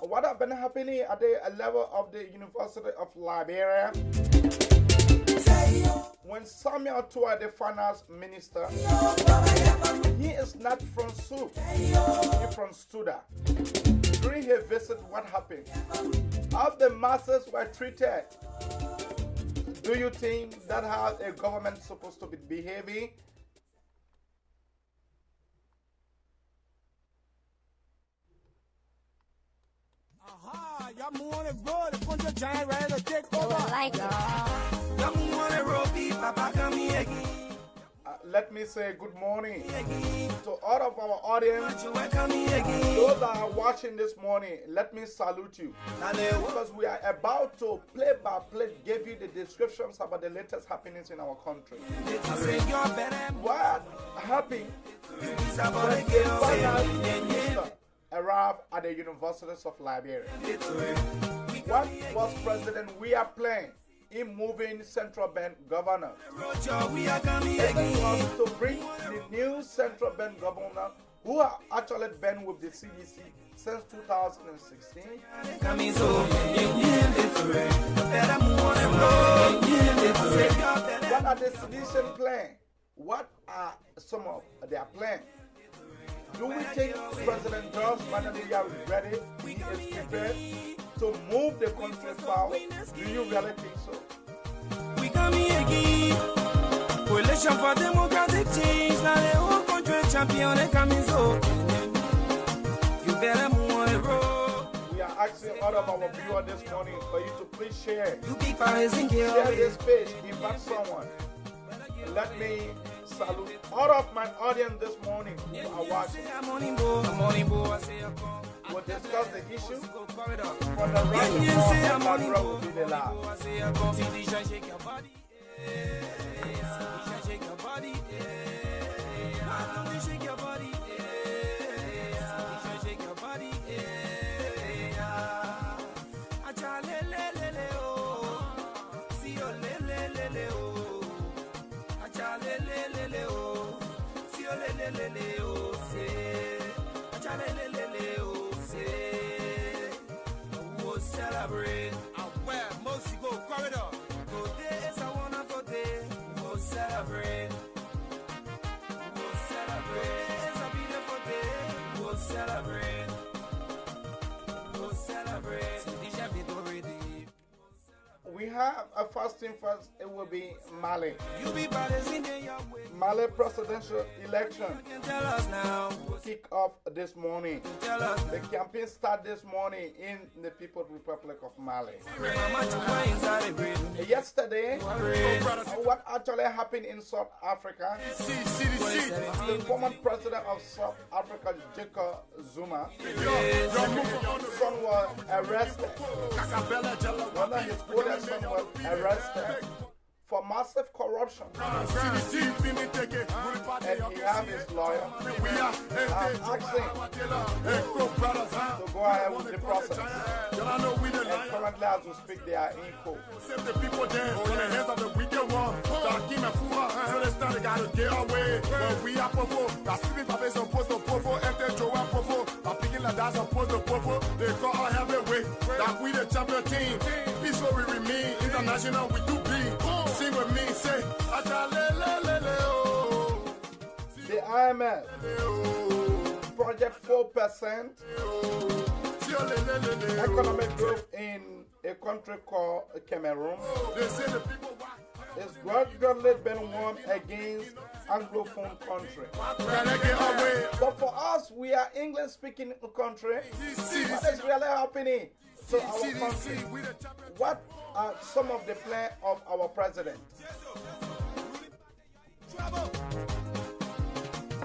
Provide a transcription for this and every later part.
What have been happening at the level of the University of Liberia? When Samuel Tour, the finance minister, he is not from Soup, he from Studa. During his visit, what happened? How the masses were treated? Do you think that how a government is supposed to be behaving? Let me say good morning to all of our audience. Those that are watching this morning, let me salute you. Because we are about to play by play give you the descriptions about the latest happenings in our country. What happened when the finance minister arrived at the universities of Liberia? What was President we are playing in moving central bank governor? It was to bring the new central bank governor who are actually been with the CDC since 2016. What are the solution plan? What are some of their plans? Do we think President George Manania is ready? He is prepared to move the country forward? Do you really think so? We come here again. Coalition for democratic change. Now the whole country champion they coming so. You better move on the road. We are asking all of our viewers this morning for you to please share. You big Paris in here. Share this page. Invite someone. Let me salute all of my audience this morning who are watching. We'll discuss the issue from the right to the back row will be the last. Shake your body. Shake your body. Shake your body. Shake your body. Acha le le le le oh. See you le le le le oh. Acha le le le le oh. See you le le le le oh. Say. Acha le le le le oh. Celebrate. And where most go corridor. Go there is a wonderful day. We'll celebrate. We'll celebrate. It's a beautiful day. We'll celebrate. We'll celebrate. We have a first thing first, it will be Mali. You be in your way. Mali presidential election You can tell us now. kick off this morning. Tell us The campaign start this morning in the People's Republic of Mali. Yesterday, what actually happened in South Africa, the former president of South Africa, Jacob Zuma, his son was arrested. One of his oldest son was arrested for massive corruption. And he has his lawyer. I'm asking to go ahead with the process. And currently, as we speak, they are in court. Save the people there on the hands of the wicked one. Darkim and Fuma, so they stand, they gotta get away. But we are popo, that's sleeping Papa's on post of popo, and then Joe popo. By picking the dice on post of popo, they call our heavyweight. That we the champion team. Peaceful we remain, international we do be. Sing with me, say, The IMF project 4% economic growth in a country called Cameroon. They say the people It's gradually been won against Anglophone country. But for us, we are English-speaking country. What is really happening to our country? What are some of the plans of our president?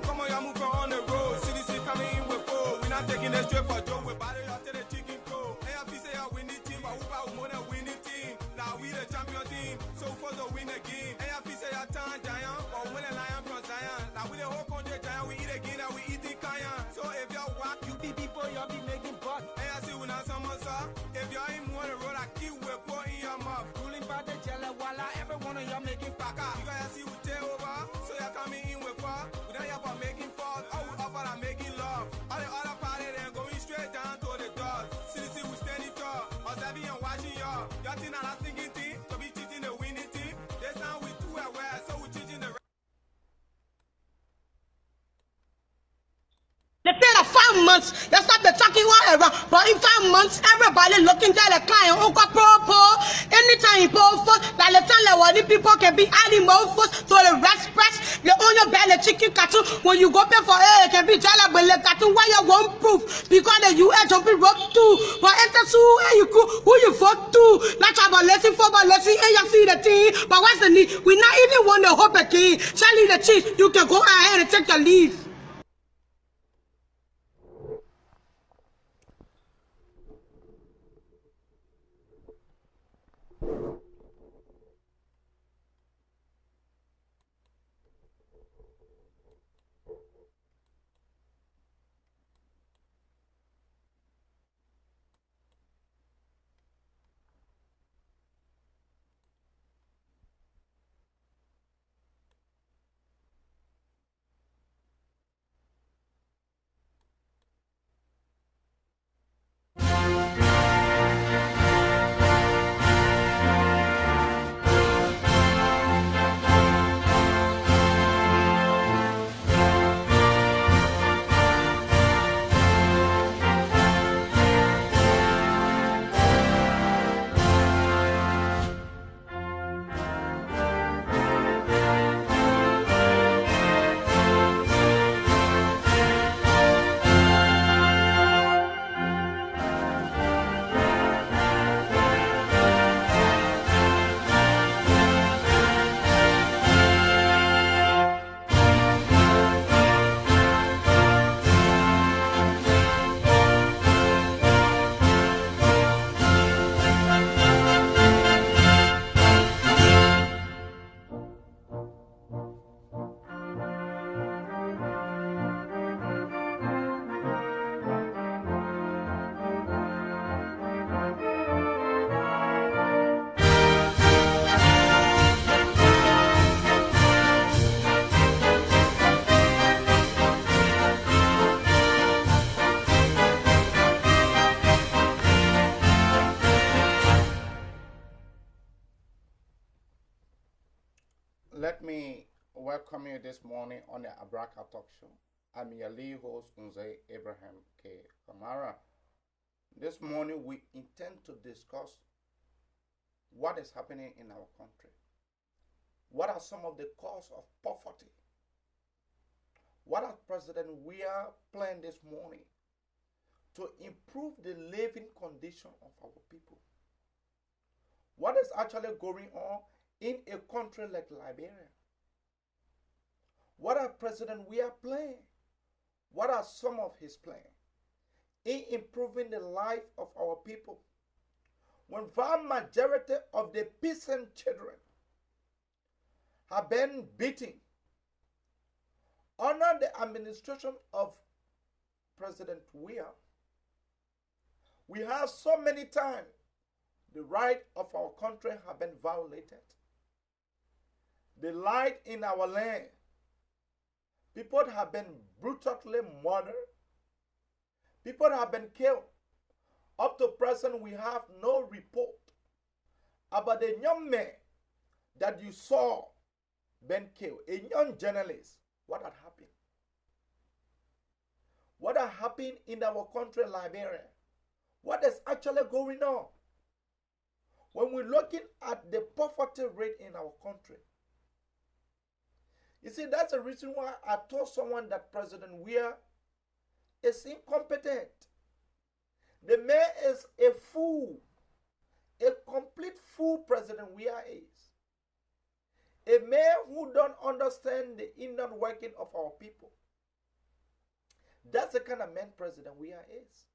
Come on, y'all move on the road. CDC coming in with four. We're not taking that straight for Joe. We're body after the chicken cold. AFC say I win the team, but who about more than win the team? Now we the champion team, so for the win the game. AFC say I turn giant, but win a lion from Zion. Now we the whole country giant, we eat again, now we eat the cayenne. So if y'all walk, you be people, y'all be making buck. AFC when I summon, sir. If y'all ain't more the road, I keep with pour in your mouth. Ruling by the jelly, while every one of y'all making paka. You guys see we take over, so y'all coming in with far. We don't have for making falls, oh, we offer and making months. They stop the talking whatever. But in 5 months, everybody looking at the client. Anytime you post, that the time the people can be animal first to the express. The owner buy the chicken cattle. When you go pay for it, it can be jala but the cattle why you won't proof because the US jumping rock too. But enter so you cool who you fuck to. Not about letting for but letting and you see the thing. But what's the need? We not even want to hope again. Charlie the cheese, you can go ahead and take your leave. Let me welcome you this morning on the Abraka Talk Show. I'm your lead host, Unze Abraham K. Kamara. This morning, we intend to discuss what is happening in our country. What are some of the causes of poverty? What are President Weah planning this morning to improve the living condition of our people? What is actually going on in a country like Liberia? What are President Weah planning? What are some of his plans in improving the life of our people? When vast majority of the peasant children have been beaten under the administration of President Weah, we have so many times the right of our country have been violated. The light in our land, people have been brutally murdered. People have been killed. Up to present, we have no report about the young man that you saw been killed, a young journalist. What had happened? What had happened in our country, Liberia? What is actually going on? When we're looking at the poverty rate in our country, you see, that's the reason why I told someone that President Weah is incompetent. The man is a fool. A complete fool, President Weah is. A man who don't understand the inner working of our people. That's the kind of man President Weah is.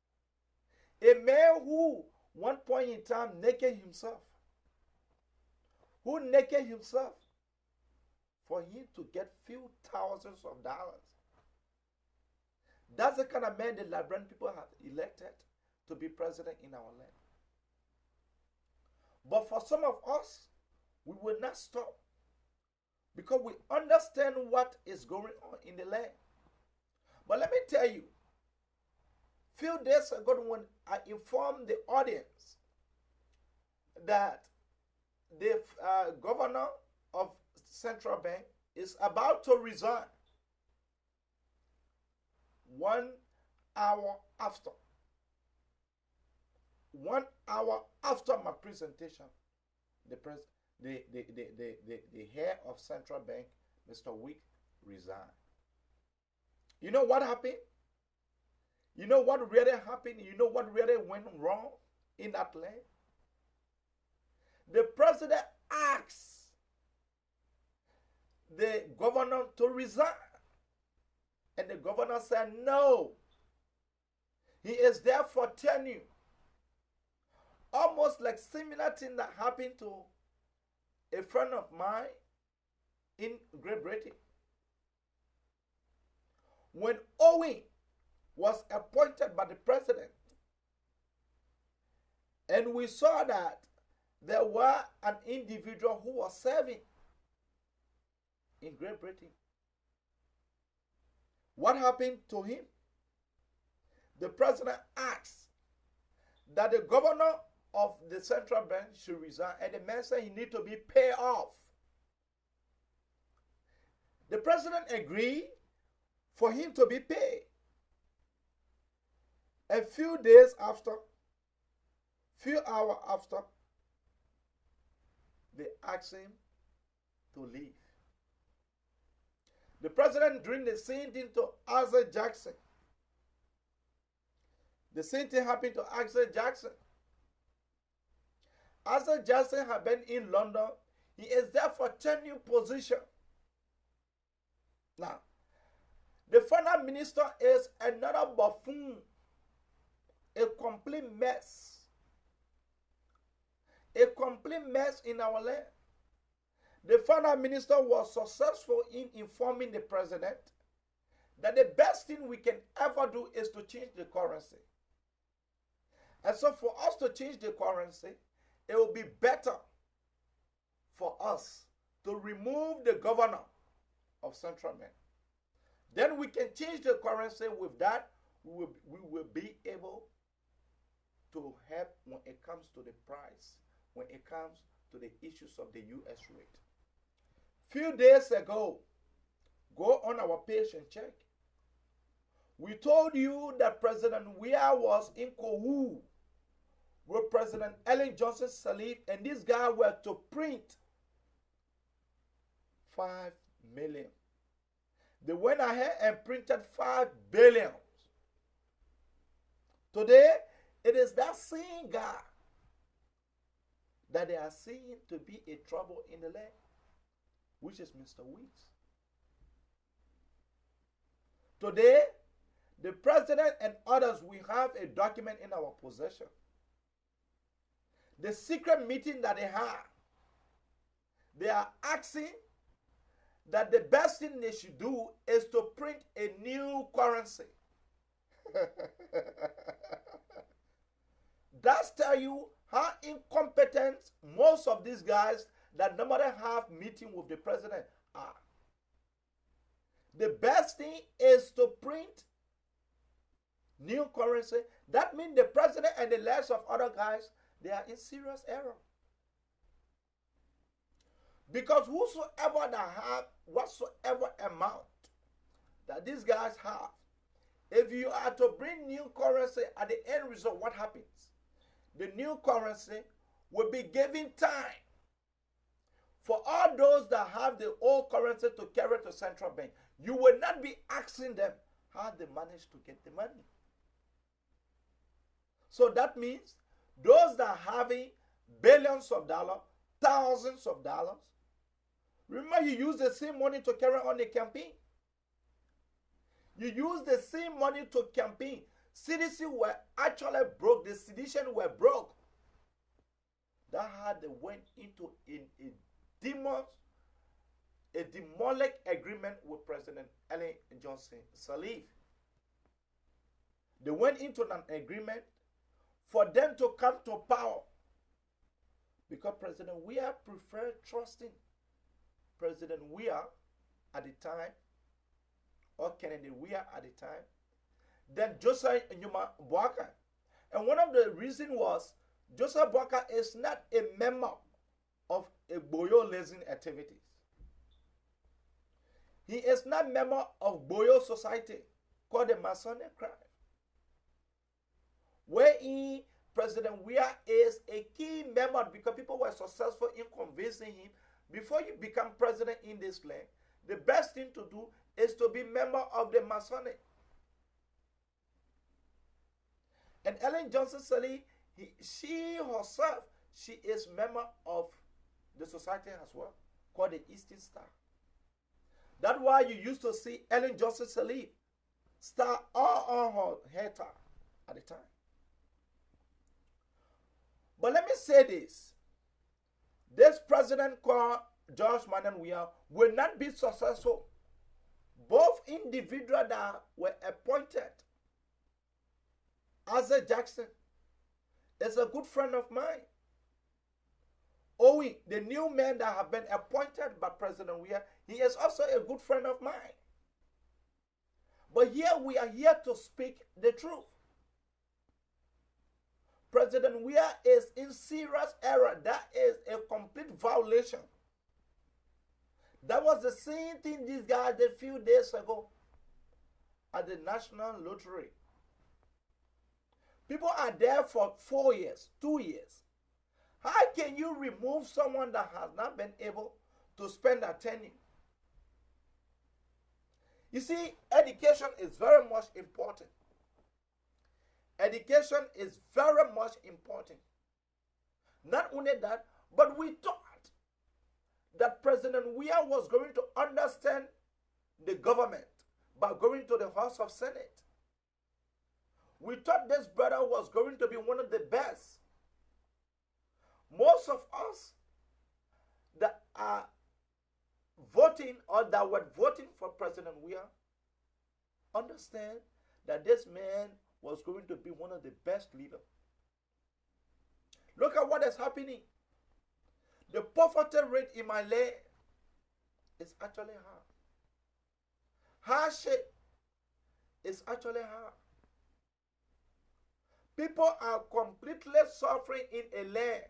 A man who, one point in time, naked himself. Who naked himself for him to get few thousands of dollars. That's the kind of man the Liberian people have elected to be president in our land. But for some of us, we will not stop because we understand what is going on in the land. But let me tell you, few days ago when I informed the audience that the governor of Central Bank is about to resign, one hour after. 1 hour after my presentation, the head of Central Bank, Mr. Wick, resigned. You know what happened? You know what really happened? You know what really went wrong in that land? The president asked the governor to resign. And the governor said no. He is there for tenure. Almost like similar thing that happened to a friend of mine in Great Britain. When Owen was appointed by the president, and we saw that there were an individual who was serving in Great Britain. What happened to him? The president asked that the governor of the central bank should resign, and the man said he needs to be paid off. The president agreed for him to be paid. A few days after, few hours after, they asked him to leave. The president doing the same thing to Arthur Jackson. The same thing happened to Arthur Jackson. Arthur Jackson had been in London. He is there for tenure position. Now, the finance minister is another buffoon, a complete mess. A complete mess in our land. The finance minister was successful in informing the president that the best thing we can ever do is to change the currency. And so for us to change the currency, it will be better for us to remove the governor of Central Bank. Then we can change the currency. With that, we will be able to help when it comes to the price, when it comes to the issues of the U.S. rate. Few days ago, go on our page and check. We told you that President Weah was in cahoots with President Ellen Johnson Sirleaf, and this guy were to print 5 million. They went ahead and printed 5 billion. Today, it is that same guy that they are seeing to be a trouble in the land, which is Mr. Weeks. Today, the president and others, we have a document in our possession. The secret meeting that they have, they are asking that the best thing they should do is to print a new currency. That's tell you how incompetent most of these guys that normally have meeting with the president are. The best thing is to print new currency. That means the president and the rest of other guys, they are in serious error. Because whosoever that have whatsoever amount that these guys have, if you are to bring new currency, at the end result, what happens? The new currency will be given time for all those that have the old currency to carry to central bank. You will not be asking them how they managed to get the money. So that means those that are having billions of dollars, thousands of dollars, remember you use the same money to carry on the campaign. You use the same money to campaign. CDC were actually broke. The sedition were broke. That how they went into a demonic agreement with President Ellen Johnson Sirleaf. They went into an agreement for them to come to power, because President Weah preferred trusting President Weah at the time, or Kennedy Weah at the time, than Joseph Numa Boakai. And one of the reasons was Joseph Boakai is not a member of a Boyo Lezing activities. He is not a member of Boyo Society called the Masonic Crime. wherein President Weah is a key member because people were successful in convincing him, before you become president in this land, the best thing to do is to be member of the Masonic. And Ellen Johnson Sirleaf, she herself, she is member of the society as well, called the Eastern Star. That's why you used to see Ellen Johnson Sirleaf star all on her hair tie at the time. But let me say this. This president called George Manuel Weah will not be successful. Both individuals that were appointed, Isaac Jackson is a good friend of mine. Owen, the new man that have been appointed by President Weah, he is also a good friend of mine. But here we are here to speak the truth. President Weah is in serious error. That is a complete violation. That was the same thing these guys did a few days ago at the National Lottery. People are there for 4 years, 2 years. How can you remove someone that has not been able to spend a tenure? You see, education is very much important. Education is very much important. Not only that, but we thought that President Weah was going to understand the government by going to the House of Senate. We thought this brother was going to be one of the best. Most of us that are voting or that were voting for President Weah understand that this man was going to be one of the best leaders. Look at what is happening. The poverty rate in my land is actually high. Hardship is actually high. People are completely suffering in a land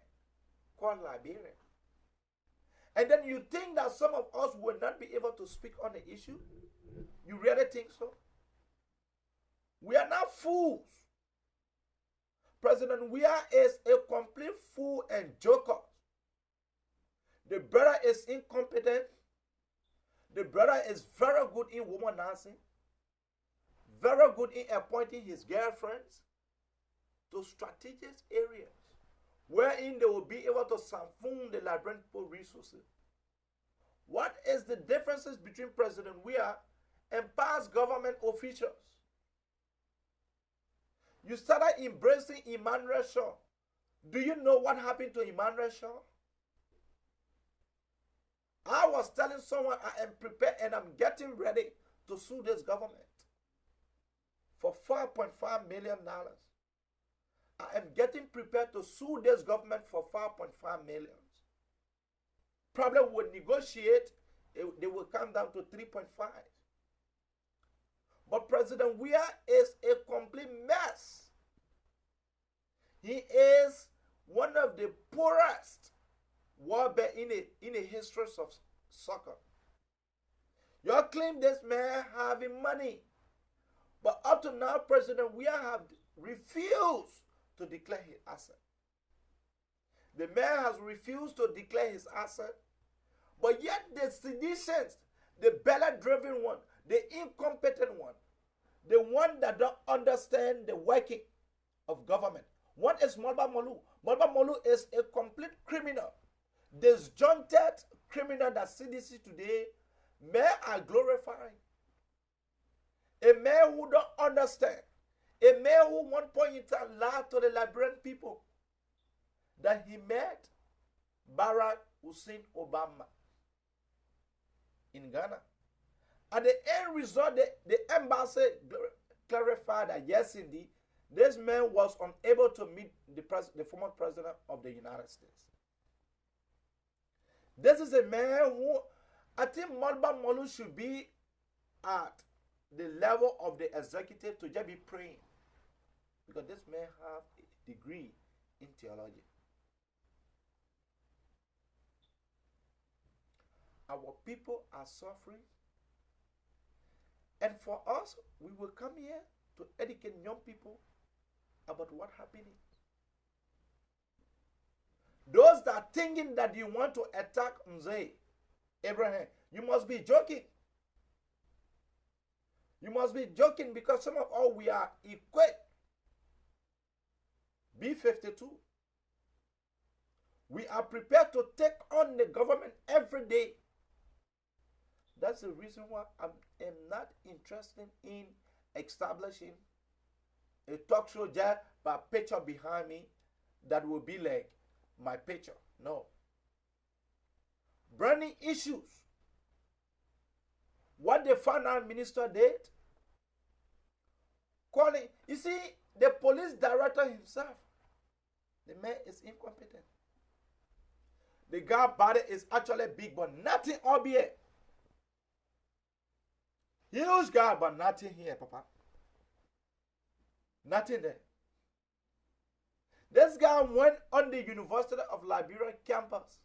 called Liberia. And then you think that some of us will not be able to speak on the issue? You really think so? We are not fools. President Weah is a complete fool and joker. The brother is incompetent. The brother is very good in womanizing, very good in appointing his girlfriends to strategic areas wherein they will be able to siphon the Liberian people resources. What is the differences between President Weah and past government officials? You started embracing Emmanuel Shaw. Do you know what happened to Emmanuel Shaw? I was telling someone I am prepared and I'm getting ready to sue this government for $5.5 million. I am getting prepared to sue this government for $5.5 million. Probably will negotiate, they will come down to 3.5. But President Weah is a complete mess. He is one of the poorest warbear in the history of soccer. You claim this man having money, but up to now, President Weah have refused to declare his asset. The man has refused to declare his asset, but yet the seditious, the belly-driven one, the incompetent one, the one that don't understand the working of government. One is Molba Molu. Molba Molu is a complete criminal, disjointed criminal that CDC today men are glorifying. A man who don't understand. A man who one point in time lied to the Liberian people that he met Barack Hussein Obama in Ghana. At the end result, the embassy clarified that yes, indeed, this man was unable to meet the former president of the United States. This is a man who, I think Molba Molu should be at the level of the executive to just be praying. Because this man have a degree in theology. Our people are suffering. And for us, we will come here to educate young people about what happened. Those that are thinking that you want to attack Mzee Abraham, you must be joking. You must be joking because some of all we are equipped. B-52. We are prepared to take on the government every day. That's the reason why I am not interested in establishing a talk show just by a picture behind me that will be like my picture. No. Burning issues. What the finance minister did, calling, you see, the police director himself, the man is incompetent. The guy body is actually big, but nothing obvious. Huge guy, but nothing here, Papa. Nothing there. This guy went on the University of Liberia campus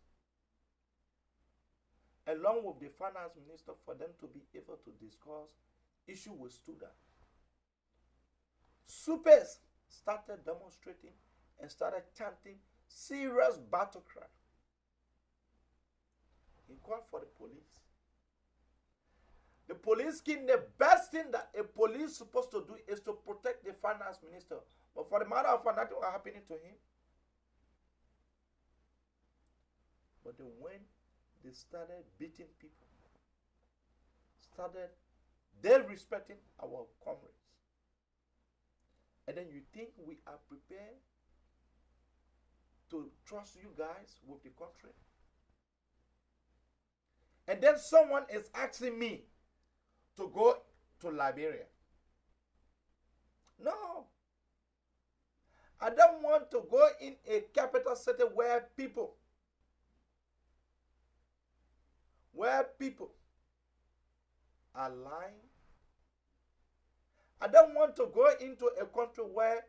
along with the finance minister for them to be able to discuss issue with students. Supers started demonstrating and started chanting serious battle cry. He called for the police. The police king, the best thing that a police is supposed to do is to protect the finance minister. But for the matter of fact, nothing was happening to him. But then when they started beating people, started disrespecting our comrades, and then you think we are prepared to trust you guys with the country? And then someone is asking me to go to Liberia. No. I don't want to go in a capital city where people are lying. I don't want to go into a country where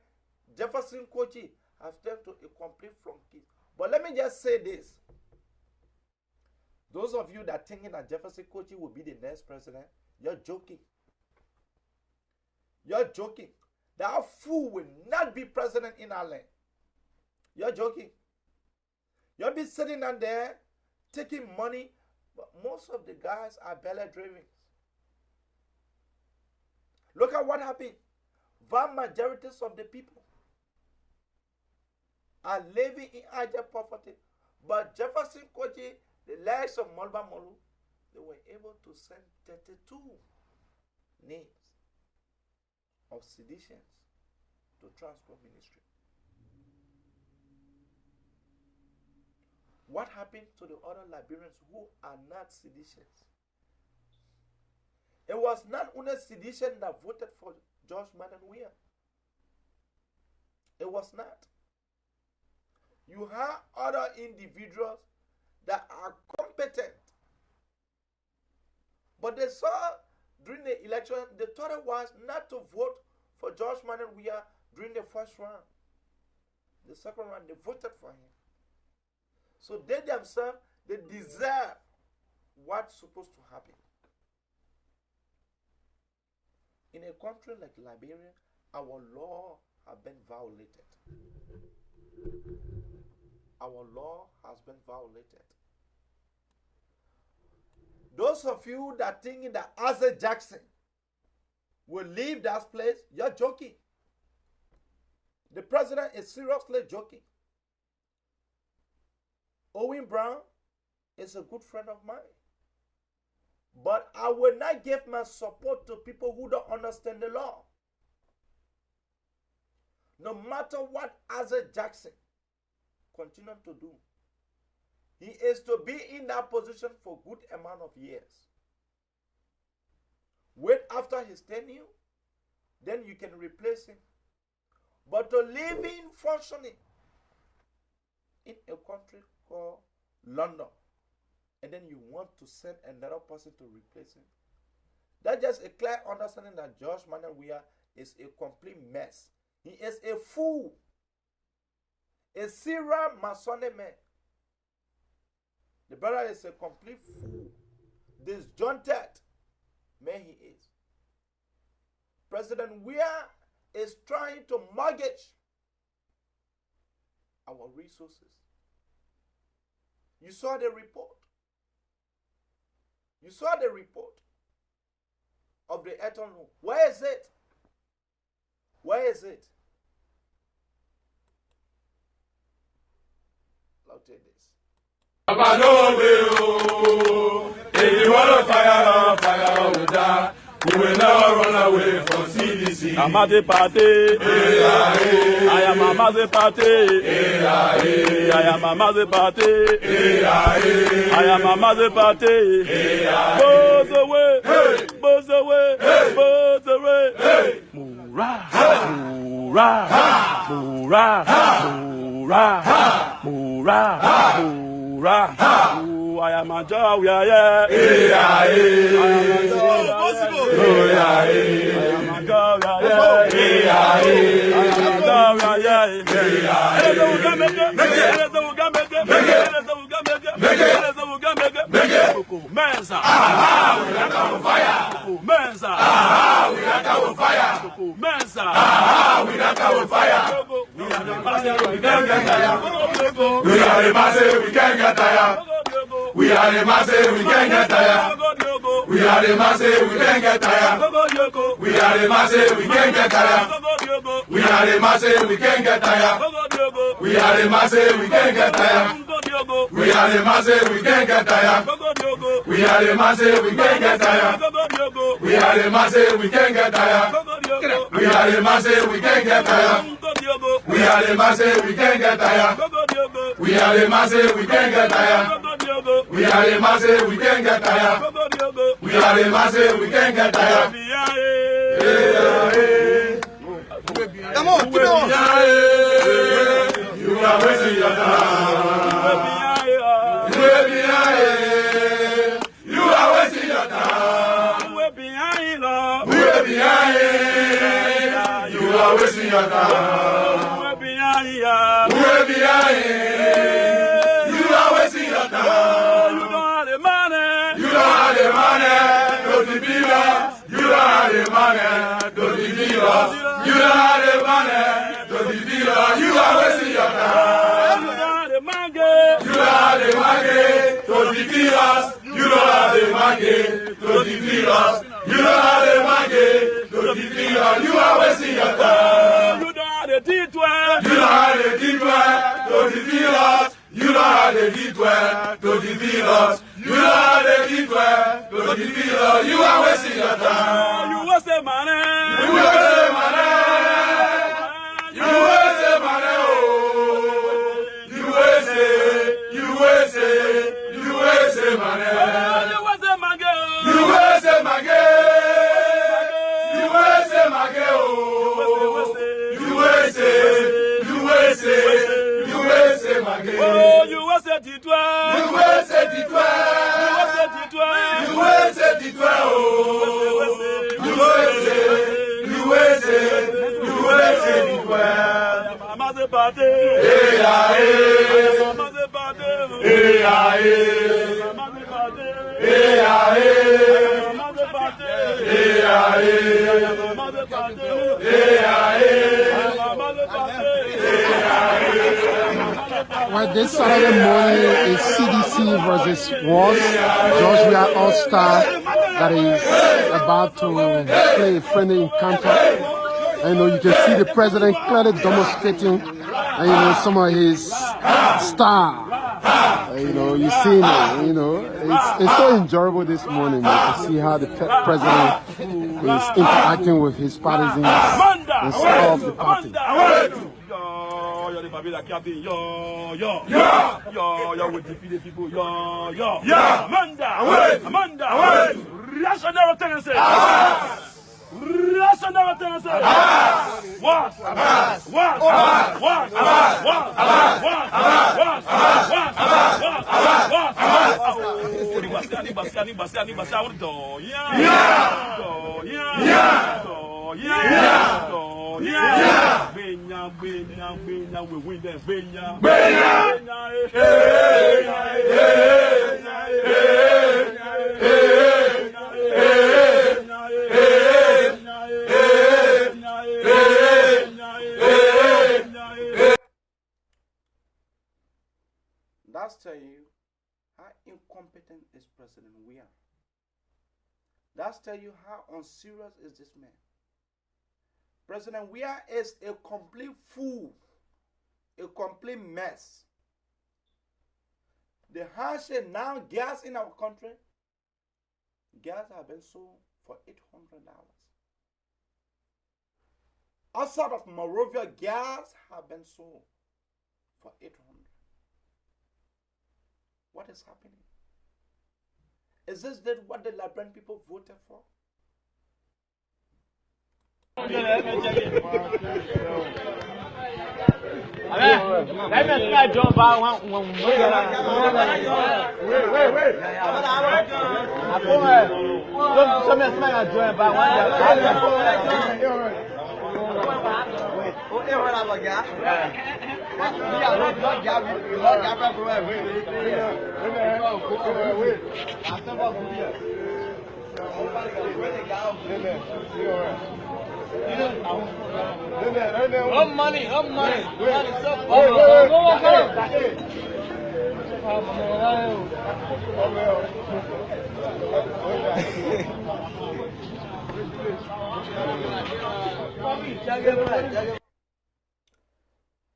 Jefferson Kochi has turned to a complete flunky. But let me just say this. Those of you that are thinking that Jefferson Kochi will be the next president, you're joking. You're joking. That fool will not be president in our land. You're joking. You'll be sitting down there taking money, but most of the guys are belly driven. Look at what happened. Vast majorities of the people are living in abject poverty. But Jefferson Kochi, the likes of Molba Molu, they were able to send 32 names of seditions to transport ministry. What happened to the other Liberians who are not seditious? It was not only sedition that voted for George Weah. It was not. You have other individuals that are competent, but they saw during the election, they thought it was not to vote for George Weah during the first round. The second round, they voted for him. So they themselves, they deserve what's supposed to happen. In a country like Liberia, our law has been violated. Our law has been violated. Those of you that think that Asa Jackson will leave that place, you're joking. The president is seriously joking. Owen Brown is a good friend of mine. But I will not give my support to people who don't understand the law. No matter what Asa Jackson continues to do, he is to be in that position for a good amount of years. Wait after his tenure, then you can replace him. But to live in functioning in a country called London, and then you want to send another person to replace him, that's just a clear understanding that George Weah is a complete mess. He is a fool, a serial Masonic man. The brother is a complete fool, disjointed man he is. President Weah is trying to mortgage our resources. You saw the report. You saw the report of the Eton Room. Where is it? Where is it? I'll take this. Papa, no way, if you want to fire with that, we will never run away from CDC. I'm at the party. I am a mother party. I am a mother party. I am a mother party. Both away, both away, both away. Mura, mura, mura, mura, mura, mura. I am a job, yeah. I am a job, I am a girl, Mensa, we are on fire. Mensa, we are on fire. Mensa, we are on fire. We are the massive, we can't get tired. We are the massive, we can't get tired. We are the massive, we can't get tired. We are the massive, we can't get tired. We are the massive, we can't get tired. We are the massive, we can't get tired. We are the massive, we can't get tired. We are the massive, we can't get tired. We are the massive, we can't get tired. We are the massive, we can't get tired. We are the massive, we can't get tired. We are the massive, we can't get tired. We are the massive, we can't get tired. We are the massive, we can't get tired. We are the massive, we can't get tired. Come on, keep on. You are wasting your time. You are wasting your time. We're behind, Lord. We're behind. You are wasting your time. We're behind, We're behind. You are wasting your time. you don't have the money. You don't have the money to defeat us. You don't have the money to defeat us. You don't have the money to defeat us. You are wasting your time. You don't have the money. You don't have the money to defeat us. You don't have the money to defeat us. You don't have the money to defeat us. You are wasting your time. You don't have the D12. You don't have the D12 to defeat us. You don't have the D12 to defeat us. You don't have the D12 to defeat us. You are wasting your time. You waste the money. You waste the money. You waste the money. Oh, you waste it. You waste it. You waste the money. You waste the money. You waste the money. You waste the money. Oh, you waste it. You waste it. You waste the money. Oh, you waste the D12. You waste the D12. You waste the D12. Oh, you waste it. You waste it. You waste the D12. Mama's party. Hey, hey. Mama's party. Hey, hey. Mama's party. Hey, hey. Mama's party. Hey, hey. Mama's party. Hey, hey. Mama's party. Well, this Saturday morning is CDC versus WAS, Georgia All-Star, that is about to play a friendly encounter. And you can see the president clearly demonstrating, some of his star. You see, it's so enjoyable this morning to see how the president is interacting with his partisans and all of the party. You're the Babylon captain, yo, with defeated people, yo, Amanda, rational tendency, rational tendency, what, we win them, That's tell you how incompetent is President we are. That's tell you how unserious is this man. President Weah is a complete fool, a complete mess. The handshake now, gas in our country, gas have been sold for $800. Outside of Monrovia, gas have been sold for $800. What is happening? Is this what the Liberian people voted for? Money.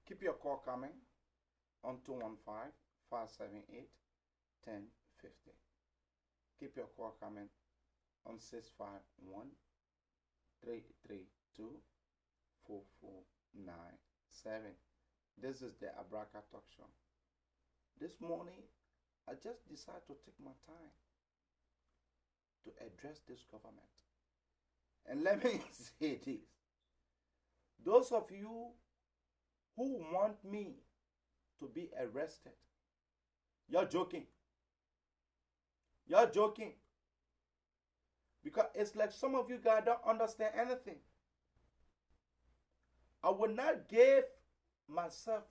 Keep your call coming on 215-578-1050. Keep your call coming on 651-332-4497. This is the Abraka Talk Show. This morning, I just decided to take my time to address this government. And let me say this. Those of you who want me to be arrested, you're joking. You're joking. Because it's like some of you guys don't understand anything. I will not give myself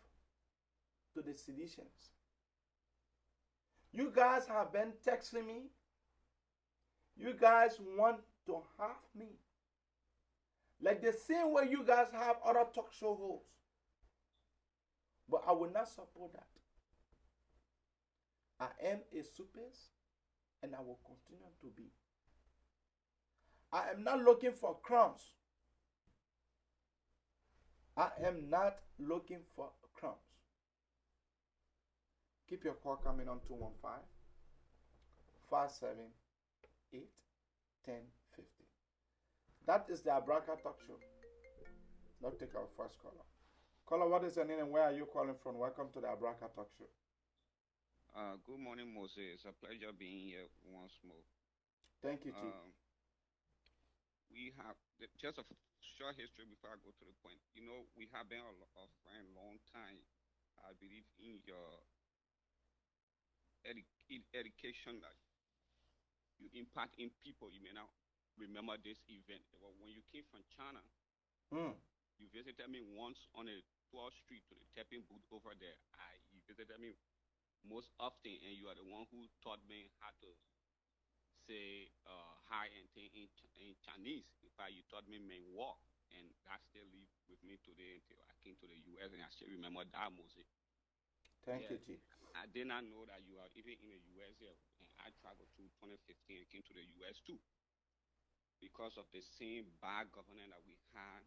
to the seditions. You guys have been texting me. You guys want to have me. Like the same way you guys have other talk show hosts. But I will not support that. I am a supers and I will continue to be. I am not looking for crumbs. I am not looking for crumbs. Keep your call coming on 215-578-1050. That is the Abraka Talk Show. Let's take our first caller. Caller, what is your name and where are you calling from? Welcome to the Abraka Talk Show. Good morning, Moses. It's a pleasure being here once more. Thank you, Chief. We have just a short history before I go to the point. You know, we have been a friend long time. I believe in your education that you impact in people. You may not remember this event. When you came from China, you visited me once on a 12th Street to the tapping booth over there. You visited me most often, and you are the one who taught me how to say hi and thing in Chinese. In fact, you taught me men walk, and that still live with me today until I came to the U.S. and I still remember that Moses. Thank you, Chief. I did not know that you are even in the U.S. here, and I traveled to 2015 and came to the U.S. too because of the same bad governance that we had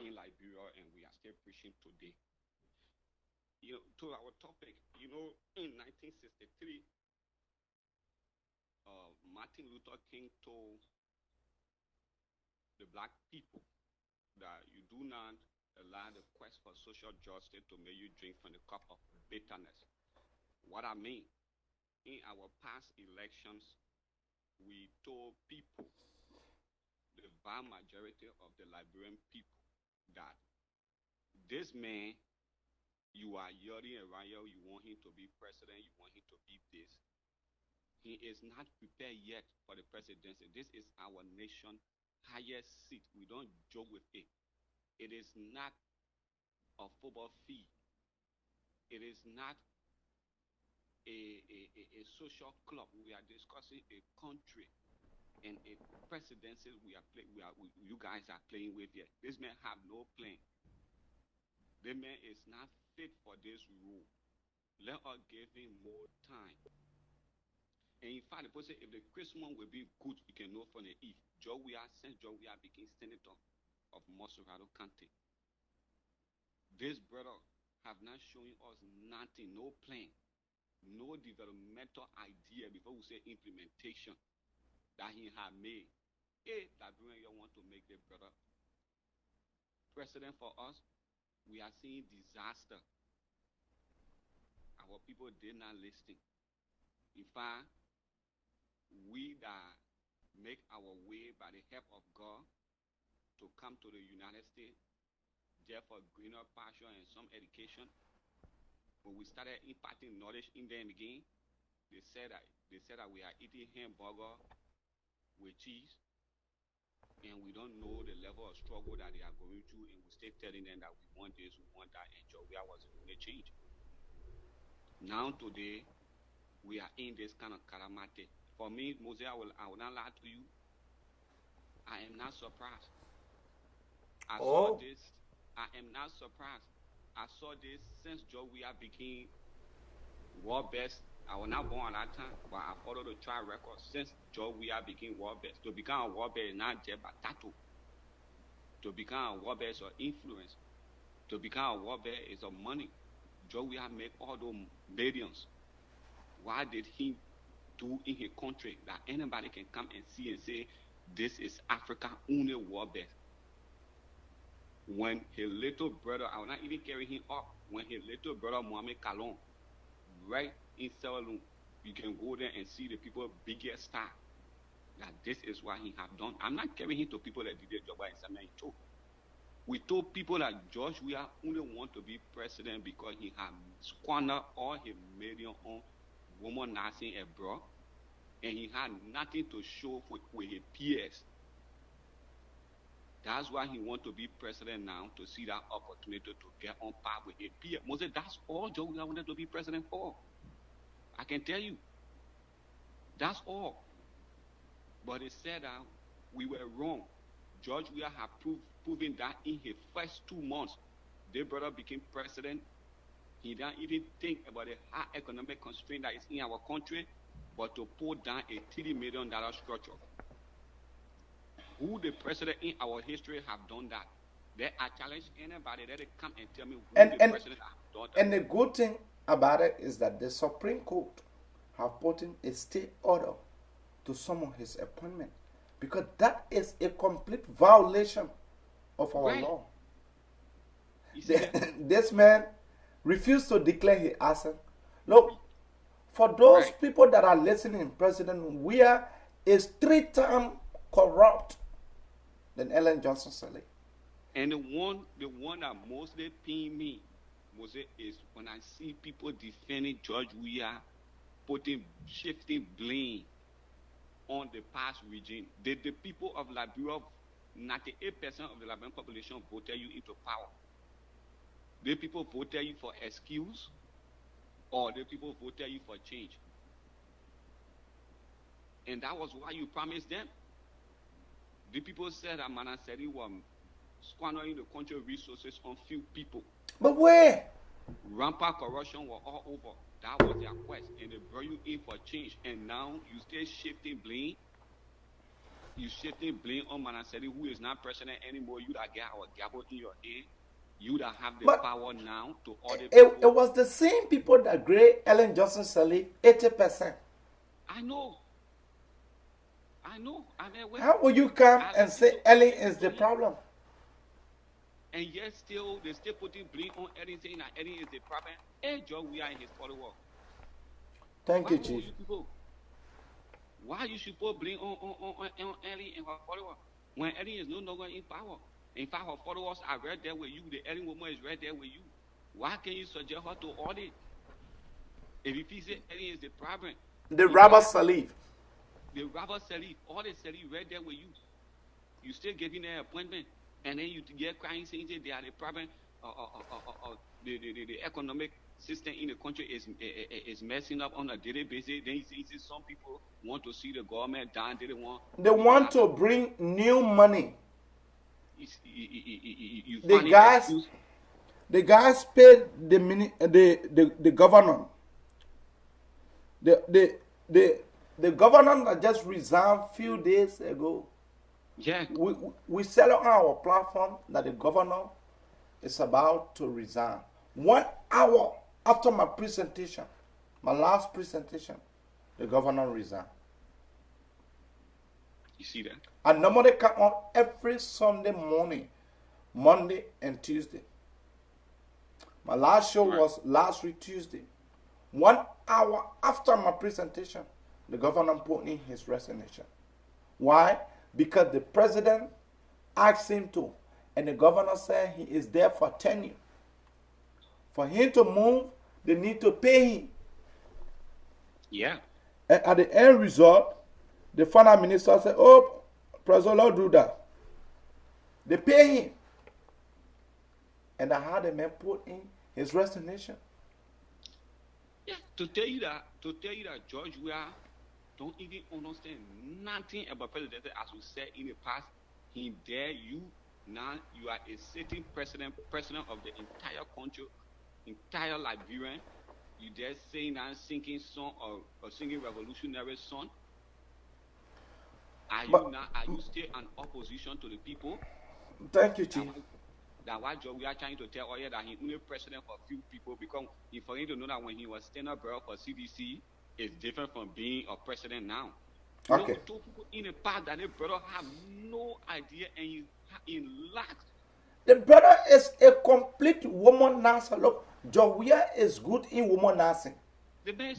in Liberia, and we are still preaching today. You know, to our topic, you know, in 1963, Martin Luther King told the black people that you do not allow the quest for social justice to make you drink from the cup of bitterness. What I mean, in our past elections, we told people, the vast majority of the Liberian people, that this man, you are yelling around here, you want him to be president, you want him to be this. He is not prepared yet for the presidency. This is our nation's highest seat. We don't joke with it. It is not a football field. It is not a social club. We are discussing a country and a presidency you guys are playing with here. This man have no plan. The man is not fit for this role. Let us give him more time. And in fact, the person say if the Christmas will be good, you can know from the eve. Since Joe we are became senator of Mosorado County. This brother have not shown us nothing, no plan, no developmental idea before we say implementation that he had made. If Liberia want to make the brother president for us, we are seeing disaster. Our people did not listen. In fact, we that make our way by the help of God to come to the United States, there for greener pasture and some education. When we started imparting knowledge in them again, they said that we are eating hamburger with cheese, and we don't know the level of struggle that they are going through, and we still telling them that we want this, we want that, and Georgia wasn't going to change. Now today, we are in this kind of calamity. For me, Moses, I will not lie to you. I am not surprised. I am not surprised. I saw this since Georgia became world best. I was not born at that time, but I followed the trial record since Georgia became world best. To become a world best is not just by tattoo. To become a world best is of influence. To become a world best is of money. Georgia make all those millions. Why did he do in his country that anybody can come and see and say, this is Africa only world best? When his little brother, I will not even carry him up, when his little brother Mohamed Kalon, right in Sierra-Leone, you can go there and see the people biggest star, that this is what he have done. I'm not carrying him to people that did their job in Samuel. We told people that George we are only want to be president because he had squandered all his million on woman nursing abroad, and he had nothing to show with his peers. That's why he want to be president now, to see that opportunity to get on par with his peers. Moses, that's all George we wanted to be president for. I can tell you. That's all. But they said that we were wrong. George Weah had proven that in his first 2 months, their brother became president. He didn't even think about the high economic constraint that is in our country, but to pull down a $30 million structure. Who the president in our history have done that? They I challenge anybody that they come and tell me who the president have done that. And the good thing about it is that the Supreme Court have put in a stay order to summon his appointment, because that is a complete violation of our law. This man refused to declare his assent. Look, for those people that are listening, President Weah is 3 times corrupt than Ellen Johnson Sirleaf. And the one that mostly pain me, Moses, is when I see people defending George Weah, shifting blame on the past regime. The people of Liberia, 98% of the Liberian population voted you into power. The people voted you for excuse, or the people voted you for change. And that was why you promised them. The people said that Manaseri was squandering the country resources on few people. But where? Rampant corruption was all over. That was their quest. And they brought you in for change. And now you still shifting blame. You shifting blame on Manaseri, who is not president anymore. You that get our gavel in your hand. You that have the power now to order people. It was the same people that grade Ellen Johnson Sirleaf 80%. I know. How will you come and say Ellen is the problem? And yet they still putting blame on Ellen, saying that Ellen is the problem. Hey, Joe, we are in his follower. Thank you, Chief. Why you should put blame on Ellen and her follower when Ellen is no longer in power? In fact, her followers are right there with you. The Ellen woman is right there with you. Why can't you suggest her to audit? If you say Ellen is the problem, the Robert Sirleaf. The Robert Sirleaf, all the Sirleaf right there with you. You still giving their appointment, and then you get crying saying they are the problem. The economic system in the country is messing up on a daily basis. Then you see some people want to see the government down. They want to bring new money. The guys, The guys paid the governor. The governor that just resigned a few days ago. Yeah. We sell on our platform that the governor is about to resign. 1 hour after my presentation, my last presentation, the governor resigned. You see that? I normally come on every Sunday morning, Monday and Tuesday. My last show was last week Tuesday. 1 hour after my presentation, the governor put in his resignation. Why? Because the president asked him to, and the governor said he is there for tenure. For him to move, they need to pay him. Yeah. And at the end result, the finance minister said, "Oh, President, don't do that." They pay him. And I had the man put in his resignation. Yeah. To tell you that George, we are don't even understand nothing about president. As we said in the past, he dare you now. You are a sitting president of the entire country, entire Liberian. You dare saying that singing song or singing revolutionary song. Are you still an opposition to the people? Thank you, Chief. That's why George, we are trying to tell you that he only president for a few people, because for him to know that when he was standing bearer for CDC, it's different from being a president now. You know, we told people in the past that the brother have no idea and he lacks. The brother is a complete womanizer. Look, Jawia is good in womanizing.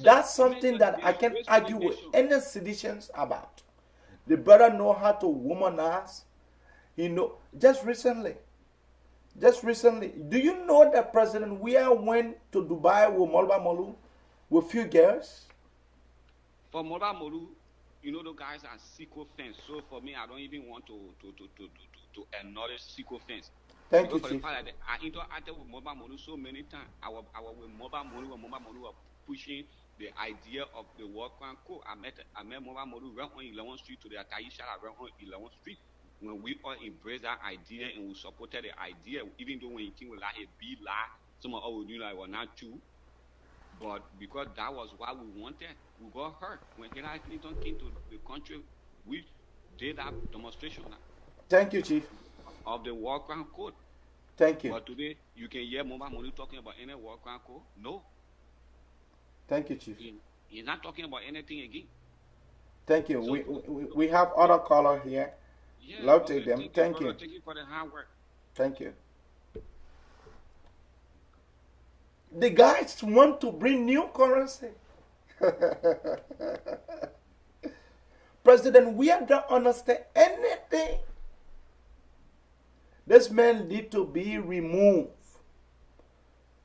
That's something that I can argue with any citizens about. The brother know how to womanize. He know just recently. Do you know that President Weah went to Dubai with Molba Molu with few girls? For Molba Molu, you know, the guys are sycophants. So for me, I don't even want to acknowledge sycophants. Thank you, Chief. I interacted with Molba Molu so many times. I was with Molba Molu when Molba Molu was pushing the idea of the war crime code. I met Molba Molu right on 11th Street to the Taisha right on 11th Street. When we all embraced that idea and we supported the idea, even though when it came with like a big lie, some of us would knew like it was not true. But because that was what we wanted, we got hurt. When Hillary Clinton came to the country, we did that demonstration. Thank you, Chief. Of the war crime code. Thank you. But today, you can hear Molba Molu talking about any war crime code? No. Thank you, Chief. He's not talking about anything again. Thank you. So, we have other callers here. Yeah, Love to them. Thank you. Thank you for the hard work. Thank you. The guys want to bring new currency. President Weah don't understand anything. This man need to be removed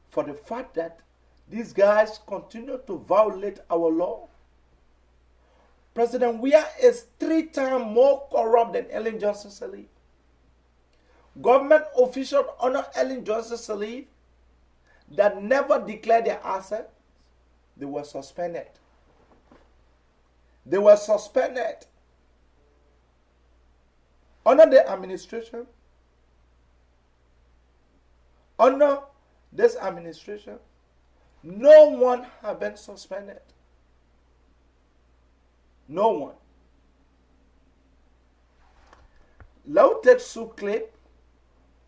for the fact that these guys continue to violate our law. President Weah is 3 times more corrupt than Ellen Johnson Sirleaf. Government officials under Ellen Johnson Sirleaf that never declared their assets, they were suspended. They were suspended. Under the administration, under this administration, no one has been suspended. No one. Let's take soup clip.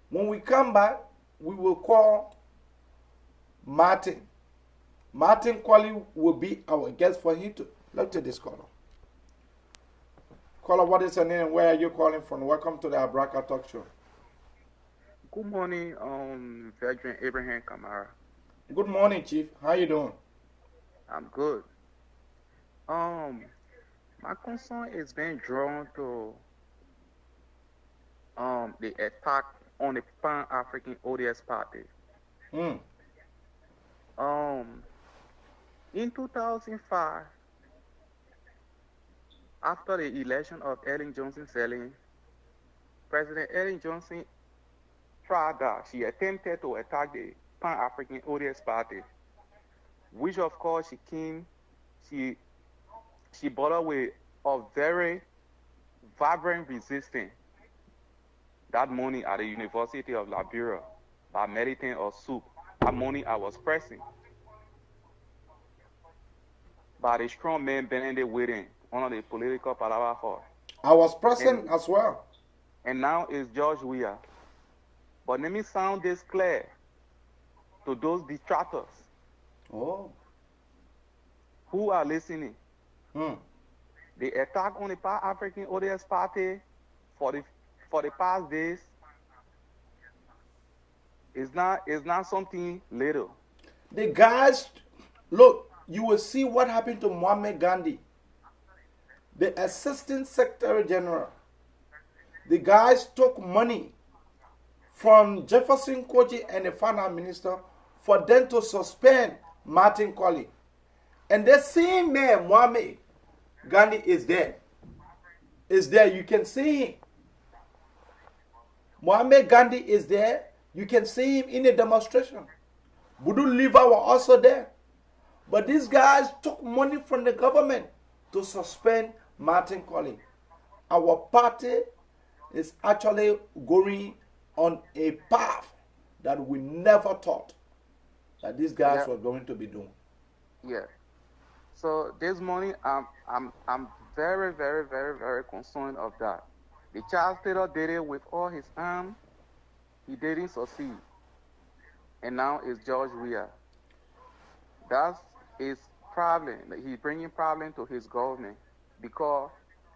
When we come back, we will call Martin. Martin Quali will be our guest for him to. Let's take this caller. Caller, what is your name? Where are you calling from? Welcome to the Abraka Talk Show. Good morning, Veteran Abraham Kamara. Good morning, Chief. How you doing? I'm good. My concern is being drawn to the attack on the Pan-African ODS party. In 2005, after the election of Ellen Johnson Sirleaf, President Ellen Johnson tried that. She attempted to attack the Pan-African ODS party, which of course she brought up with a very vibrant resistance that morning at the University of Liberia. by medicine or soup. That money I was pressing. By the strong man Benedict Whitting, one of the political palava hall. I was present as well. And now it's George Weah. But let me sound this clear to those detractors who are listening. The attack on the Pan-African ODS Party for the past days is not something little. The guys, look, you will see what happened to Muhammad Gandhi, the Assistant Secretary General. The guys took money from Jefferson Koji and the finance minister for them to suspend Martin Colley. And the same man, Muhammad Gandhi, is there. Is there. You can see him. Muhammad Gandhi is there. You can see him in a demonstration. Budu Liva were also there. But these guys took money from the government to suspend Martin Colley. Our party is actually going on a path that we never thought that these guys were going to be doing. Yeah. So this morning, I'm very, very, very, very concerned of that. The Charles Taylor did it with all his arm. He didn't succeed. And now it's George Weah. That's his problem. He's bringing problem to his government because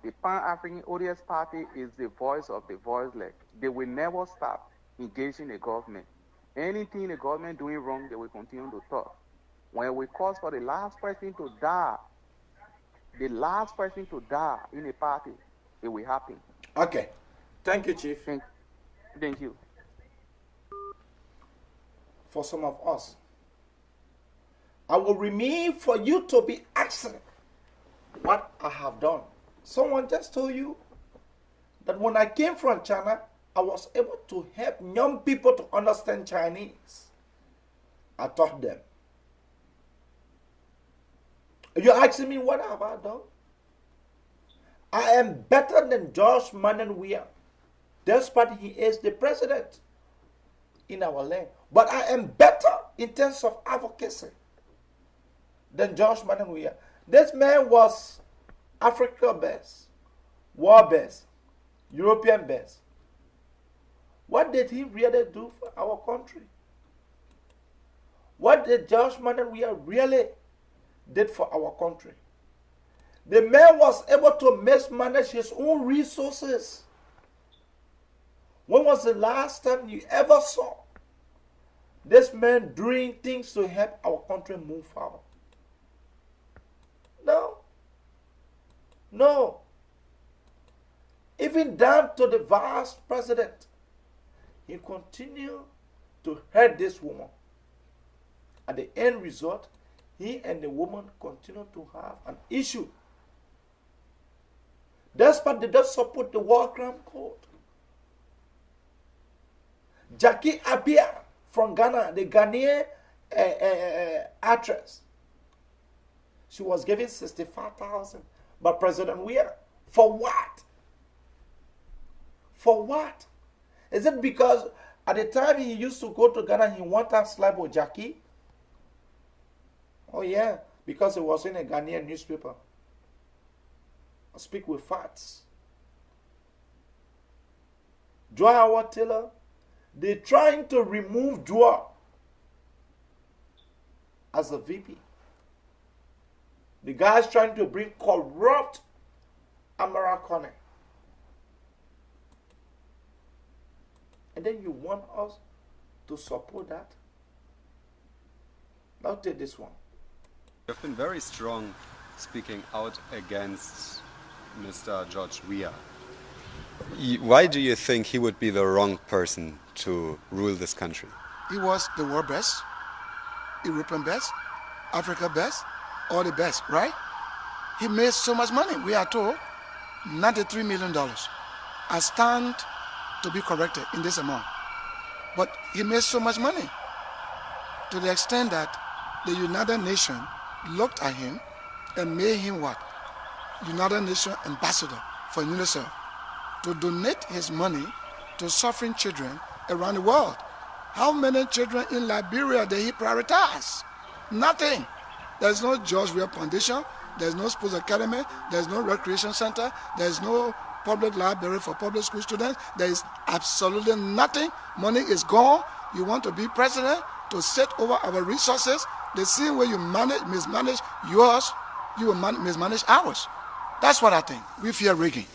the Pan-African ODS Party is the voice of the voiceless. They will never stop engaging the government. Anything the government doing wrong, they will continue to talk. When we cause for the last person to die in a party, it will happen. Okay. Thank you, Chief. Thank you. For some of us, I will remain for you to be asking what I have done. Someone just told you that when I came from China, I was able to help young people to understand Chinese. I taught them. You're asking me what have I done? I am better than George Manuel Weah, despite he is the president in our land. But I am better in terms of advocacy than George Manuel Weah. This man was Africa best, world best, European best. What did he really do for our country? What did George Manuel Weah really did for our country? The man was able to mismanage his own resources. When was the last time you ever saw this man doing things to help our country move forward? No. No. Even down to the vice president, he continued to hurt this woman. At the end result, he and the woman continue to have an issue. Despite they don't support the War Crime Code. Jackie Appiah from Ghana, the Ghanaian actress, she was given $65,000 by President Weah. For what? For what? Is it because at the time he used to go to Ghana, he wanted to sleep with Jackie? Oh yeah, because it was in a Ghanaian newspaper. I speak with facts. Joy Howard Taylor, they're trying to remove Joy as a VP. The guy's trying to bring corrupt Amara Kone. And then you want us to support that? Now take this one. You've been very strong speaking out against Mr. George Weah. Why do you think he would be the wrong person to rule this country? He was the world best, European best, Africa best, all the best, right? He made so much money. We are told $93 million. I stand to be corrected in this amount. But he made so much money to the extent that the United Nations looked at him and made him what? United Nations ambassador for UNICEF to donate his money to suffering children around the world. How many children in Liberia did he prioritize? Nothing. There's no George Weah Foundation. There's no sports academy. There's no recreation center. There's no public library for public school students. There is absolutely nothing. Money is gone. You want to be president to sit over our resources. The same way you mismanage yours, you will mismanage ours. That's what I think. We fear rigging.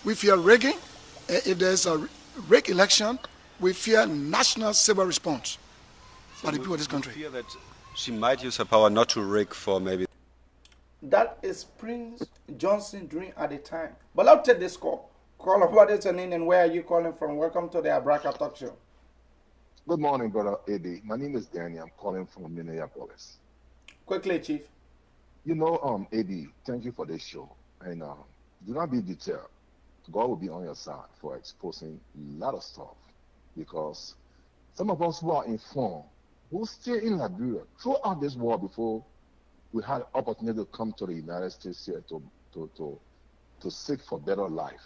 We fear rigging. If there's a rig election, we fear national civil response by the people of this country. Fear that she might use her power not to rig for maybe. That is Prince Johnson dream at the time. But I'll take this call. Caller, what is your name and where are you calling from? Welcome to the Abraka Talk Show. Good morning, Brother Eddie. My name is Danny. I'm calling from Minneapolis. Quickly, Chief. You know, Eddie, thank you for this show. And do not be deterred. God will be on your side for exposing a lot of stuff. Because some of us who are informed, who stay in Liberia throughout this war before we had opportunity to come to the United States here to seek for better life.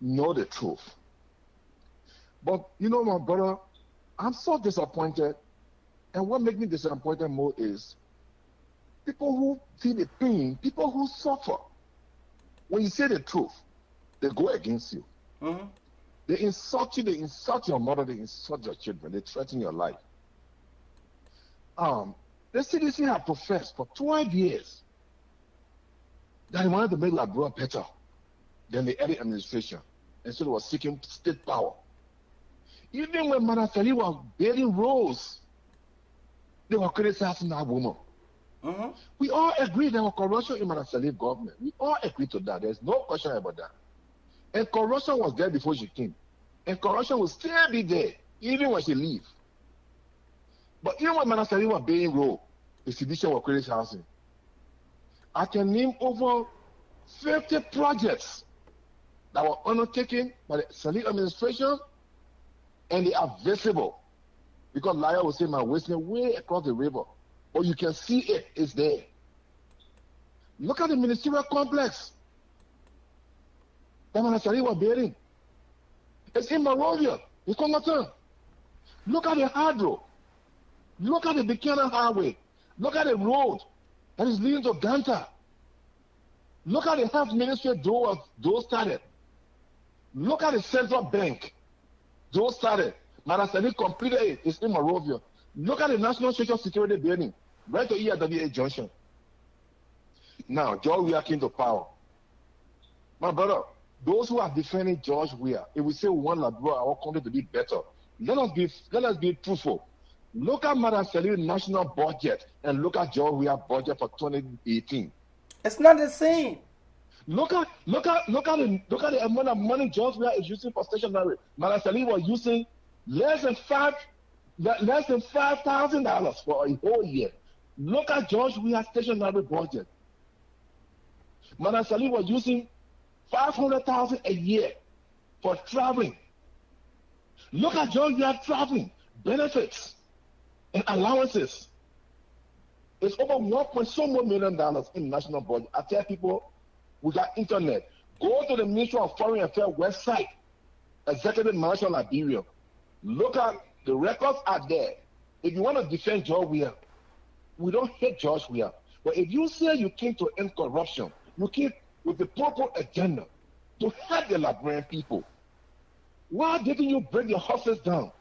Know the truth. But you know, my brother, I'm so disappointed. And what makes me disappointed more is people who feel the pain, people who suffer. When you say the truth, they go against you. They insult you, they insult your mother, they insult your children, they threaten your life. The CDC have professed for 12 years that they wanted to make Liberia better than the early administration, and so they were seeking state power. Even when Manasali was building roads, they were criticizing that woman. We all agree there was corruption in Manasali government. We all agree to that. There's no question about that. And corruption was there before she came. And corruption will still be there, even when she leaves. But even when Manasali was building road, the sedition was criticizing. I can name over 50 projects that were undertaken by the Sali administration, and they are visible. Because Liar will say, my wasting way across the river. But you can see it, it's there. Look at the ministerial complex that Manasali was building. It's in Monrovia, in Congo. Look at the hydro. Look at the Buchanan Highway. Look at the road that is leading to Ganta. Look at the health ministry those started. Look at the central bank. Those started. Manasali completed it. It's in Monrovia. Look at the National Social Security building, right to ERWA Junction. Now, George Weah came to power. My brother, those who are defending George Weah, if we say we want Liberia, our country to be better, let us be truthful. Look at Manasali's national budget and look at George Weah's budget for 2018. It's not the same. Look at the amount of money George Weah is using for stationery. Manasali was using less than $5,000 for a whole year. Look at George Weah's stationery budget. Manasali was using $500,000 a year for traveling. Look at George Weah traveling, benefits, and allowances. It's over $1.1 million in national budget. I tell people, we got internet. Go to the Ministry of Foreign Affairs website, Executive Mansion Liberia. Look at the records out there. If you want to defend George Weah, we don't hate George Weah. But if you say you came to end corruption, you came with the proper agenda to help the Liberian people, why didn't you bring your houses down?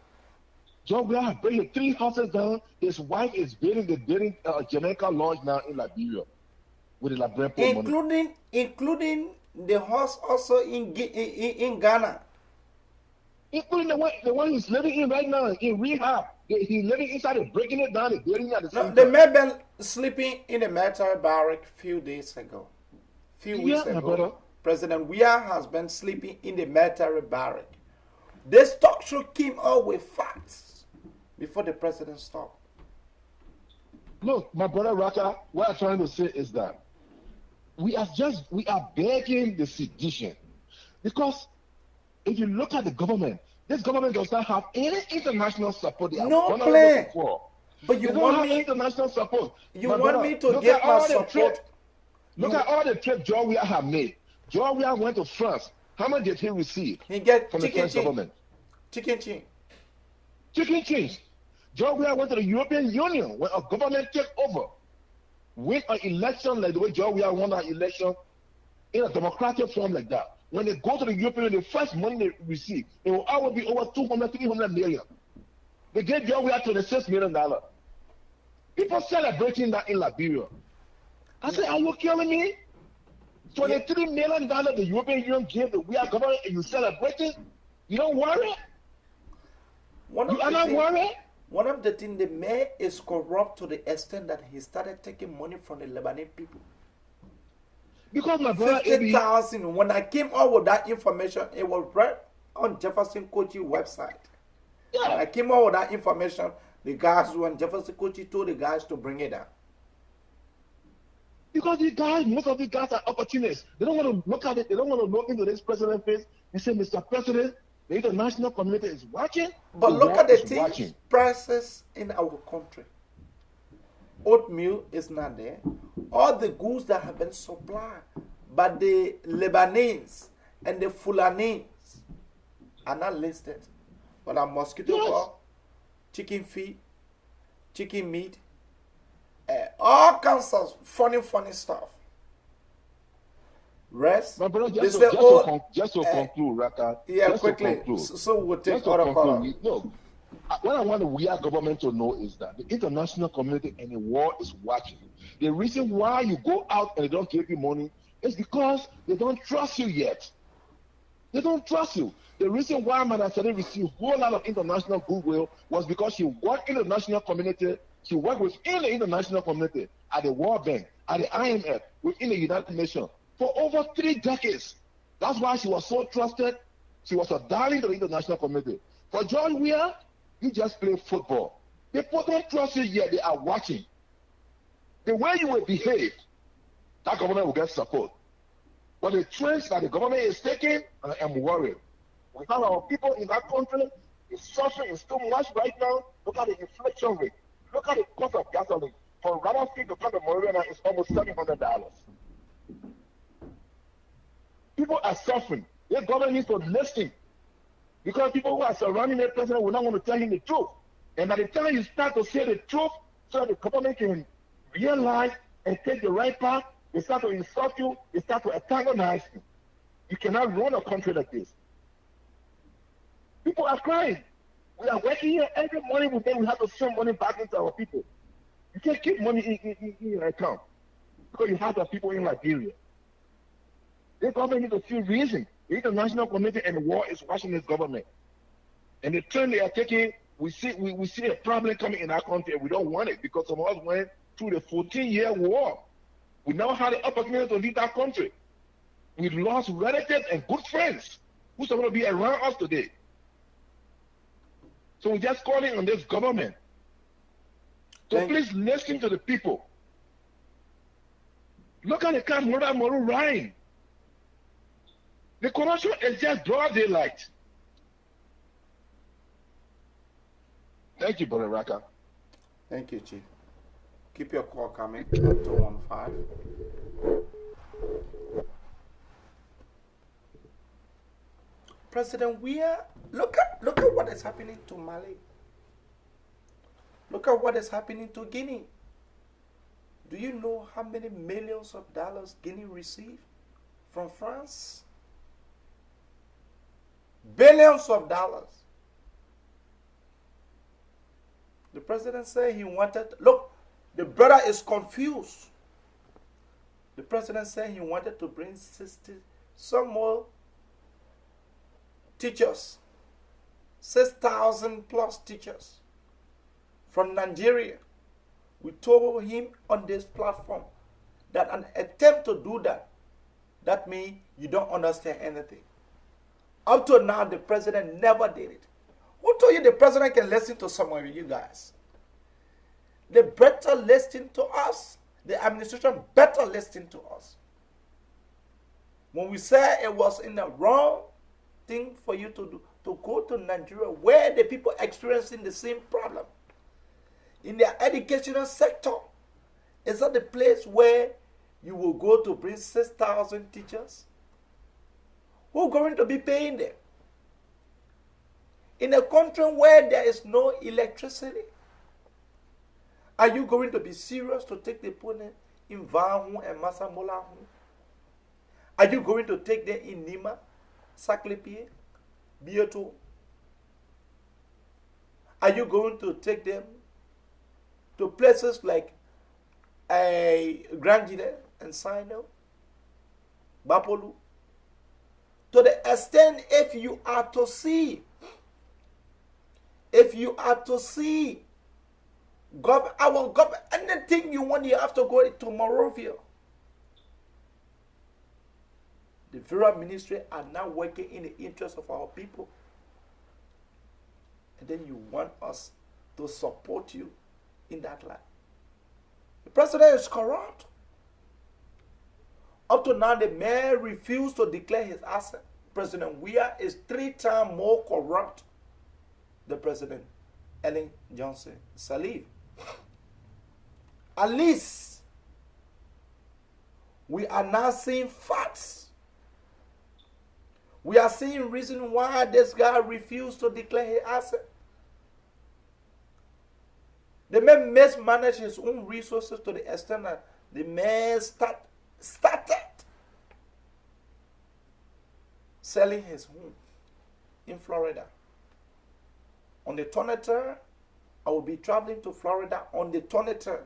George Weah has bring 3 houses down. His wife is building Jamaica Lodge now in Liberia with the Liberian money. Including the house also in Ghana. Including the one he's living in right now in rehab. He's living inside and breaking it down and building it at the same time. They may be sleeping in the military barrack few weeks ago. Brother. President Weah has been sleeping in the military barrack. This talk show came out with facts before the president stopped. Look, my brother Raka, what I'm trying to say is that we are begging the sedition. Because if you look at the government, this government does not have any international support. No plan. But you want me international support. You want me to get my support? Look at all the trips George Weah have made. George Weah went to France. How much did he receive from the French government? Chicken chin. Chicken change. Georgia went to the European Union when a government took over, win an election like the way Georgia won an election in a democratic form like that. When they go to the European Union, the first money they receive, it will always be over 200, 300 million. They gave Georgia $26 million. People celebrating that in Liberia. I said, are you killing me? $23 million the European Union gave the Weir government and you celebrating? You don't worry? You are not worried? One of the things the mayor is corrupt to the extent that he started taking money from the Lebanese people. Because my brother 50,000. When I came out with that information, it was right on Jefferson Kochi website. Yeah. When I came out with that information, the guys, when Jefferson Kochi told the guys to bring it down. Because these guys, most of these guys are opportunists. They don't want to look at it. They don't want to look into this president's face and say, Mr. President, the international community is watching. But look at the things prices in our country. Oatmeal is not there. All the goods that have been supplied by the Lebanese and the Fulanese are not listed. But our mosquito coil, chicken feet, chicken meat, all kinds of funny stuff. Rest. My brother, just to conclude, Raka. Yeah, quickly. So we'll take other color. No. What I want the Weir government to know is that the international community and the world is watching. The reason why you go out and they don't give you money is because they don't trust you yet. They don't trust you. The reason why Madam Sade received a whole lot of international goodwill was because she worked in the national community. She worked within the international community, at the World Bank, at the IMF, within the United Nations for over 3 decades. That's why she was so trusted. She was a darling to the international community. For George Weir, you just play football. People don't trust you yet. They are watching. The way you will behave, that government will get support. But the trends that the government is taking, I am worried. We have our people in that country, the suffering is too much right now. Look at the inflation rate. Look at the cost of gasoline. For Rama Street to come to Moravia it's almost $700. People are suffering. The government needs to listen. Because people who are surrounding the president will not want to tell him the truth. And by the time you start to say the truth, so that the government can realize and take the right path, they start to insult you, they start to antagonize you. You cannot run a country like this. People are crying. We are working here every morning with them. We have to send money back into our people. You can't keep money in your account because you have the people in Liberia. The government needs to see reason. The international community and the world is watching this government. And the trend they are taking, we see a problem coming in our country and we don't want it because some of us went through the 14-year war. We now have the opportunity to lead our country. We lost relatives and good friends who's going to be around us today. So we're just calling on this government to please listen to the people. Look at the cat Mother Moru Ryan. The corruption is just broad daylight. Thank you, Brother Raka. Thank you, Chief. Keep your call coming up to 15. President Weir, look at what is happening to Mali. Look at what is happening to Guinea. Do you know how many millions of dollars Guinea received from France? Billions of dollars. The president said he wanted, look, the brother is confused. The president said he wanted to bring 60 some more teachers, 6,000 plus teachers from Nigeria. We told him on this platform that an attempt to do that, that means you don't understand anything. Up to now, the president never did it. Who told you the president can listen to some of you guys? They better listen to us. The administration better listen to us. When we say it was in the wrong thing for you to do, to go to Nigeria, where the people experiencing the same problem. In their educational sector, is that the place where you will go to bring 6,000 teachers? Who's going to be paying them? in a country where there is no electricity? Are you going to be serious to take the pony in Vahu and Masamola? Are you going to take them in Nima, Saklipi, Bioto? Are you going to take them to places like Granjide and Sino, Bapolu? To the extent if you are to see our government, anything you want, you have to go to Morovia. The federal ministry are now working in the interest of our people. And then you want us to support you in that line. The president is corrupt. Up to now, the mayor refused to declare his asset. President Weah is 3 times more corrupt than President Ellen Johnson Sirleaf. At least we are now seeing facts. We are seeing reason why this guy refused to declare his asset. The man mismanaged his own resources to the extent that the man started selling his home in Florida. On the 23rd, I will be traveling to Florida on the 23rd.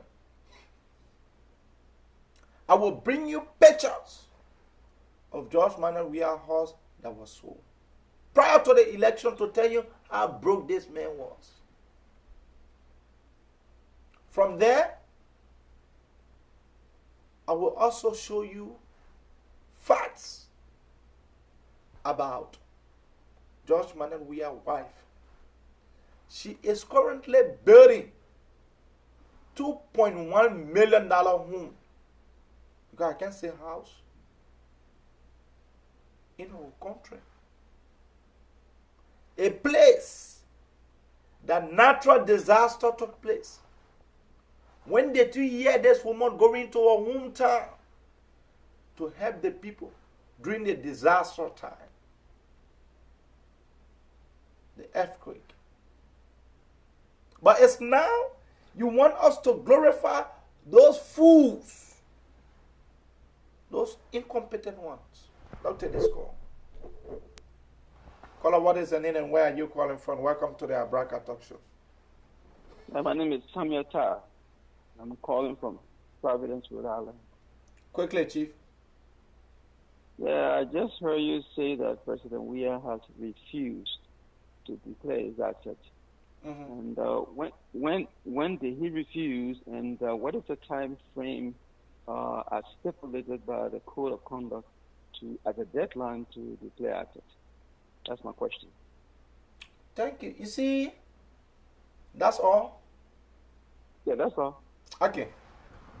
I will bring you pictures of George Manuel Weah horse that was sold prior to the election to tell you how broke this man was. From there, I will also show you facts about George Manuel Weah's wife. She is currently building $2.1 million home. Because I can't say house in our country. A place that natural disaster took place. When did you hear this woman going to her hometown to help the people during the disaster time? The earthquake. But it's now you want us to glorify those fools, those incompetent ones. Don't take this call. Caller, what is your name and where are you calling from? Welcome to the Abraka Talk Show. My name is Samuel Tar. I'm calling from Providence, Rhode Island. Quickly, Chief. Yeah, I just heard you say that President Weah has refused to declare his assets. Mm-hmm. And when did he refuse, and what is the time frame as stipulated by the Code of Conduct as a deadline to declare assets? That's my question. Thank you. You see, that's all? Yeah, that's all. Okay.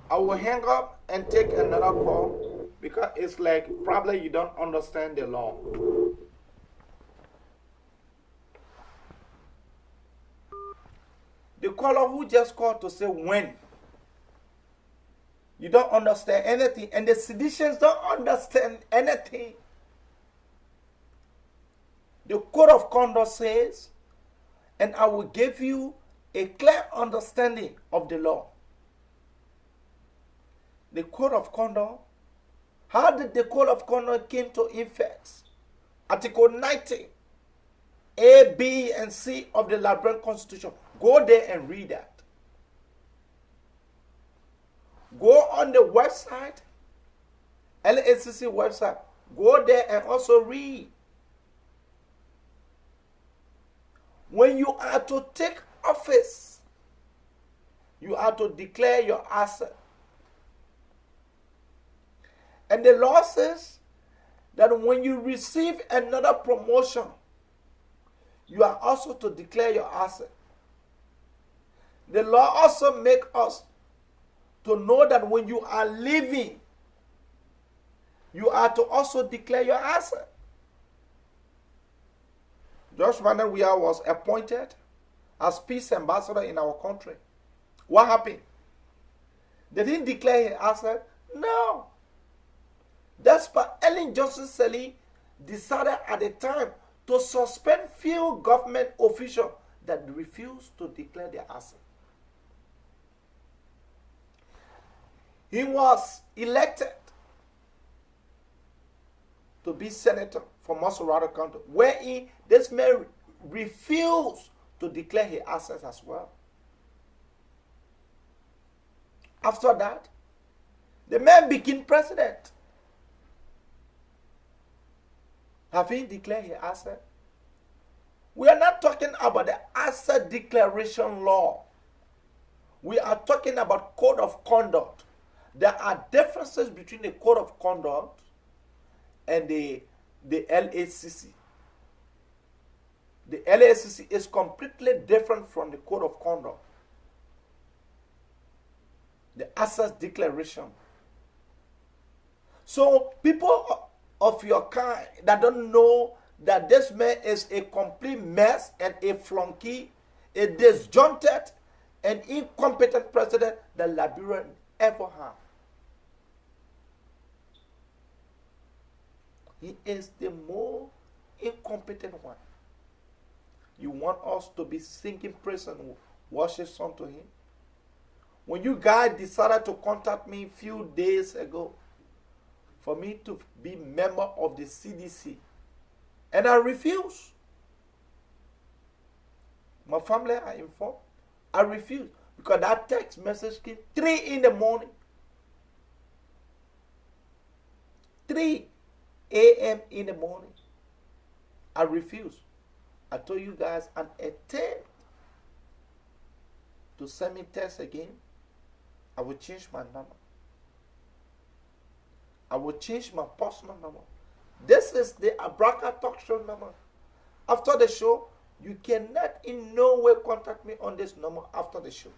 I will hang up and take another call because it's like probably you don't understand the law. The caller who just called to say when. You don't understand anything, and the seditionists don't understand anything. The Code of Conduct says, and I will give you a clear understanding of the law. The Code of Conduct, how did the Code of Conduct came to effect? Article 90, A, B, and C of the Liberian Constitution. Go there and read that. Go on the website, LACC website. Go there and also read. When you are to take office, you are to declare your asset. And the law says that when you receive another promotion, you are also to declare your asset. The law also makes us to know that when you are leaving, you are to also declare your asset. George Manuel Weah was appointed as peace ambassador in our country. What happened? They didn't declare his asset? No. That's why Ellen Johnson Sirleaf decided at the time to suspend few government officials that refuse to declare their assets. He was elected to be senator for Masorado County, wherein this man refused to declare his assets as well. After that, the man became president. Having declared his asset, we are not talking about the asset declaration law. We are talking about code of conduct. There are differences between the code of conduct and the LACC. The LACC is completely different from the code of conduct. The asset declaration. So people of your kind that don't know that this man is a complete mess and a flunky, a disjointed and incompetent president that Liberia ever had. He is the more incompetent one. You want us to be singing praise and worship song to him? When you guys decided to contact me a few days ago for me to be member of the CDC, and I refused. My family are informed. I refused because that text message came 3 in the morning. 3 a.m. in the morning. I refused. I told you guys an attempt to send me text again, I will change my number. I will change my personal number. This is the Abraka Talk Show number. After the show, you cannot in no way contact me on this number after the show.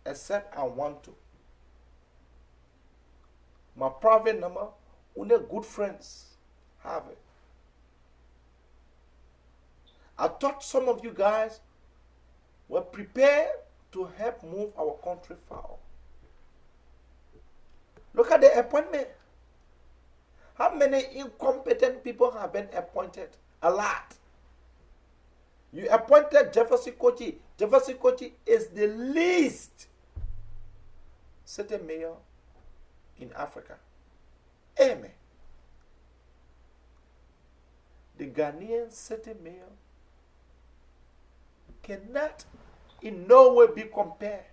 Except I want to. My private number, only good friends have it. I thought some of you guys were prepared to help move our country forward. Look at the appointment. How many incompetent people have been appointed? A lot. You appointed Jefferson Kochi. Jefferson Kochi is the least city mayor in Africa. Amen. The Ghanaian city mayor cannot in no way be compared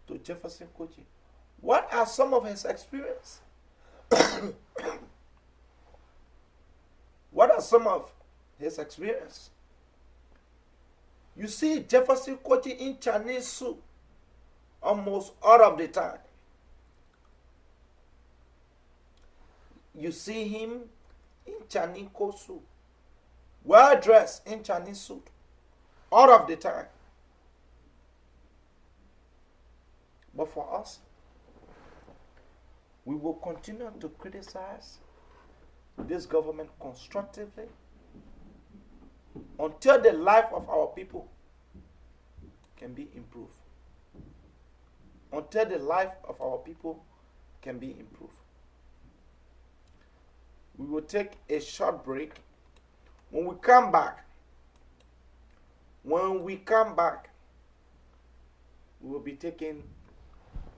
to Jefferson Kochi. What are some of his experience? What are some of his experience? You see Jefferson Kochi in Chinese suit almost all of the time. You see him in Chinese coat suit, well dressed in Chinese suit all of the time. But for us, we will continue to criticize this government constructively until the life of our people can be improved. Until the life of our people can be improved. We will take a short break. When we come back, we will be taking,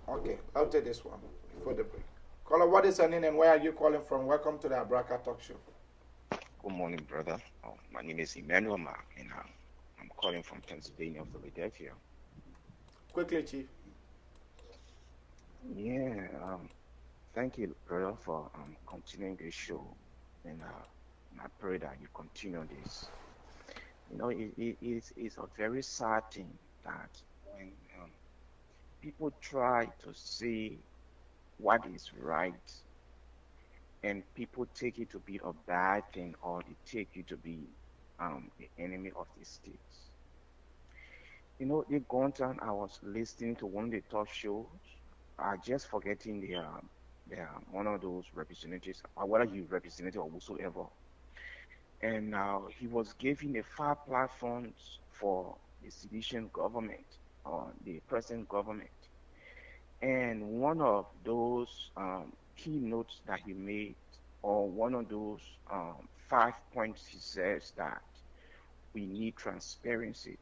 okay, I'll take this one before the break. Caller, what is your name and where are you calling from? Welcome to the Abraka Talk Show. Good morning, brother. My name is Emmanuel Mark, and I'm calling from Pennsylvania, Philadelphia. Quickly, Chief. Yeah, thank you, brother, for continuing this show, and I pray that you continue this. You know, it's a very sad thing that when people try to say what is right, and people take it to be a bad thing, or they take you to be the enemy of the state. You know, the gone time I was listening to one of the talk shows, I just forgetting they are one of those representatives, or whether you representative or whatsoever. And he was giving the 5 platforms for the sedition government or the present government. And one of those keynotes that he made, or one of those 5 points he says that we need transparency.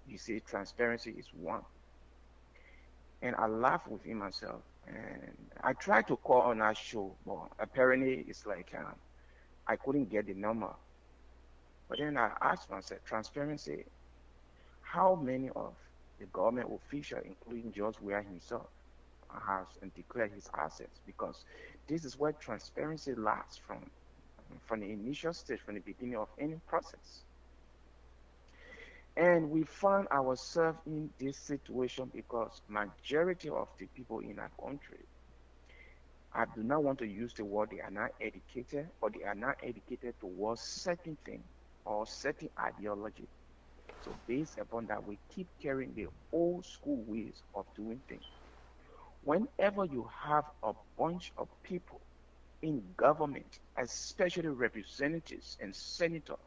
He said transparency is one. And I laugh with him myself. And I tried to call on our show, but apparently it's like I couldn't get the number. But then I asked myself, transparency, how many of the government officials, including George Weah himself, has declared his assets? Because this is where transparency lasts from the initial stage, from the beginning of any process. And we found ourselves in this situation because majority of the people in our country, I do not want to use the word they are not educated, or they are not educated towards certain thing or certain ideology. So based upon that, we keep carrying the old school ways of doing things. Whenever you have a bunch of people in government, especially representatives and senators,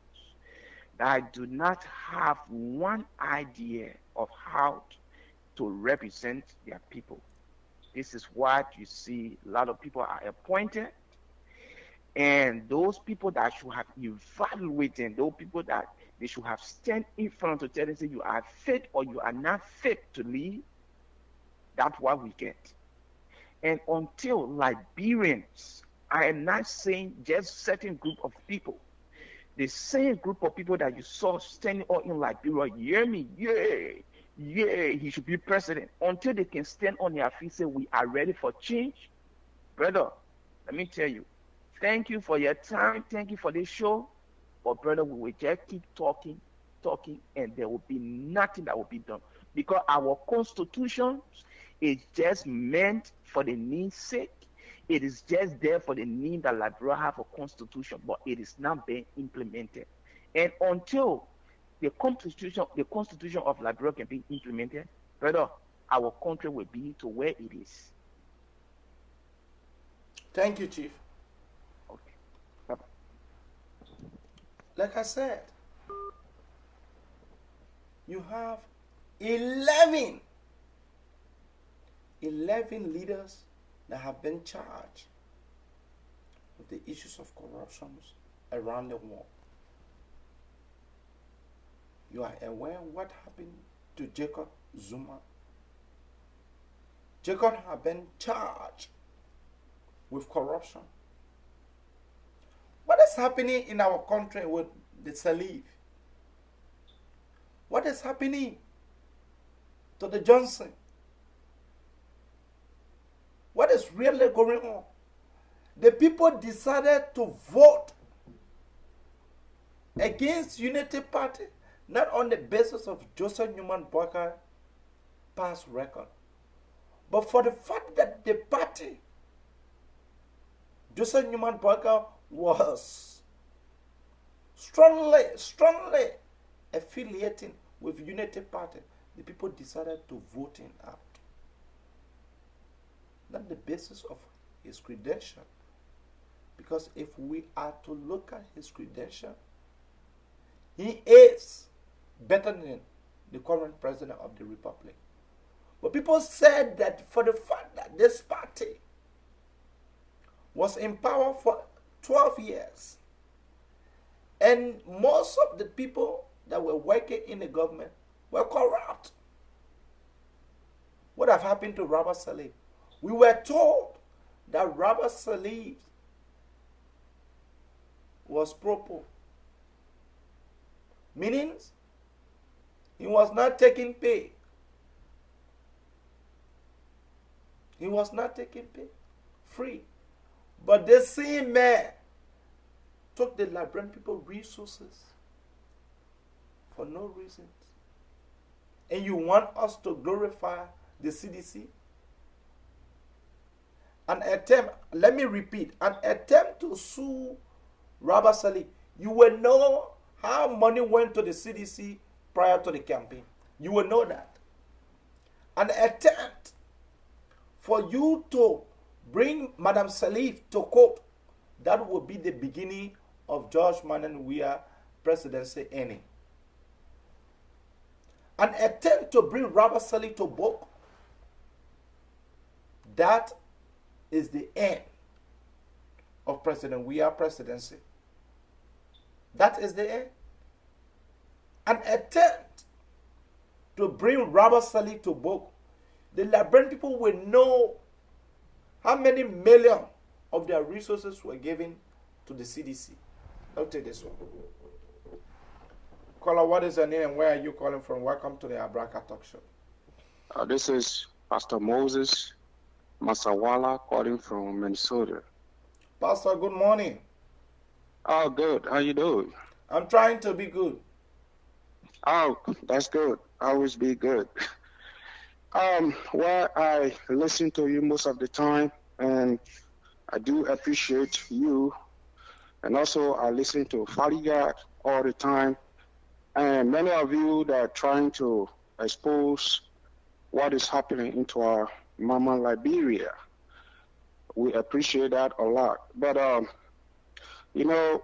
that do not have one idea of how to represent their people. This is what you see a lot of people are appointed, and those people that should have evaluated, those people that they should have stand in front to tell them, say you are fit or you are not fit to lead, that's what we get. And until Liberians, I am not saying just certain group of people, the same group of people that you saw standing up in Liberia, hear me, yeah, he should be president. Until they can stand on their feet, say we are ready for change. Brother, let me tell you, thank you for your time, thank you for this show. But brother, we will just keep talking, and there will be nothing that will be done. Because our constitution is just meant for the need's sake. It is just there for the need that Liberia have a constitution, but it is not being implemented. And until the constitution of Liberia can be implemented, brother, our country will be to where it is. Thank you, Chief. Okay. Bye-bye. Like I said, you have 11 leaders that have been charged with the issues of corruption around the world. You are aware what happened to Jacob Zuma? Jacob has been charged with corruption. What is happening in our country with the Salif? What is happening to the Johnson? What is really going on? The people decided to vote against Unity Party, not on the basis of Joseph Newman Boyka's past record, but for the fact that the party, Joseph Newman Boyka, was strongly affiliating with Unity Party. The people decided to vote him out. Not the basis of his credential. Because if we are to look at his credential, he is better than the current president of the republic. But people said that for the fact that this party was in power for 12 years, and most of the people that were working in the government were corrupt. What have happened to Robert Salif? We were told that Robert Salif was propo, meaning he was not taking pay. He was not taking pay, free. But the same man took the Liberian people resources for no reasons. And you want us to glorify the CDC? An attempt, let me repeat, an attempt to sue Robert Salif. You will know how money went to the CDC prior to the campaign. You will know that. An attempt for you to bring Madam Salif to court, that will be the beginning of George Manan Weah presidency ending. An attempt to bring Robert Salif to book, that is the end of President Weah presidency. That is the end. An attempt to bring Robert Sali to book. The Liberian people will know how many million of their resources were given to the CDC. I'll take this one. Caller, what is your name and where are you calling from? Welcome to the Abraka Talk Show. This is Pastor Moses Masawala calling from Minnesota. Pastor, good morning. Oh, good. How you doing? I'm trying to be good. Oh, that's good. Always be good. Well, I listen to you most of the time, and I do appreciate you. And also, I listen to Faliga all the time. And many of you that are trying to expose what is happening into our mama Liberia. We appreciate that a lot. But, you know,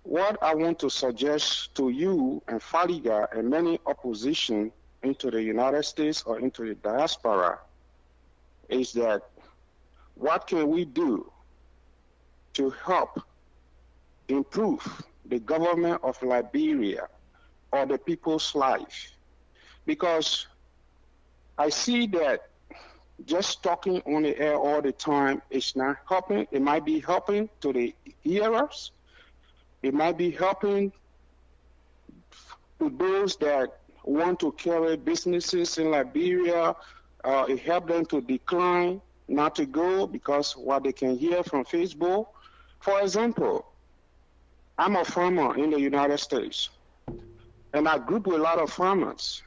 what I want to suggest to you and Faliga and many opposition into the United States or into the diaspora is that what can we do to help improve the government of Liberia or the people's life? Because I see that just talking on the air all the time is not helping. It might be helping to the hearers. It might be helping to those that want to carry businesses in Liberia. It helps them to decline, not to go, because what they can hear from Facebook. For example, I'm a farmer in the United States, and I group with a lot of farmers.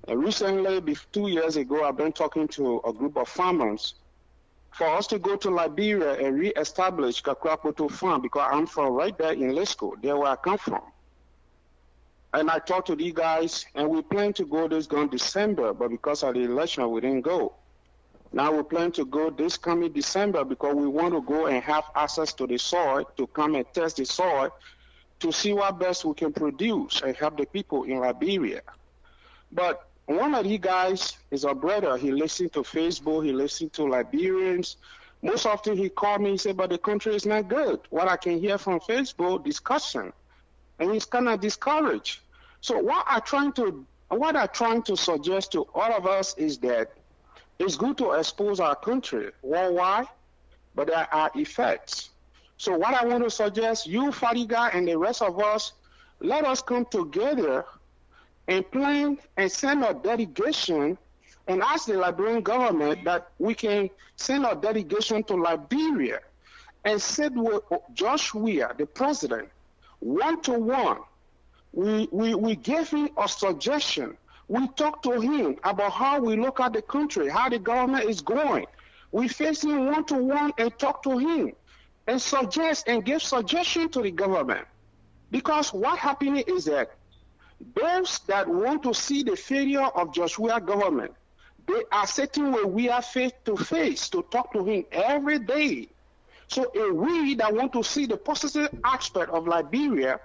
And recently, 2 years ago, I've been talking to a group of farmers for us to go to Liberia and re-establish Kakrapoto Farm, because I'm from right there in Lisco, there where I come from. And I talked to these guys, and we plan to go this gone December, but because of the election, we didn't go. Now we plan to go this coming December because we want to go and have access to the soil, to come and test the soil, to see what best we can produce and help the people in Liberia. But one of these guys is a brother. He listens to Facebook. He listens to Liberians. Most often he called me and said, but the country is not good. What I can hear from Facebook, discussion. And he's kind of discouraged. So what I'm trying to suggest to all of us is that it's good to expose our country worldwide, but there are effects. So what I want to suggest, you, Fadiga, and the rest of us, let us come together and plan and send a delegation and ask the Liberian government that we can send a delegation to Liberia and sit with Josh Weah, the president, one-to-one. We gave him a suggestion. We talked to him about how we look at the country, how the government is going. We face him one-to-one and talk to him and suggest and give suggestion to the government. Because what happening is that those that want to see the failure of Joshua government, they are sitting where we are face to face to talk to him every day. So if we that want to see the positive aspect of Liberia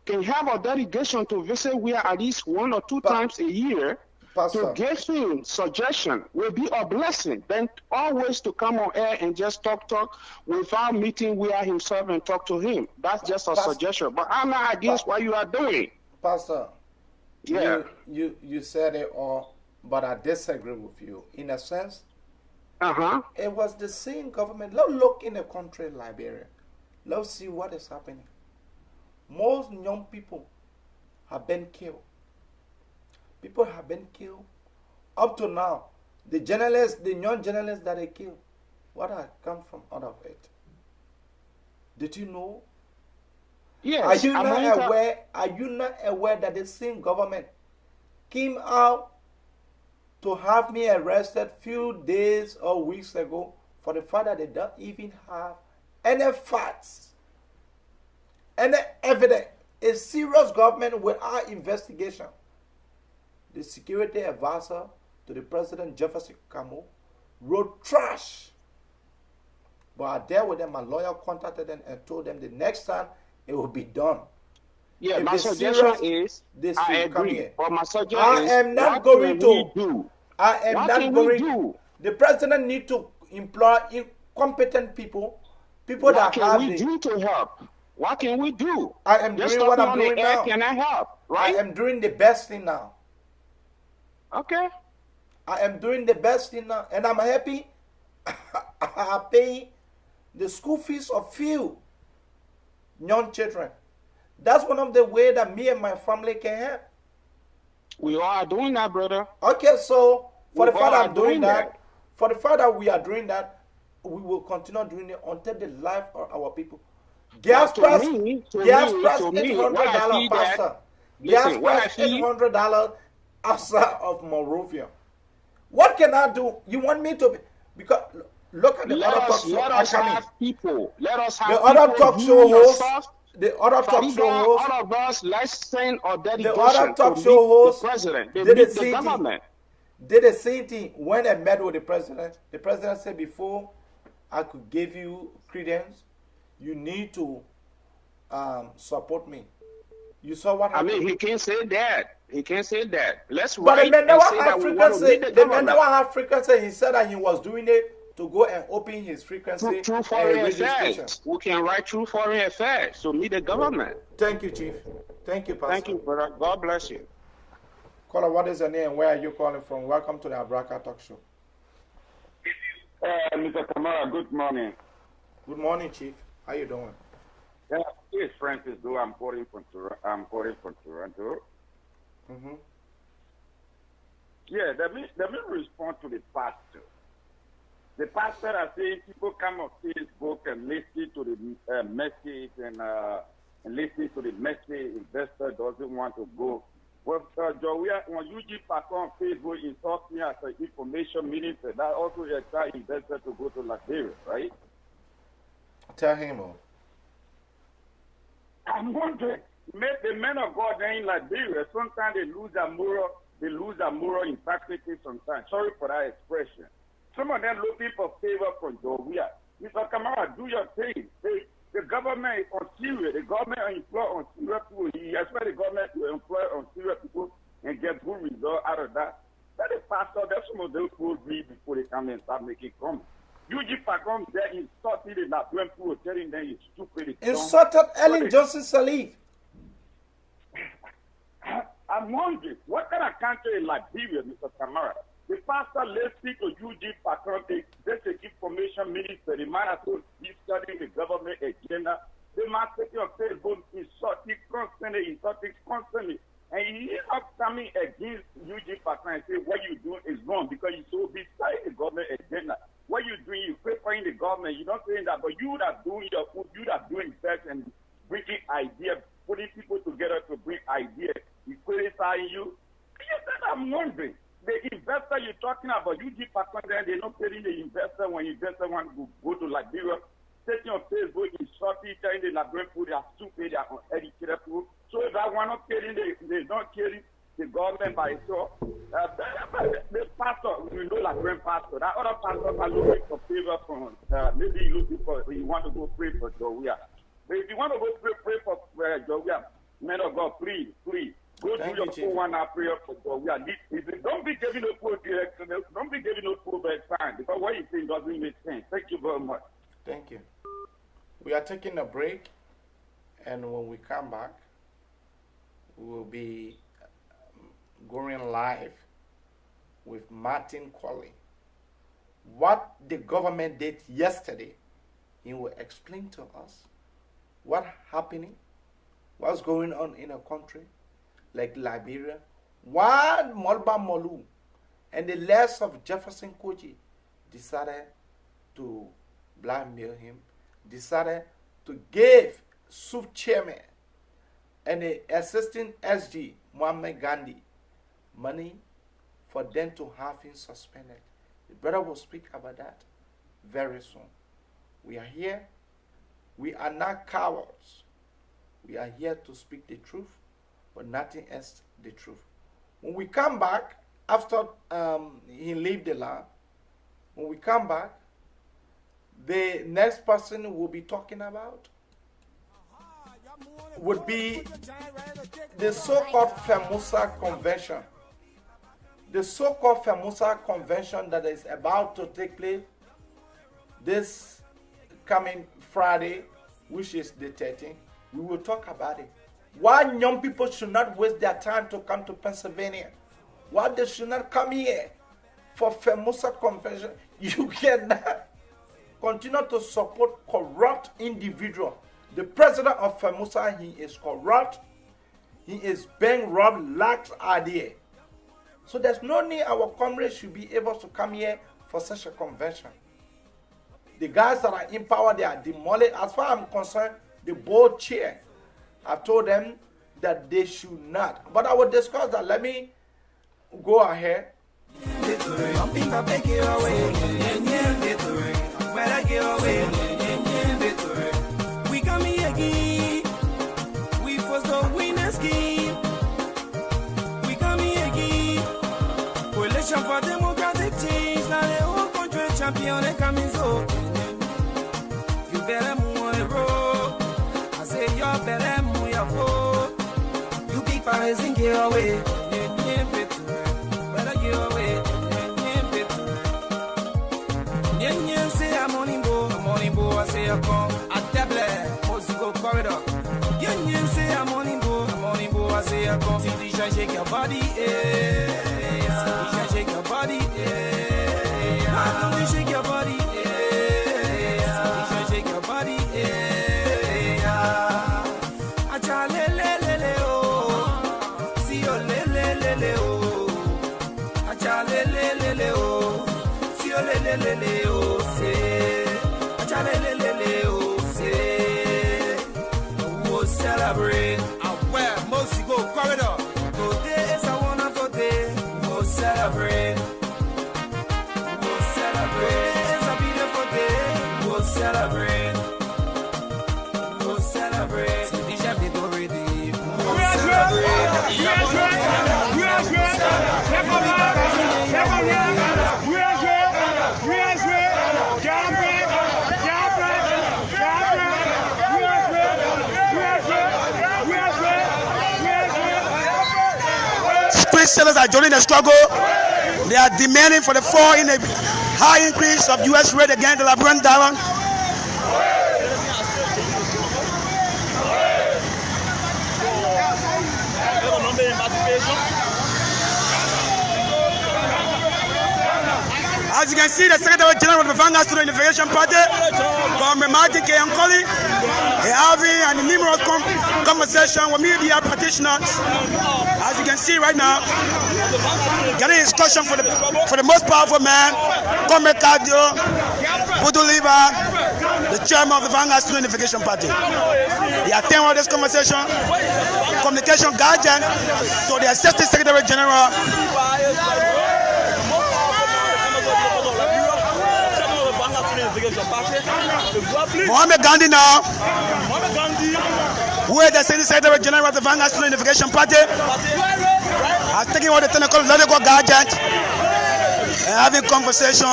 can have a delegation to visit we are at least 1 or 2 times a year, Pastor, to give him suggestion will be a blessing. Then always to come on air and just talk without meeting we are himself and talk to him. That's just a suggestion. But I'm not against what you are doing. Pastor, yeah, you said it all, but I disagree with you in a sense. It was the same government. Let's look in a country Liberia. Let's see what is happening. Most young people have been killed. People have been killed. Up to now, the journalists, the young journalists that they killed, what has come from out of it? Did you know? Yes. Are you not aware that the same government came out to have me arrested few days or weeks ago for the fact that they don't even have any facts, any evidence? A serious government without investigation. The security advisor to the president, Jefferson Kamo, wrote trash. But I dealt with them. My lawyer contacted them and told them the next time it will be done. Yeah, if my suggestion is, I agree. But my suggestion is, I am not going to. I am not going to. The president needs to employ competent people, that have do to help. What can we do? I am Just doing what talking I'm on doing the air, now. can I help? Right? I am doing the best thing now. Okay. I am doing the best thing now, and I'm happy. I pay the school fees of few young children. That's one of the ways that me and my family can help. We all are doing that, brother. Okay, so for the fact that I'm doing that, that, for the fact that we are doing that, we will continue doing it until the life of our people. Gas price, $800, Pastor. Gas price $800 outside of Monrovia. What can I do? You want me to? Because look at the other talk show. Let us have people. Let us have the other talk show hosts. The other talk show hosts. All of us, let's send our dedication the other talk show hosts, the president. They did meet the the government. Did the same thing when I met with the president. The president said, before I could give you credence, you need to support me. You saw what happened? I mean, he can't say that. He can't say that. Let's but write and say that we want to meet the government. never have frequency. He said that he was doing it to go and open his frequency. True foreign affairs. We can write true foreign affairs to meet the government. Thank you, Chief. Thank you, Pastor. Thank you, brother. God bless you. Caller, what is your name? Where are you calling from? Welcome to the Abraka Talk Show. Mr. Kamara, good morning. Good morning, Chief. How you doing? Yeah, it's Francis. Though I'm calling from Toronto. Mm-hmm. Yeah, let me respond to the pastor. The pastor is saying people come on Facebook and listen to the message and listen to the message. Investor doesn't want to go. Well, Joey, when you give back on Facebook, insult me as an information minister. That also attract investor to go to Liberia, right? Tell him. I'm wondering, the men of God in Liberia, sometimes they lose their moral integrity sometimes. Sorry for that expression. Some of them looking for favor from Joria. Mr. Kamara, do your thing. The government is on serious. The government employ on serious people. He expects the government to employ on serious people and get good results out of that. That is pastor. That's some of those people read before they come and start making comments. You just come there insulting the Nigerian people, telling them you're stupid. Insulted Ellen Johnson Sirleaf. I'm wondering, what kind of country is Liberia, Mr. Kamara? The pastor listening to Eugene Paconte, just an information minister, the man has told he's studying the government agenda. The man taking on Facebook, insulting constantly. And he is not coming against Eugene Paconte and say what you do is wrong because he's so busy studying the government agenda. What you doing, you preparing the government, you're not saying that, but you that doing your food, you that doing research and bringing ideas, putting people together to bring ideas, he criticizing you. I'm wondering. The investor you're talking about, you give back they're not paying the investor when investor want to go to Liberia, taking on Facebook, insulting, telling the Liberian people they are stupid, they are uneducated people. So if I want not killing, they're not killing the government by itself. The pastor, you know, Liberian pastor, that other pastors are looking for favor from, maybe you want to go pray for Joria. But if you want to go pray for Joria, men of God, please. Go do your 4-1-hour prayer for God. Don't be giving no poor direction. Don't be giving no poor bad sign because what you saying doesn't make sense. Thank you very much. Thank you. We are taking a break, and when we come back, we will be going live with Martin Colley. What the government did yesterday, he will explain to us what's happening, what's going on in a country like Liberia, why Molba Molu and the less of Jefferson Koji decided to blackmail him, decided to give SUF chairman and the assistant SG, Muhammad Gandhi, money for them to have him suspended. The brother will speak about that very soon. We are here. We are not cowards. We are here to speak the truth, but nothing else the truth. When we come back, after he leave the land, when we come back, the next person we'll be talking about would be the so-called FEMUSA convention. The so-called FEMUSA convention that is about to take place this coming Friday, which is the 13th. We will talk about it. Why young people should not waste their time to come to Pennsylvania? Why they should not come here for FEMUSA convention? You cannot continue to support corrupt individuals. The president of FEMUSA, he is corrupt. He is being robbed, lacks idea. So there's no need our comrades should be able to come here for such a convention. The guys that are in power, they are demolished. As far as I'm concerned, the board chair, I've told them that they should not. But I will discuss that. Let me go ahead. We come here again. We force the winners game. We come here again. Coalition for democratic change. Now the whole country champion they coming so. You better move on the road. I say you better move your foot. You keep rising, get away. Better get away. Say I'm on Imbo, I say I come. At Table, Moscow corridor. Yen say I'm on Imbo, I say I come. See, shake your body, eh. Shake your body, eh. Why don't you shake your body, eh. Shake your body, eh. Acha le oh. See you le oh. Acha le oh. See you le oh. Celebrate, I wear most go corridor. Today is I wanna go there. We'll celebrate. We'll celebrate. It's a beautiful day. We'll celebrate. We'll celebrate. So the chef is already. We'll Street sellers are joining the struggle. They are demanding for the fall in a high increase of U.S. rate against the Liberian dollar. As you can see, the Secretary General of the Vanguard Student Unification Party, Comrade Martin K. Nkoli, having a numerous conversation with media practitioners. As you can see right now, getting discussion for the most powerful man, Comrade Cardio, Buduliva, the chairman of the Vanguard Student Unification Party. He attended this conversation, communication guardian to the Assistant Secretary General. Mohamed Gandhi now, who is the Secretary General of the Vanguard Student Unification Party, has taken all the technical guardians and having conversation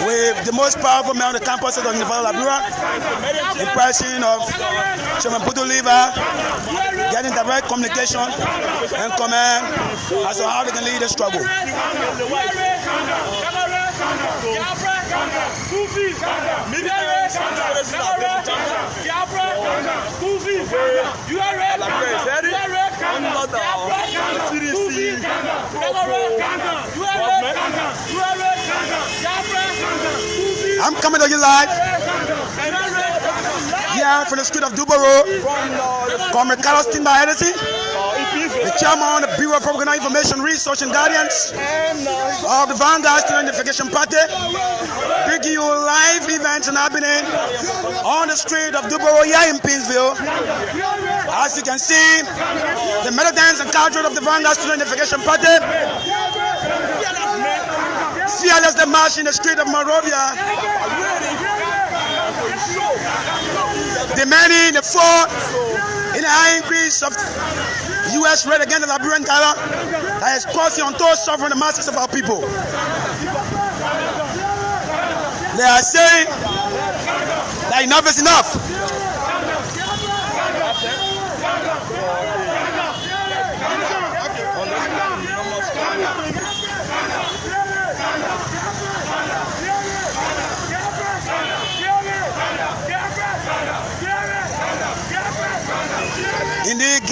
with the most powerful man on the campus of the University of Liberia, in person of Chairman Buduliva, getting direct communication and command as to how they can lead the struggle. I'm coming to you live here from the street of Dubaro. Comrade Carlos Timba Edison, the chairman of the Bureau of Public Information Research and Guardians of the Vanguard Student Unification Party, bringing you live events and happening on the street of Dubaro here in Pinsville. As you can see, the militants and cadres of the Vanguard Student Unification Party fearlessly march in the street of Monrovia, demanding the fall in a high increase of U.S. rate against the Liberian dollar that is causing untold suffering the masses of our people. They are saying that enough is enough.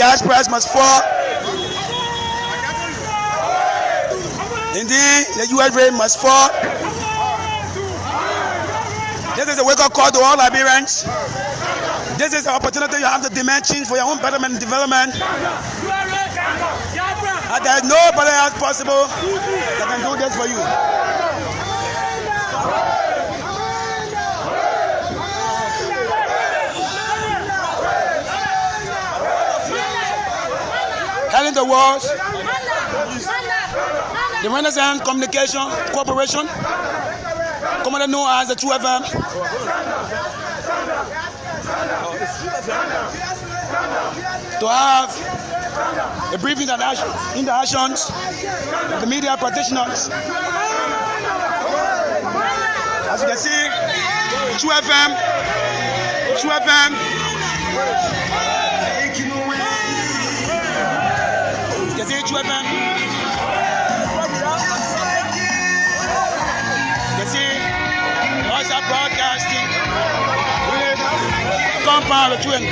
gas price must fall. Indeed, the U.S. rate must fall. This is a wake-up call to all Liberians. This is the opportunity you have to demand change for your own betterment and development. And there is nobody else possible that can do this for you. Telling the world, the Renaissance Communication Corporation, commonly known as the 2FM, to have a brief interactions with the media practitioners. As you can see, 2FM. You can see 2FM. You can see also broadcasting with compound between.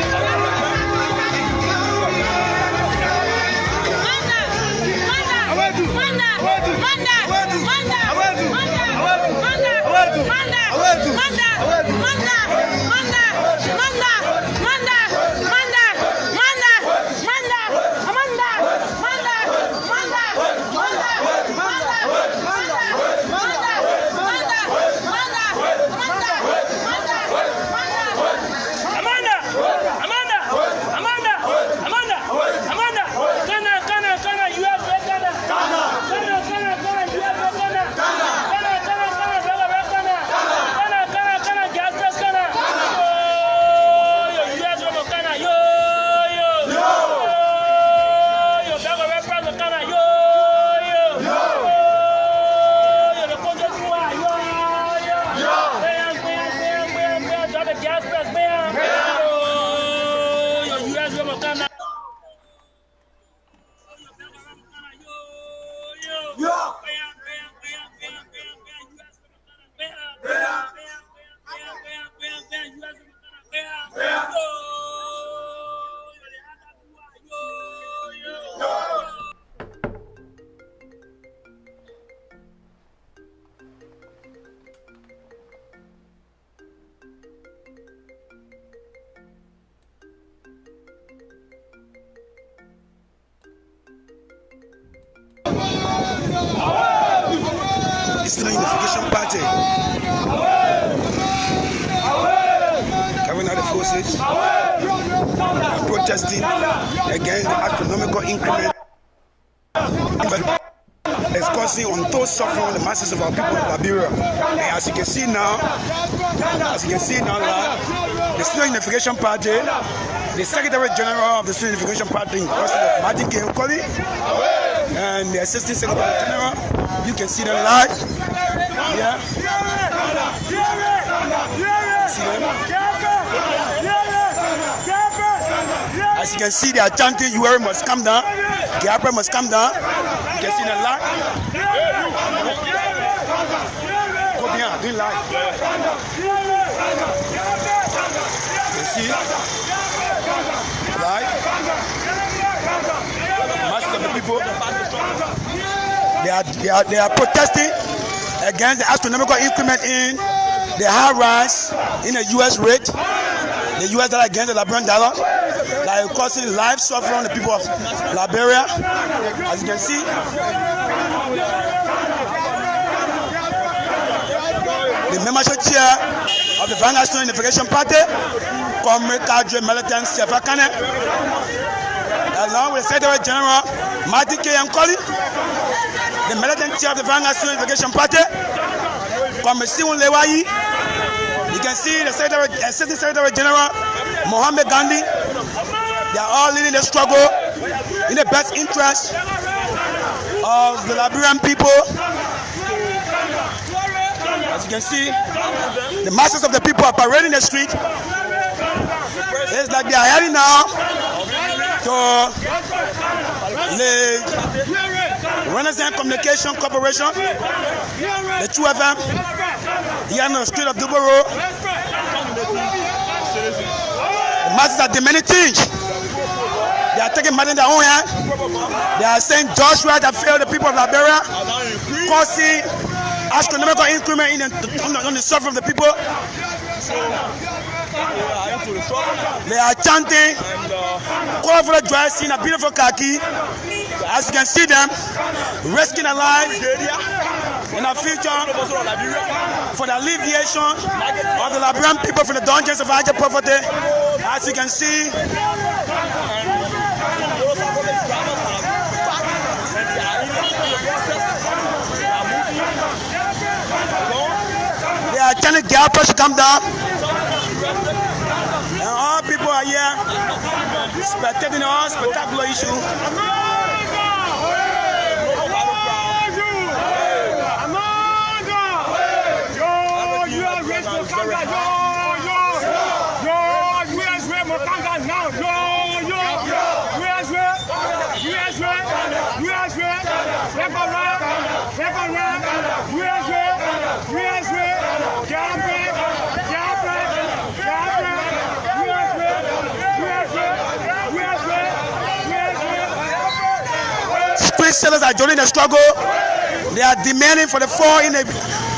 Eastern Unification Party carrying out the forces protesting against the astronomical increment is causing untold suffering on the masses of our people in Liberia. And as you can see now, the Eastern Unification Party, the Secretary General of the Eastern Unification Party, in person of Martin K. Nkoli, and the Assistant Secretary General, you can see them live. Yeah. See them? As you can see, they are chanting, "URA must come down. Giabra must come down." You can see them live. Go behind, doing live. You can see live. Masses of the people. They are protesting against the astronomical increment in the high rise in the U.S. rate, the U.S. dollar against the Liberian dollar, that is causing life suffering on the people of Liberia. As you can see, the membership chair of the Eastern Unification Party, Comrade Cadre Militant Sefakane, along with the Secretary General Martin K. Nkoli, the militant chair of the Eastern Unification Party, Comrade Siwon Lewayi. You can see the Assistant Secretary General Mohammed Gandhi. They are all leading the struggle in the best interest of the Liberian people. As you can see, the masses of the people are parading the street. It's like they are heading now to the Renaissance Communication Corporation, the 2FM, here on the street of Duboro. The masses are demanding change. They They are taking money in their own hand. They are saying Joshua that failed the people of Liberia, causing astronomical increment on the suffering of the people. They are chanting, calling for the dry scene, a beautiful khaki. As you can see them, risking their lives in the future for the alleviation of the Liberian people from the dungeons of high poverty. As you can see, they are telling the outpost to come down. And all people are here spectating our spectacular issue. Street sellers are joining the struggle. They are demanding for the fall in a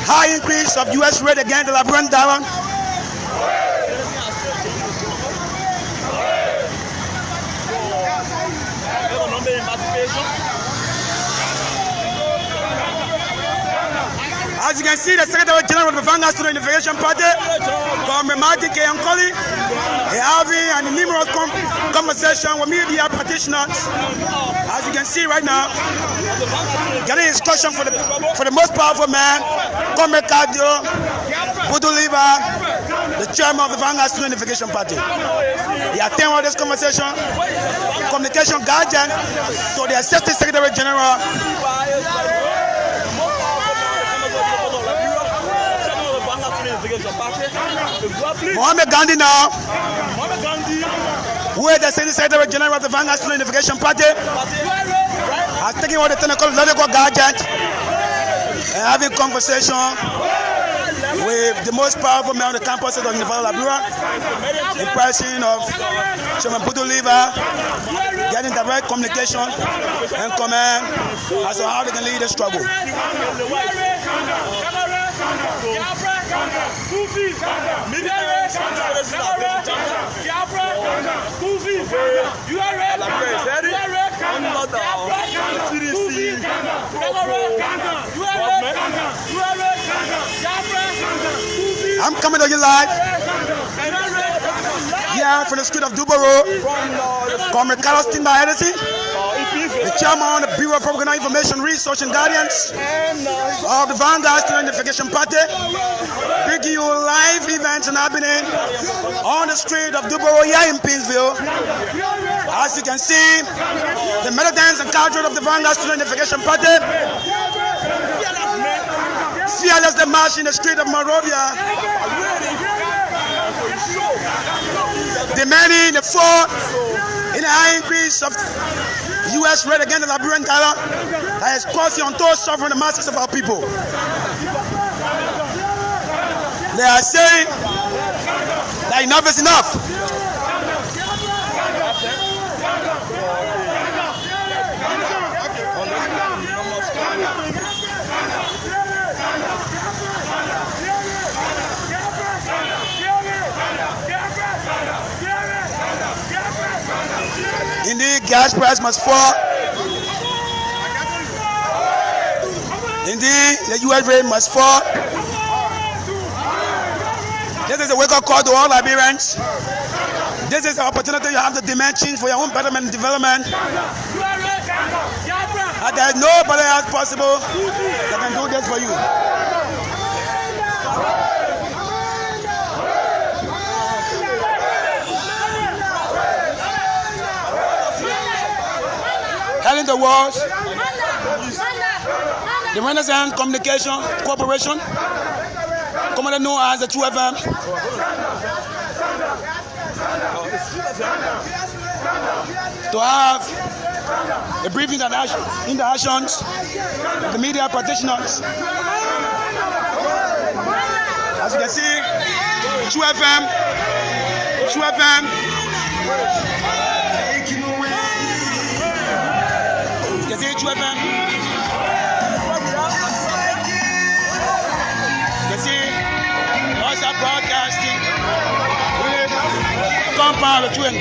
high increase of U.S. rate against the Liberian dollar. As you can see, the Secretary General of the Vanguard Student Unification Party, Comrade Martin K. Nkoli, having a numerous conversation with media practitioners. As you can see right now, getting instruction for the most powerful man, Comrade Cardio, Buduliva, the chairman of the Vanguard Student Unification Party. He attended this conversation, communication guardian to the Assistant Secretary General. Mohamed Gandhi now, who is the Secretary General of the Vanguard Student Unification Party, has taken over the technical guardian and having conversation with the most powerful man on the campus of the University of Liberia, in person of Chairman Buduliva, getting direct communication and command as to how they can lead the struggle. I'm coming to you live here from the street of Dubaro. Comrade Carlos Timba Edison, the chairman of the Bureau of Public Information Research and Guidance of the Vanguard Student Unification Party, bringing you live events and happening on the street of Dubaro here in Pinsville. As you can see, the militants and cadres of the Vanguard Student Unification Party fearlessly march in the street of Monrovia, demanding the fall in a high increase of U.S. rate against the Liberian dollar that is causing untold suffering the masses of our people. They are saying that enough is enough. Indeed, gas price must fall. Indeed, the U.S. rate must fall. This is a wake-up call to all Liberians. This is an opportunity you have to demand change for your own betterment and development. And there is nobody else possible that can do this for you. Telling the world, the Renaissance Communication Corporation, commonly known as the 2FM, to have a brief interactions with the media practitioners. As you can see, 2FM, You see, children. You see, also broadcasting. Compound between.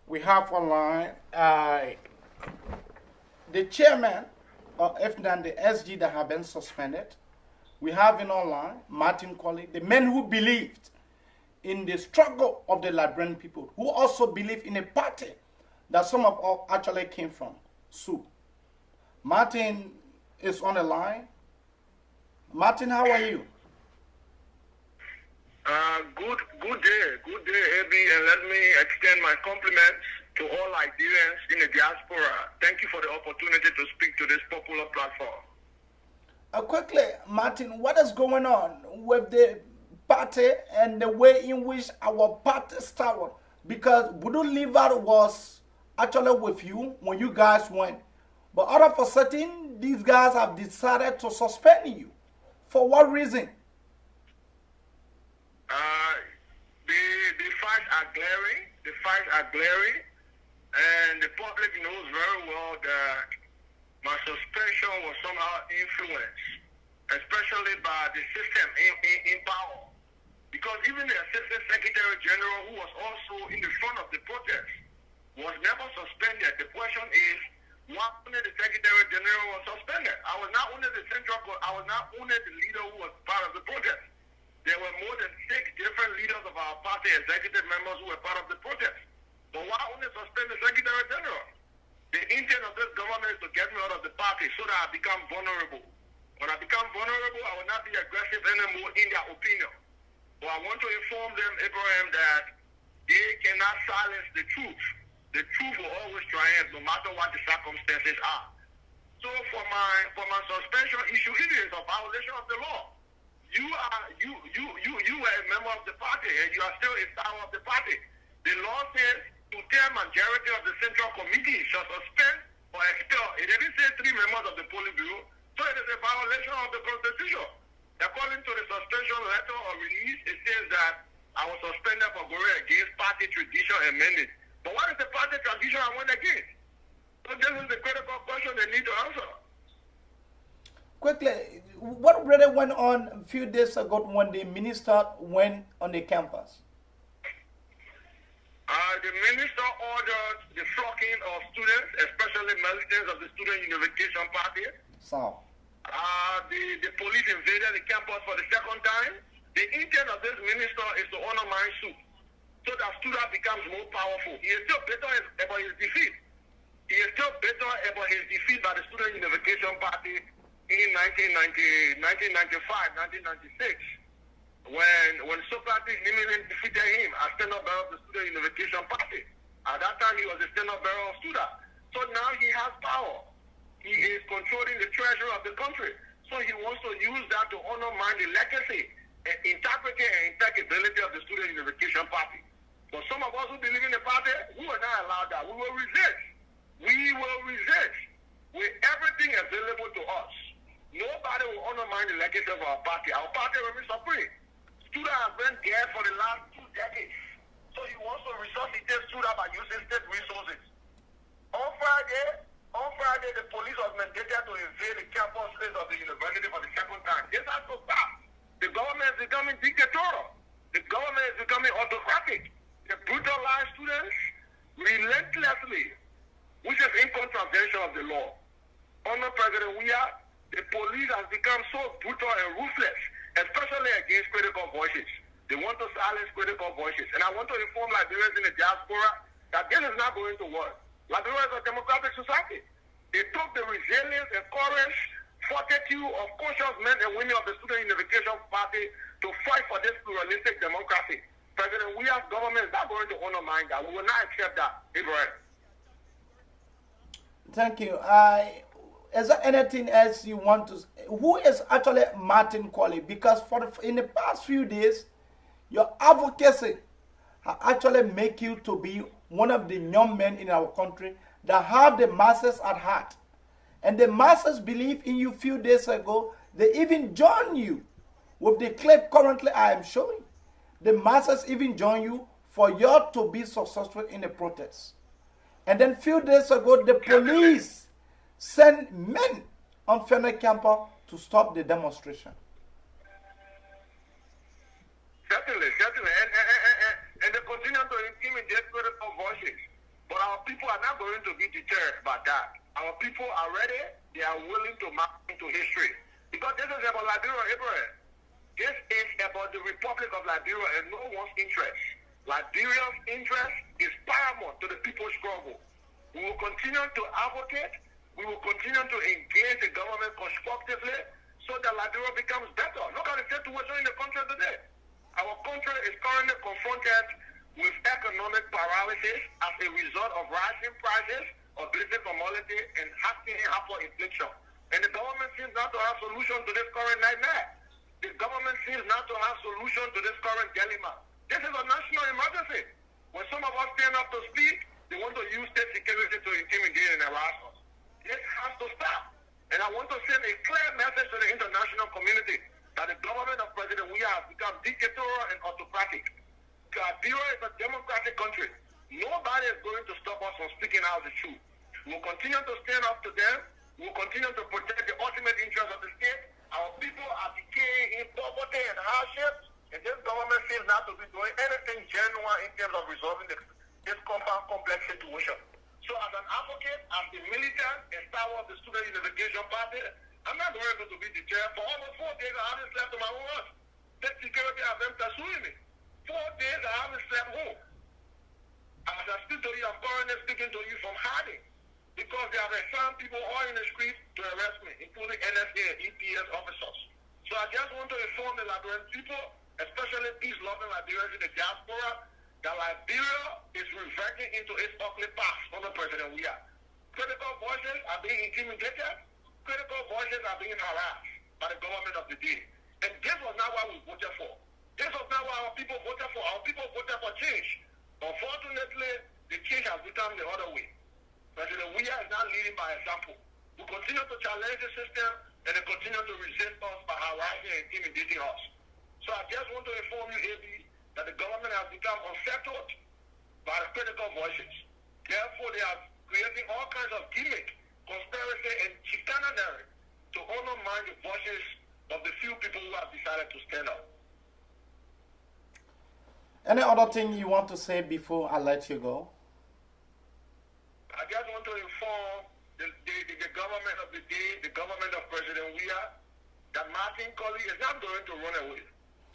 We have online the chairman of FNAN, the SG that have been suspended. We have in online Martin Colley, the men who believed in the struggle of the Liberian people, who also believe in a party that some of us actually came from, SU. Martin is on the line. Martin, how are you? Good day, Abby, and let me extend my compliments to all Liberians in the diaspora. Thank you for the opportunity to speak to this popular platform. Quickly, Martin, what is going on with the party and the way in which our party started? Because Budu Liver was actually with you when you guys went. But all of a sudden, these guys have decided to suspend you. For what reason? The facts are glaring. The facts are glaring. And the public knows very well that my suspension was somehow influenced, especially by the system in power. Because even the Assistant Secretary General, who was also in the front of the protest, was never suspended. The question is, why only the Secretary General was suspended? I was not only the leader who was part of the protest. There were more than 6 different leaders of our party, executive members who were part of the protest. But why only suspend the Secretary General? The intent of this government is to get me out of the party so that I become vulnerable. When I become vulnerable, I will not be aggressive anymore in their opinion. But I want to inform them, Abraham, that they cannot silence the truth. The truth will always triumph no matter what the circumstances are. So for my suspension issue, it is a violation of the law. You were a member of the party and you are still a star of the party. The law says two-thirds majority of the Central Committee shall suspend or expel. It didn't say 3 members of the Politburo, so it is a violation of the Constitution. According to the suspension letter or release, it says that I was suspended for going against party tradition and mandate. But what is the party tradition I went against? So this is the critical question they need to answer. Quickly, what really went on a few days ago when the minister went on the campus? The minister ordered the flocking of students, especially militants of the Student Unification Party. So, the police invaded the campus for the second time. The intent of this minister is to honor my suit so that student becomes more powerful. He is still bitter about his defeat. He is still bitter about his defeat by the Student Unification Party in 1995, 1996. When Socrates Nimilin defeated him as stand-up bearer of the Student Unification Party. At that time, he was the stand-up bearer of SUDA. So now he has power. He is controlling the treasury of the country. So he wants to use that to undermine the legacy and integrity and integrability of the Student Unification Party. But some of us who believe in the party, we will not allow that. We will resist. We will resist with everything available to us. Nobody will undermine the legacy of our party. Our party remains supreme. Students have been there for the last 2 decades. So he wants to resuscitate students by using state resources. On Friday, the police was mandated to invade the campus space of the university for the second time. This has to stop. The government is becoming dictatorial. The government is becoming autocratic. They brutalize students relentlessly, which is in contravention of the law. Under President Weah, the police has become so brutal and ruthless, especially against critical voices. They want to silence critical voices. And I want to inform Liberians in the diaspora that this is not going to work. Liberia is a democratic society. They took the resilience and courage, fortitude of conscious men and women of the Student Unification Party to fight for this pluralistic democracy. President Weah's government is not going to undermine that. We will not accept that, Abraham. Thank you. is there anything else you want to? Who is actually Martin Colley? Because in the past few days, your advocacy has actually make you to be one of the young men in our country that have the masses at heart, and the masses believe in you. Few days ago, they even joined you with the clip currently I am showing. The masses even join you for you to be successful in the protest. And then few days ago, the police sent men on Fene Camper to stop the demonstration. Certainly. And they continue to intimidate critical voices. But our people are not going to be deterred by that. Our people are ready. They are willing to march into history. Because this is about Liberia, Abraham. This is about the Republic of Liberia and no one's interest. Liberia's interest is paramount to the people's struggle. We will continue to advocate. We will continue to engage the government constructively so that Liberia becomes better. Look at the situation in the country today. Our country is currently confronted with economic paralysis as a result of rising prices of basic commodity and hyperinflation. And the government seems not to have solution to this current nightmare. The government seems not to have solution to this current dilemma. This is a national emergency. When some of us stand up to speak, they want to use state security to intimidate and harass us. This has to stop. And I want to send a clear message to the international community that the government of President Weah has become dictatorial and autocratic. Liberia is a democratic country. Nobody is going to stop us from speaking out the truth. We will continue to stand up to them. We will continue to protect the ultimate interests of the state. Our people are decaying in poverty and hardship. And this government seems not to be doing anything genuine in terms of resolving this compound complex situation. So as an advocate, as a militant and stalwart of the Student Unification Party, I'm not going to be deterred. For almost 4 days, I haven't slept on my own house. State security have been pursuing me. 4 days, I haven't slept home. As I speak to you, I'm currently speaking to you from hiding because they have assigned people all in the street to arrest me, including NSA and EPS officers. So I just want to inform the Liberian people, especially peace-loving Liberians in the diaspora, that Liberia is reverting into its ugly past under President Weah. Critical voices are being intimidated. Critical voices are being harassed by the government of the day. And this was not what we voted for. This was not what our people voted for. Our people voted for change. Unfortunately, the change has become the other way. President Weah is not leading by example. We continue to challenge the system and they continue to resist us by harassing and intimidating us. So I just want to inform you, AB, that the government has become unsettled by the critical voices. Therefore, they are creating all kinds of gimmick, conspiracy, and chicanery to undermine the voices of the few people who have decided to stand up. Any other thing you want to say before I let you go? I just want to inform the government of the day, the government of President Weah, that Martin Colley is not going to run away.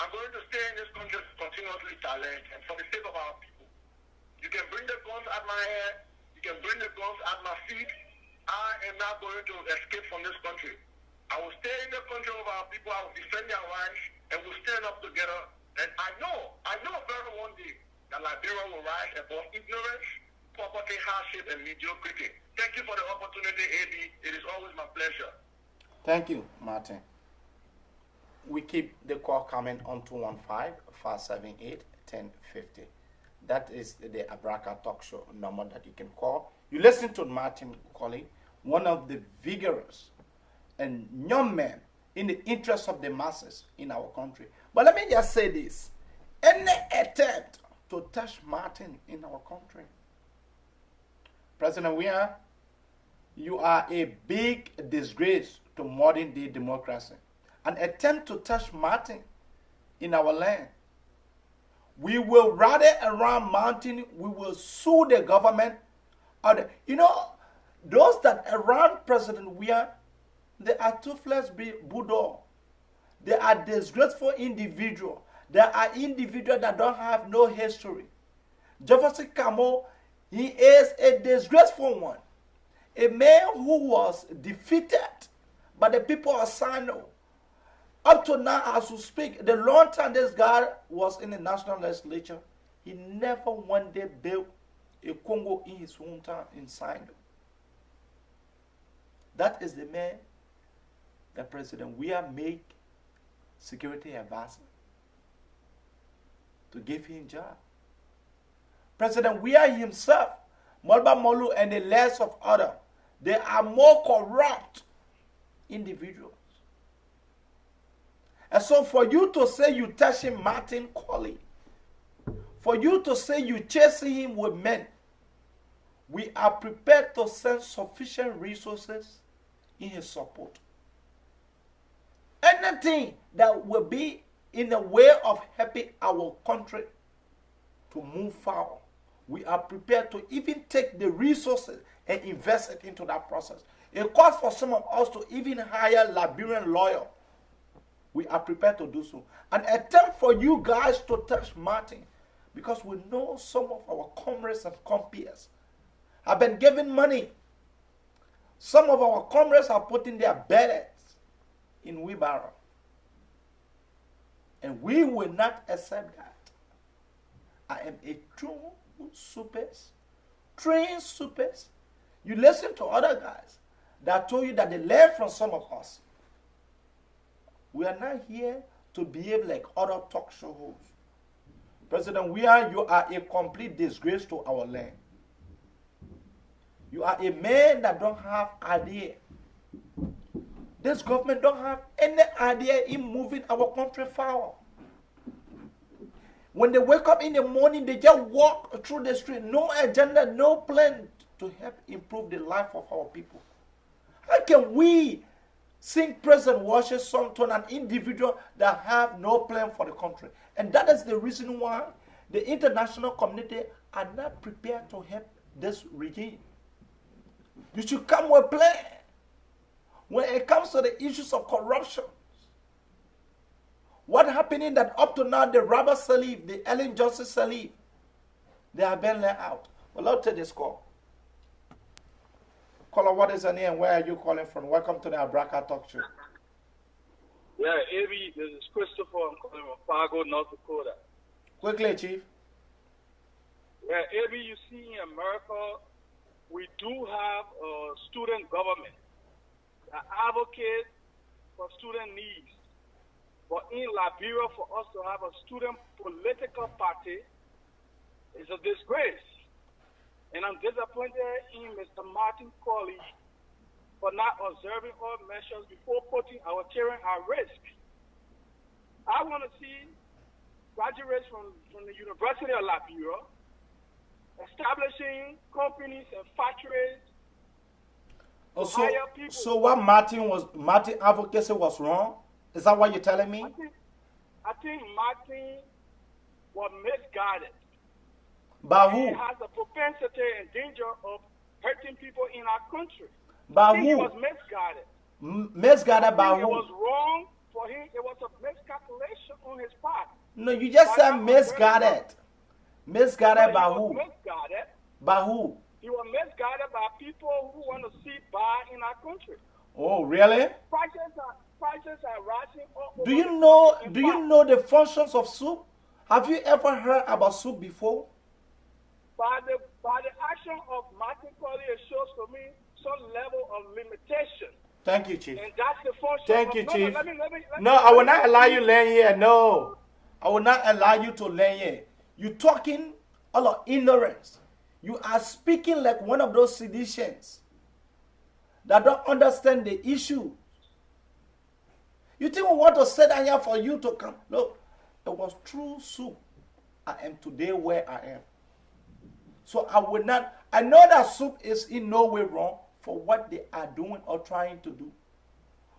I'm going to stay in this country continuously challenged and for the sake of our people. You can bring the guns at my head, you can bring the guns at my feet. I am not going to escape from this country. I will stay in the country of our people, I will defend their rights, and we'll stand up together. And I know very one day that Liberia will rise above ignorance, poverty, hardship, and mediocrity. Thank you for the opportunity, AB. It is always my pleasure. Thank you, Martin. We keep the call coming on 215-578-1050. That is the Abraka Talk Show number that you can call. You listen to Martin Colley, one of the vigorous and young men in the interest of the masses in our country. But let me just say this. Any attempt to touch Martin in our country, President Weah, you are a big disgrace to modern day democracy. An attempt to touch Martin in our land. We will rally around Martin. We will sue the government. Those that around President Weah, they are toothless bulldog. They are disgraceful individuals. They are individuals that don't have no history. Jefferson Camo, he is a disgraceful one. A man who was defeated by the people of Sano. Up to now, as we speak, the long time this guy was in the national legislature, he never one day built a Congo in his hometown in Sino. That is the man that President Weah made security advisor to give him job. President Weah himself, Molba Molu, and the less of others, they are more corrupt individuals. And so for you to say you touching Martin Colley, for you to say you chasing him with men, we are prepared to send sufficient resources in his support. Anything that will be in the way of helping our country to move forward, we are prepared to even take the resources and invest it into that process. It costs for some of us to even hire Liberian lawyer. We are prepared to do so. An attempt for you guys to touch Martin, because we know some of our comrades and compeers have been given money. Some of our comrades are putting their bellets in wheelbarrow. And we will not accept that. I am a true supers, trained supers. You listen to other guys that told you that they learned from some of us. We are not here to behave like other talk show hosts. President Weah, you are a complete disgrace to our land. You are a man that don't have idea. This government don't have any idea in moving our country forward. When they wake up in the morning, they just walk through the street. No agenda, no plan to help improve the life of our people. How can we sing praise and worship song to an individual that have no plan for the country? And that is the reason why the international community are not prepared to help this regime. You should come with a plan. When it comes to the issues of corruption, what happening that up to now the Robert Salif, the Ellen Johnson Salif, they have been let out. Well, let's take this call. Caller, what is your name and where are you calling from? Welcome to the Abraka Talk Show. Yeah, AB, this is Christopher. I'm calling from Fargo, North Dakota. Quickly, Chief. Yeah, AB, you see in America, we do have a student government that advocates for student needs. But in Liberia, for us to have a student political party is a disgrace. And I'm disappointed in Mr. Martin Colley for not observing all measures before putting our children at risk. I want to see graduates from the University of Liberia establishing companies and factories. So what Martin advocacy was wrong? Is that what you're telling me? I think Martin was misguided. By who? He has a propensity and danger of hurting people in our country. By who? He was misguided. Misguided by who? It was wrong for him. It was a miscalculation on his part. No, you just said misguided. Misguided by who? Misguided. By who? He was misguided by people who want to see buy in our country. Oh, really? Prices are rising. Do you know the functions of soup? Have you ever heard about soup before? By the action of Martin Colley, it shows for me some level of limitation. Thank you, Chief. And that's the function. Thank you, Chief. No, I will not allow you to learn here. No. I will not allow you to learn here. You're talking all of ignorance. You are speaking like one of those seditionists that don't understand the issue. You think we want to sit down here for you to come? Look, it was true soup. I am today where I am. So I will not, I know that soup is in no way wrong for what they are doing or trying to do.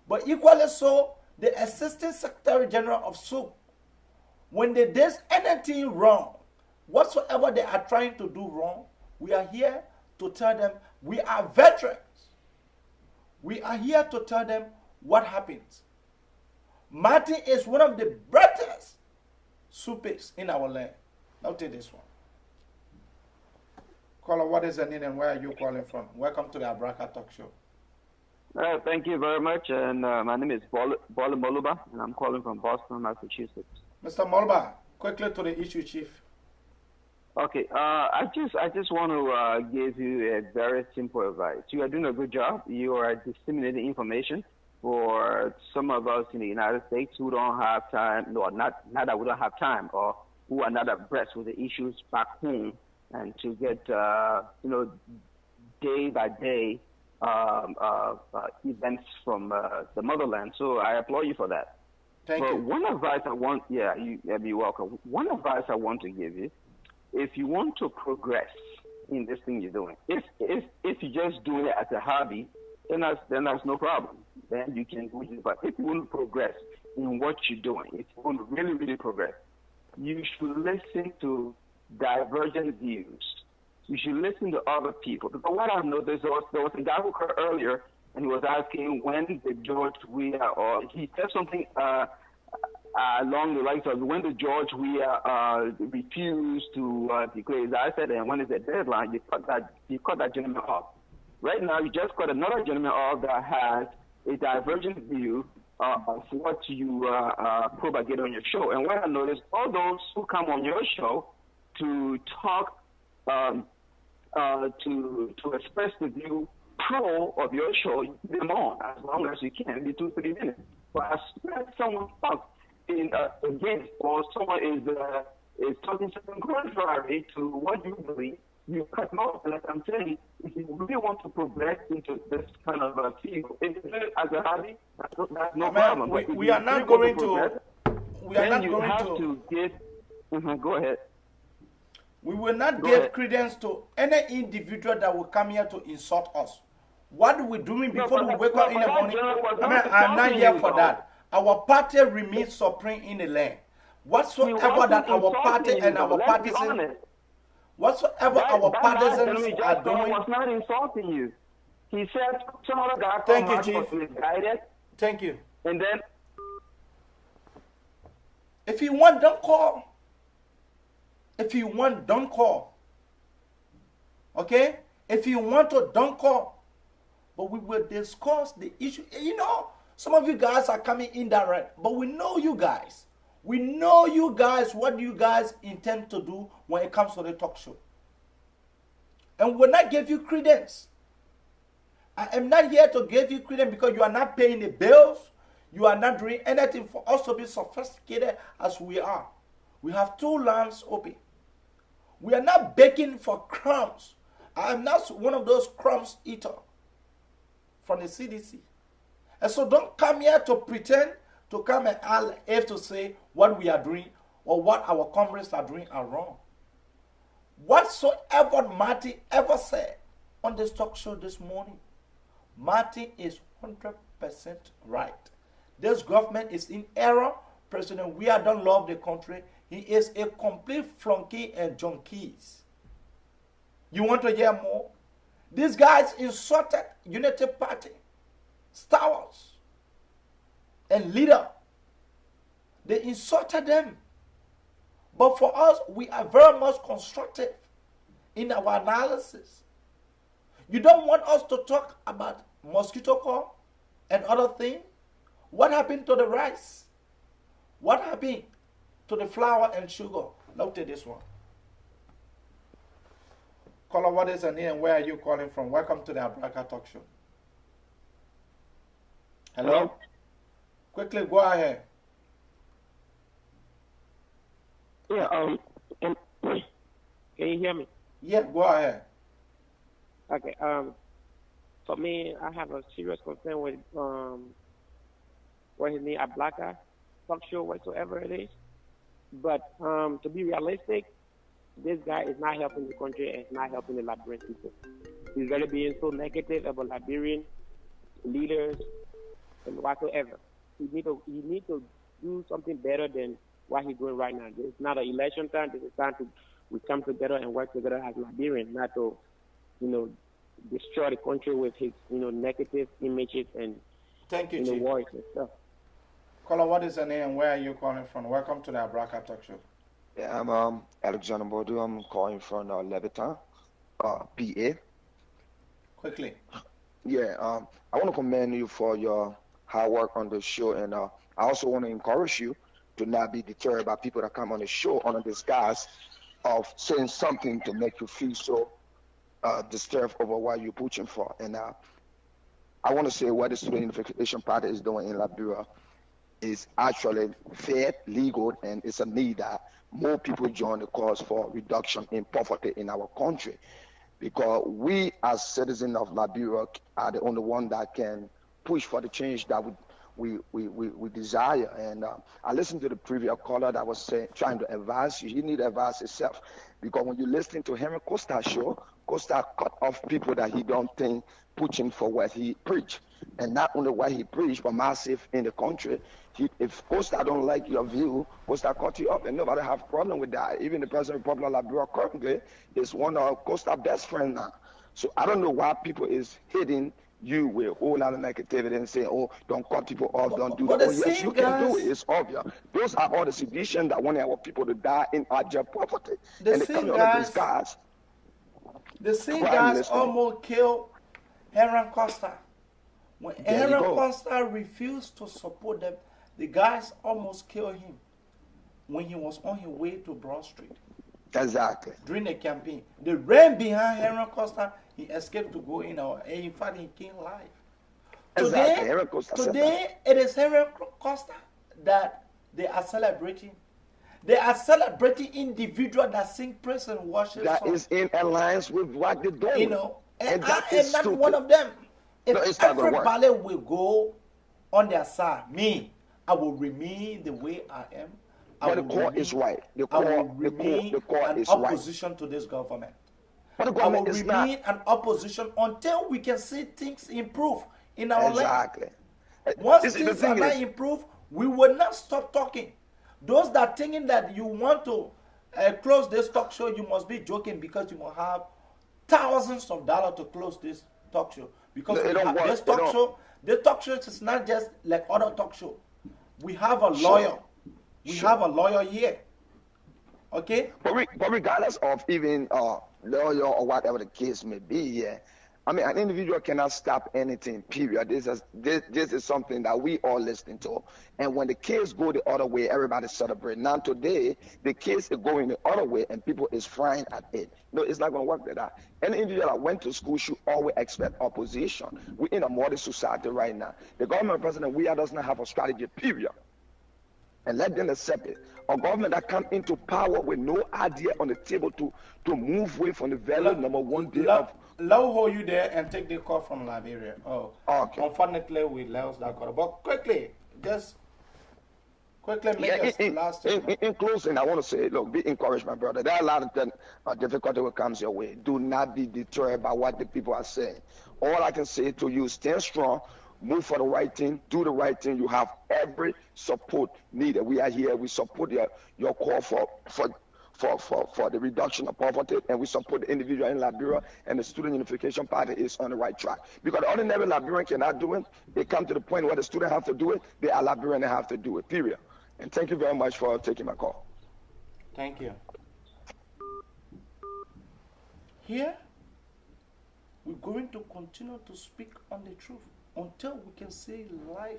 But equally so, the Assistant Secretary General of soup, when they did anything wrong, whatsoever they are trying to do wrong, we are here to tell them we are veterans. We are here to tell them what happens. Martin is one of the brightest supers in our land. Now take this one. Caller, what is your name and where are you calling from? Welcome to the Abraka Talk Show. Thank you very much. And my name is Bola Moluba, and I'm calling from Boston, Massachusetts. Mr. Moluba, quickly to the issue, Chief. Okay, I just want to give you a very simple advice. You are doing a good job. You are disseminating information for some of us in the United States who don't have time, or not that we don't have time, or who are not abreast with the issues back home, and to get day by day events from the motherland. So I applaud you for that. Thank you. One advice I want, you're welcome. One advice I want to give you. If you want to progress in this thing you're doing, if you're just doing it as a hobby, then that's no problem. Then you can do it. But if you want to progress in what you're doing, if you want to really, really progress, you should listen to divergent views. You should listen to other people. Because what I've noticed, there was a guy who called earlier, and he was asking when the George Weah, or he said something along the lines of when the George Weah refused to declare his asset, and when is the deadline, you cut that gentleman off. Right now, you just cut another gentleman off that has a divergent view of what you propagate on your show. And what I noticed, all those who come on your show to talk, to express the view pro of your show, you keep them on as long as you can, be 2-3 minutes. But as soon as someone talks against, or someone is talking something contrary to what you believe, you cut them off. Like I'm saying, if you really want to progress into this kind of field, if you do it as a hobby, that's no problem. We are not going to. We are not going to give. Go ahead. We will not give credence to any individual that will come here to insult us. What we're doing before we wake up in the morning, I'm not here for that. Our party remains supreme in the land. Whatsoever that our party and our partisans, whatsoever our partisans are doing. He was not insulting you. He said some other guy. Thank you, Chief. Thank you. And then, if you want, don't call. If you want, don't call. Okay? If you want to, don't call. But we will discuss the issue. You know, some of you guys are coming indirect, but we know you guys. We know you guys, what you guys intend to do when it comes to the talk show. And we will not give you credence. I am not here to give you credence because you are not paying the bills. You are not doing anything for us to be sophisticated as we are. We have 2 lamps open. We are not begging for crumbs. I am not one of those crumbs eater from the CDC. And so don't come here to pretend to come and have to say what we are doing or what our comrades are doing are wrong. Whatsoever Martin ever said on this talk show this morning, Martin is 100% right. This government is in error. President Weah don't love the country. He is a complete flunky and junkies. You want to hear more? These guys insulted Unity Party, Star Wars, and leader. They insulted them. But for us, we are very much constructive in our analysis. You don't want us to talk about mosquito coil and other things. What happened to the rice? What happened to the flour and sugar? Look at this one. Caller, what is your name and where are you calling from? Welcome to the Abraka Talk Show. Hello? Quickly, go ahead. Yeah, can you hear me? Yeah, go ahead. Okay, for me, I have a serious concern with what his name, Ablaka Talk Show, whatsoever it is. But to be realistic, this guy is not helping the country and is not helping the Liberian people. He's really being so negative about Liberian leaders and whatsoever. He need to do something better than what he's doing right now. This is not an election time. This is time we come together and work together as Liberians, not to, destroy the country with his, negative images and Thank you, Chief. words and stuff. Caller, what is your name and where are you calling from? Welcome to the Abraka Talk Show. Yeah, I'm Alexander Bordeaux. I'm calling from Lebanon, PA. Quickly. Yeah, I want to commend you for your hard work on the show, and I also want to encourage you to not be deterred by people that come on the show under disguise of saying something to make you feel so disturbed over what you're pushing for. And I want to say what the Student Unification Party is doing in Liberia is actually fair, legal, and it's a need that more people join the cause for reduction in poverty in our country. Because we as citizens of Liberia are the only one that can push for the change that we desire. And I listened to the previous caller that was trying to advise you. He need to advise himself. Because when you listen to Henry Costa show, Costa cut off people that he don't think pushing for what he preach. And not only what he preached, but massive in the country. If Costa don't like your view, Costa cut you up, and nobody have problem with that. Even the President of the Republic of Liberia currently is one of Costa's best friend now. So I don't know why people is hitting you with a whole lot of negativity and saying, oh, don't cut people off, don't do that. Oh, yes, you can do it. It's obvious. Those are all the sedition that want our people to die in abject poverty. And they come on these guys. The same guys almost killed Henry Costa. When Henry Costa refused to support them, the guys almost killed him when he was on his way to Broad Street. Exactly. During the campaign. They ran behind Henry Costa. He escaped to go in, and in fact, he came alive. Today, it is Henry Costa that they are celebrating. They are celebrating individuals that sing praise and worship that songs. Is in alliance with what they're doing. You know, and I am not one of them. If everybody will go on their side, me, I will remain the way I am. But the core is right. The core is opposition to this government. But the I will remain an opposition until we can see things improve in our land. Once things are not improved, we will not stop talking. Those that thinking that you want to close this talk show, you must be joking, because you will have thousands of dollars to close this talk show. Because this talk show is not just like other talk show. We have a lawyer. We have a lawyer here. Okay? But regardless of even lawyer or whatever the case may be, yeah, I mean, an individual cannot stop anything, period. This is something that we all listening to. And when the case go the other way, everybody celebrate. Now today, the case is going the other way, and people is frying at it. No, it's not going to work like that. Any individual that went to school should always expect opposition. We're in a modern society right now. The government president, does not have a strategy, period. And let them accept it. A government that come into power with no idea on the table to move away from the very number one day of... Let me hold you there and take the call from Liberia. Oh, okay. Unfortunately, we lost that call. But quickly make us last. In closing, I want to say, look, be encouraged, my brother. There are a lot of difficulty that comes your way. Do not be deterred by what the people are saying. All I can say to you, stand strong, move for the right thing, do the right thing. You have every support needed. We are here. We support your call for the reduction of poverty, and we support the individual in Liberia, and the Student Unification Party is on the right track. Because the ordinary Liberian cannot do it. They come to the point where the student have to do it. They are Liberian, they have to do it, period. And thank you very much for taking my call. Thank you. Here, we're going to continue to speak on the truth until we can see life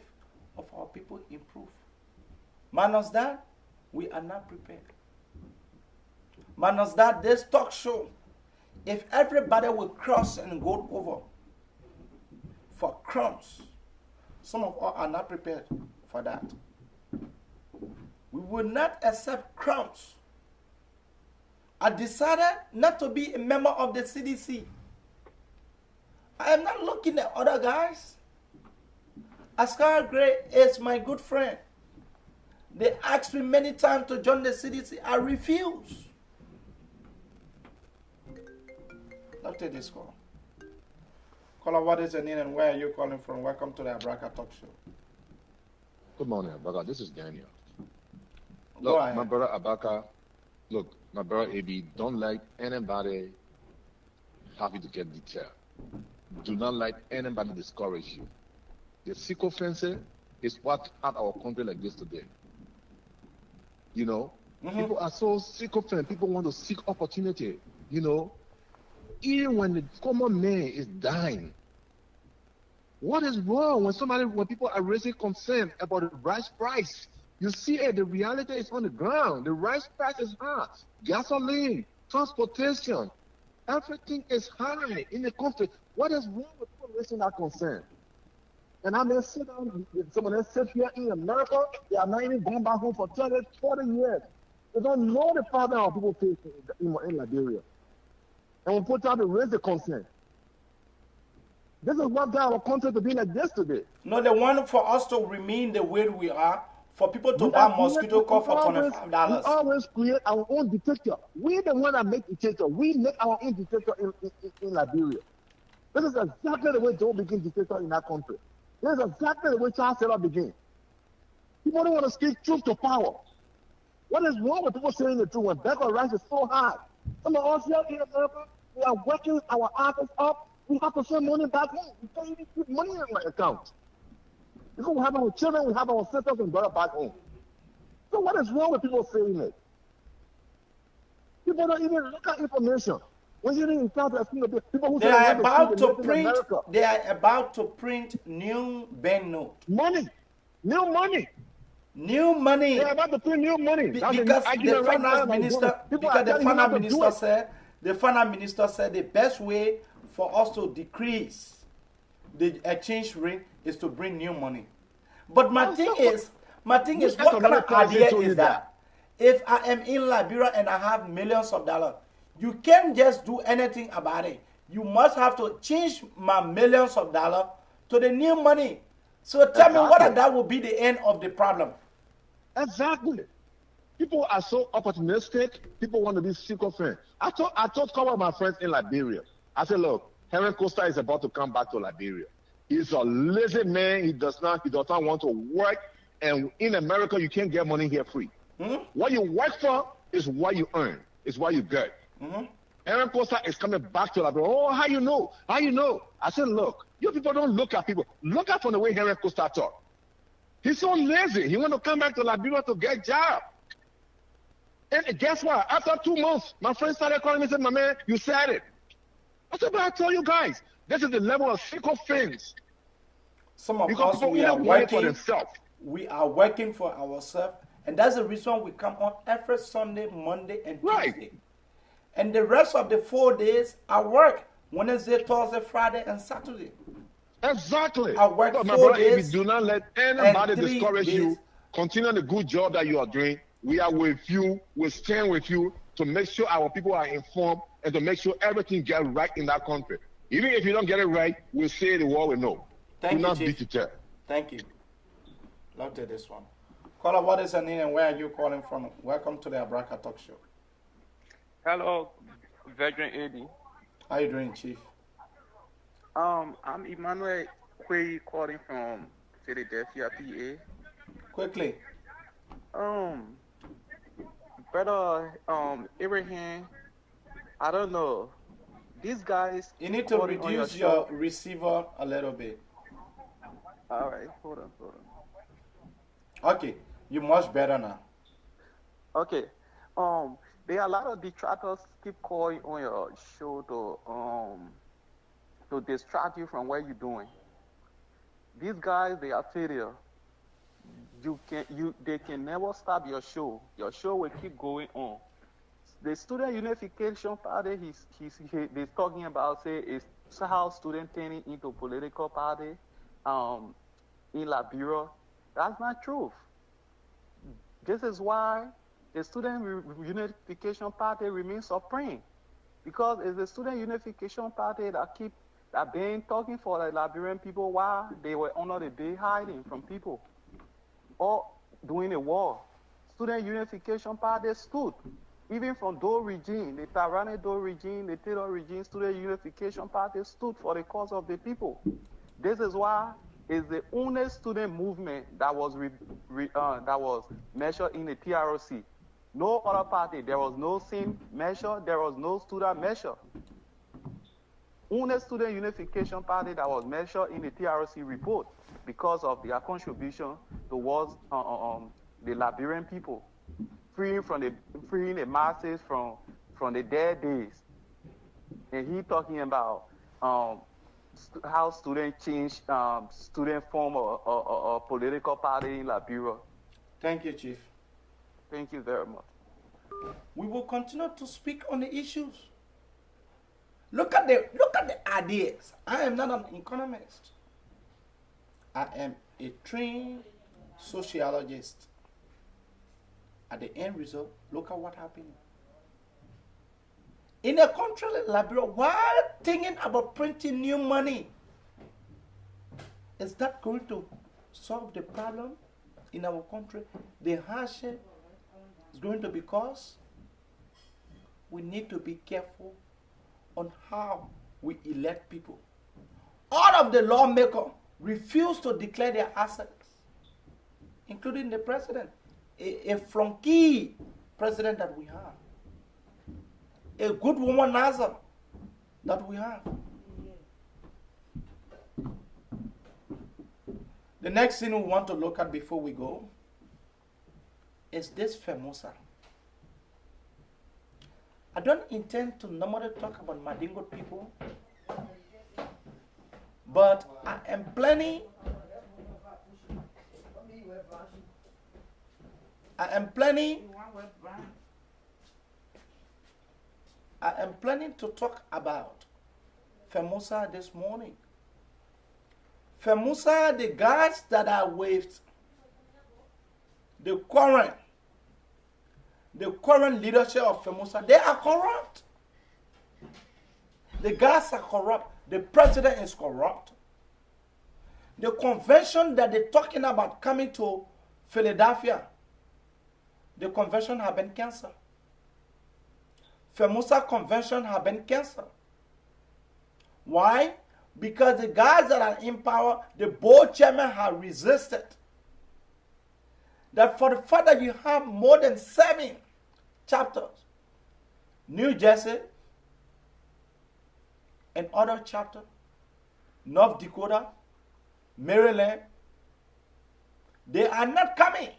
of our people improve. Minus that, we are not prepared. Minus that, this talk show, if everybody will cross and go over for crumbs, some of us are not prepared for that. We will not accept crumbs. I decided not to be a member of the CDC. I am not looking at other guys. Ascar Gray is my good friend. They asked me many times to join the CDC. I refuse. Let's take this call. Caller, what is your name and where are you calling from? Welcome to the Abraka Talk Show. Good morning, Abaka. This is Daniel. Look, my brother Abaka, look, my brother AB, don't let anybody have you to get deterred. Do not let anybody discourage you. The sycophancy is what had our country like this today. You know, people are so sycophant. People want to seek opportunity, you know. Even when the common man is dying, what is wrong when people are raising concern about the rice price? You see it, the reality is on the ground. The rice price is high. Gasoline, transportation, everything is high in the country. What is wrong with people raising that concern? And I may sit down with someone else sit here in America, they are not even gone back home for 30, 40 years. They don't know the problem of people face in Liberia. And we put out to raise the concern. This is what got our country to be like this today. No, they want for us to remain the way we are, for people to buy mosquito coil for $25. We always create our own dictator. We the one that make dictator. We make our own dictator in Liberia. This is exactly the way Joe became dictator in that country. This is exactly the way Charles Taylor began. People don't want to speak truth to power. What is wrong with people saying the truth when bag of rice is so high? Some of us here in America, we are working our asses up. We have to send money back home. We can't even keep money in my account. Because we have our children, we have our sisters and brothers back home. So what is wrong with people saying it? People don't even look at information. When you encounter people who they are about to print. They are about to print new banknote. Money, new money. New money. They are about to print new money. Because the finance minister said the best way for us to decrease the exchange rate is to bring new money. But my thing is, what kind of idea is that? If I am in Liberia and I have millions of dollars, you can't just do anything about it. You must have to change my millions of dollars to the new money. So tell me what that will be the end of the problem. Exactly. People are so opportunistic. People want to be secret friends. I told a couple of my friends in Liberia. I said, look, Henry Costa is about to come back to Liberia. He's a lazy man. He does not want to work. And in America, you can't get money here free. What you work for is what you earn. It's what you get. Henry Costa is coming back to Liberia. Oh, how you know? How you know? I said, look, you people don't look at people. Look at from the way Henry Costa talk. He's so lazy. He want to come back to Liberia to get a job. And guess what? After 2 months, my friend started calling me and said, my man, you said it. I said, but I tell you guys, this is the level of sickle things. Some of us, we are working for themselves. We are working for ourselves. And that's the reason we come on every Sunday, Monday, and Tuesday. And the rest of the 4 days, I work Wednesday, Thursday, Friday, and Saturday. Exactly. I work but 4 brother, days. If you do not let anybody discourage you, continue the good job that you are doing. We are with you. We stand with you to make sure our people are informed and to make sure everything gets right in that country. Even if you don't get it right, we'll say the world will know. Thank you, Chief. Thank you. Love to this one. Caller, what is your name and where are you calling from? Welcome to the Abraka Talk Show. Hello, Veteran Eddie. How you doing, Chief? I'm Emmanuel Quay calling from Philadelphia, PA. Quickly. Brother Abraham, I don't know. These guys. You need to reduce your receiver a little bit. All right, hold on. Okay, you're much better now. Okay, there are a lot of detractors keep calling on your show to distract you from what you're doing. These guys, they are failure. They can never stop your show. Your show will keep going on. The Student Unification Party, he's talking about, say, is how students turning into political party in Liberia. That's not true. This is why the Student Unification Party remains supreme, because it's the Student Unification Party that been talking for the Liberian people while they were under the bay hiding from people or during the war. Student Unification Party stood. Even from Dole regime, the Tyrannic Dole regime, the Taylor regime, Student Unification Party stood for the cause of the people. This is why it's the only student movement that was measured in the TROC. No other party. There was no SIM measure. There was no student measure. Only Student Unification Party that was measured in the TROC report because of their contribution towards the Liberian people, freeing the masses from the dead days. And he talking about how students change student form a political party in Liberia. Thank you, Chief. Thank you very much. We will continue to speak on the issues. Look at the ideas. I am not an economist. I am a trained sociologist. At the end result, look at what happened. In a country like Liberia, while thinking about printing new money, is that going to solve the problem in our country? The hardship is going to be caused. We need to be careful on how we elect people. All of the lawmakers refuse to declare their assets, including the president, a flunky president that we have, a good womanizer that we have. The next thing we want to look at before we go is this FEMUSA. I don't intend to normally talk about Mandingo people, but I am planning to talk about FEMUSA this morning. FEMUSA, the guys that are with the current leadership of FEMUSA, they are corrupt. The guys are corrupt. The president is corrupt. The convention that they're talking about coming to Philadelphia, the convention has been canceled. FEMUSA convention has been canceled. Why? Because the guys that are in power, the board chairman have resisted. That for the fact that you have more than 7 chapters, New Jersey and other chapters, North Dakota, Maryland, they are not coming.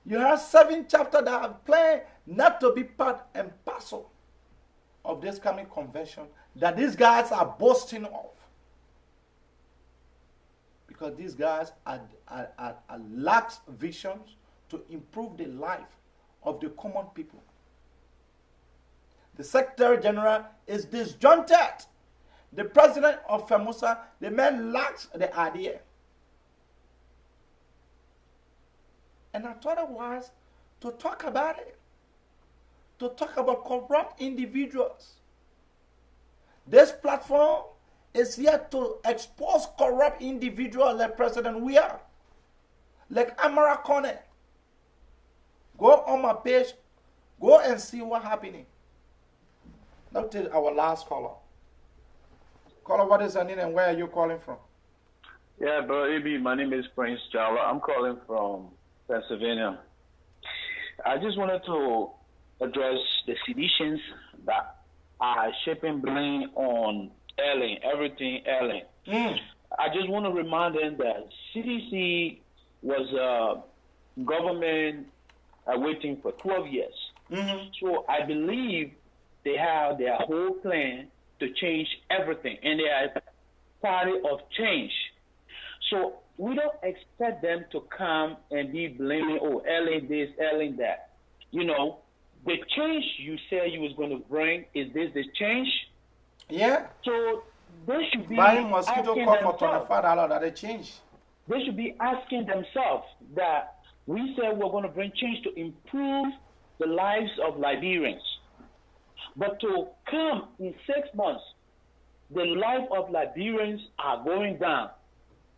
You have 7 chapters that are planned not to be part and parcel of this coming convention that these guys are boasting of. Because these guys are lax visions to improve the life of the common people. The Secretary General is disjointed. The president of FEMUSA, the man lacks the idea. And I thought it was to talk about it. To talk about corrupt individuals. This platform is here to expose corrupt individuals like President Weah, like Amara Kone. Go on my page, go and see what's happening. Now to our last caller. Caller, what is your name and where are you calling from? Yeah, bro, AB, my name is Prince Jala. I'm calling from Pennsylvania. I just wanted to address the seditions that are shipping blame on Ellen, everything Ellen. I just want to remind them that CDC was government waiting for 12 years. So I believe they have their whole plan to change everything, and they are party of change. So we don't expect them to come and be blaming, oh, Ellen this, Ellen that. You know, the change you said you was going to bring, is this the change? Yeah. So they should be buying mosquito coil for $25 that they change. They should be asking themselves that we said we're going to bring change to improve the lives of Liberians. But to come in 6 months, the life of Liberians are going down.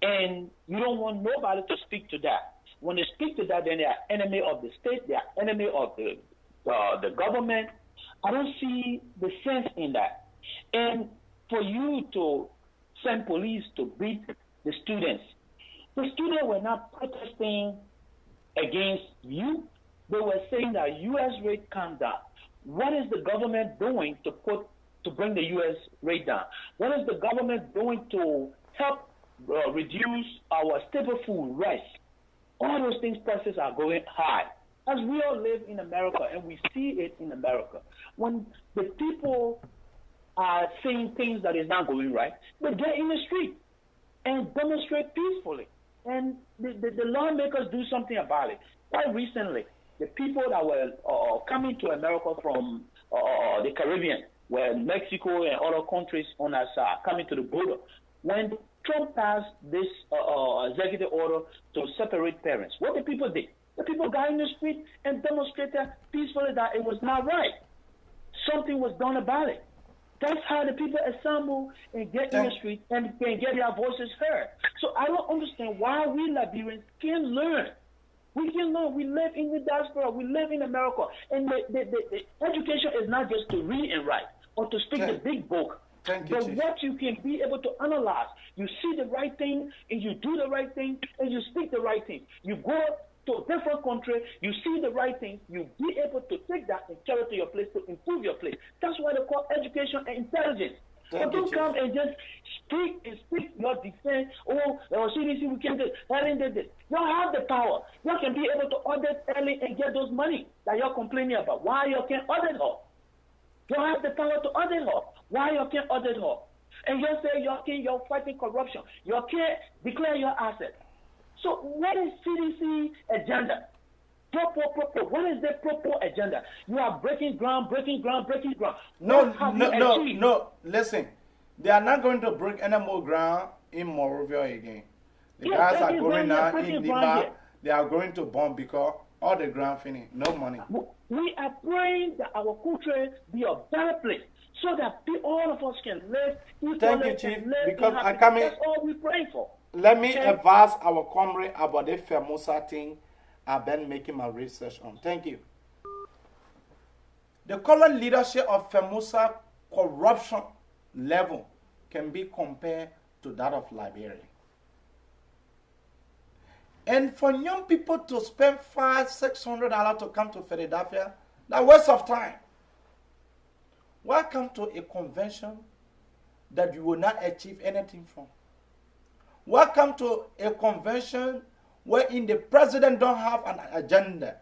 And you don't want nobody to speak to that. When they speak to that, then they are enemy of the state, they are enemy of the government. I don't see the sense in that. And for you to send police to beat the students were not protesting against you. They were saying that U.S. rate comes down. What is the government doing to bring the U.S. rate down? What is the government doing to help reduce our staple food, rice? All those things, prices are going high. As we all live in America, and we see it in America, when the people are saying things that is not going right, they get in the street and demonstrate peacefully. And the lawmakers do something about it. Quite recently, the people that were coming to America from the Caribbean, where Mexico and other countries on our side coming to the border, when Trump passed this executive order to separate parents, what the people did? The people got in the street and demonstrated peacefully that it was not right. Something was done about it. That's how the people assemble and get in the street and can get their voices heard. So I don't understand why we Liberians can't learn. We can learn. We live in the diaspora. We live in America. And the education is not just to read and write or to speak the big book. But what you can be able to analyze. You see the right thing and you do the right thing and you speak the right thing. You go to a different country, you see the right thing, you be able to take that and carry it to your place to improve your place. That's why they call education and intelligence. But don't come and just speak your defense. CDC, we can do this. You have the power. You can be able to audit early and get those money that you're complaining about. Why you can't audit her? You have the power to audit her. Why you can't audit her? And you say you're fighting corruption. You can't declare your assets. So what is CDC agenda? What is the proper agenda? You are breaking ground. No. Listen, they are not going to break any more ground in Monrovia again. The guys are going now in Lima. They are going to bomb because all the ground finished. No money. We are praying that our country be a better place so that all of us can live. Thank you, Chief. Because I come in. That's all we pray for. Let me advise our comrade about the FEMUSA thing I've been making my research on. Thank you. The current leadership of FEMUSA corruption level can be compared to that of Liberia. And for young people to spend $500-600 to come to Philadelphia, that's a waste of time. Welcome to a convention that you will not achieve anything from. Welcome to a convention wherein the president don't have an agenda.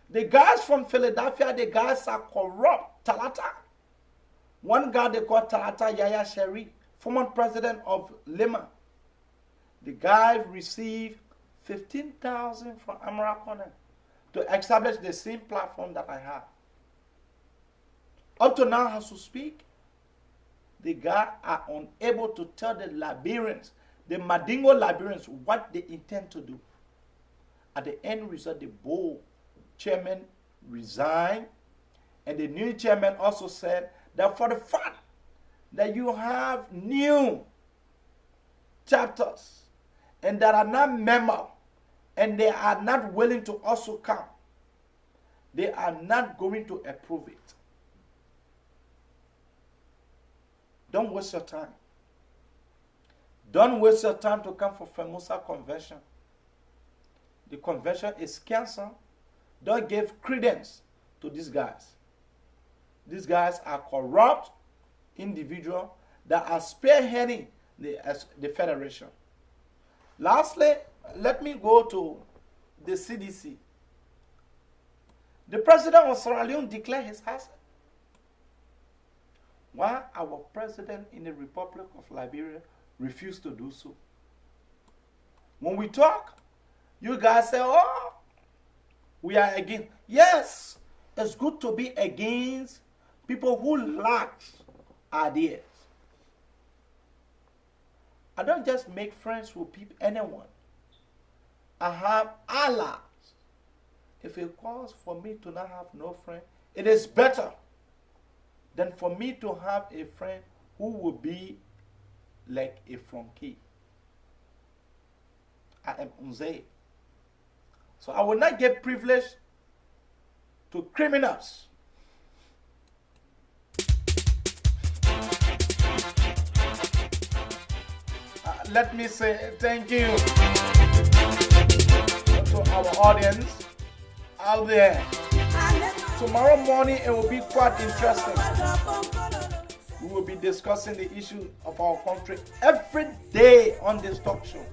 The guys from Philadelphia, the guys are corrupt. Talata. One guy they call Talata Yaya Sherry, former president of Lima. The guy received $15,000 from American to establish the same platform that I have. Up to now, as to speak, the guys are unable to tell the Liberians, the Madingo Liberians, what they intend to do. At the end result, the board chairman resigned, and the new chairman also said that for the fact that you have new chapters and that are not members and they are not willing to also come, they are not going to approve it. Don't waste your time. Don't waste your time to come for FEMUSA convention. The convention is canceled. Don't give credence to these guys. These guys are corrupt individuals that are spearheading the federation. Lastly, let me go to the CDC. The president of Sierra Leone declared his hazard. Why our president in the Republic of Liberia refused to do so? When we talk, you guys say, oh, we are against. Yes, it's good to be against people who lack ideas. I don't just make friends with people, anyone. I have allies. If it calls for me to not have no friend, it is better than for me to have a friend who will be like a flunky. I am unzay. So I will not give privilege to criminals. Let me say thank you to our audience out there. Tomorrow morning it will be quite interesting. We will be discussing the issue of our country every day on this talk show.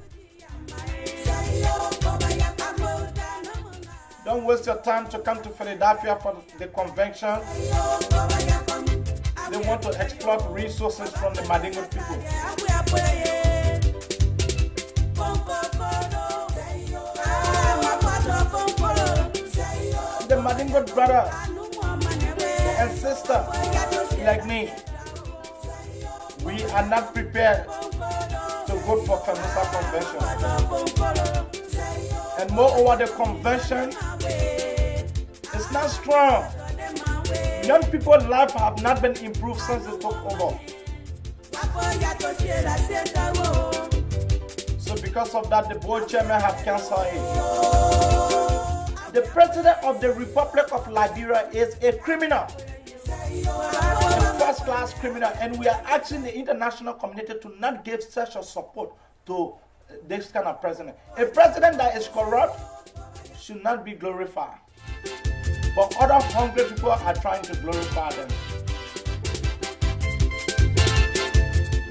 Don't waste your time to come to Philadelphia for the convention. They want to exploit resources from the Madingo people. Madingo brothers and sisters like me, we are not prepared to vote for Kamusa convention. And moreover, the convention is not strong. Young people's life have not been improved since they took over. So because of that, the board chairman have canceled it. The president of the Republic of Liberia is a criminal, a first-class criminal, and we are asking the international community to not give such a support to this kind of president. A president that is corrupt should not be glorified. But other hungry people are trying to glorify them.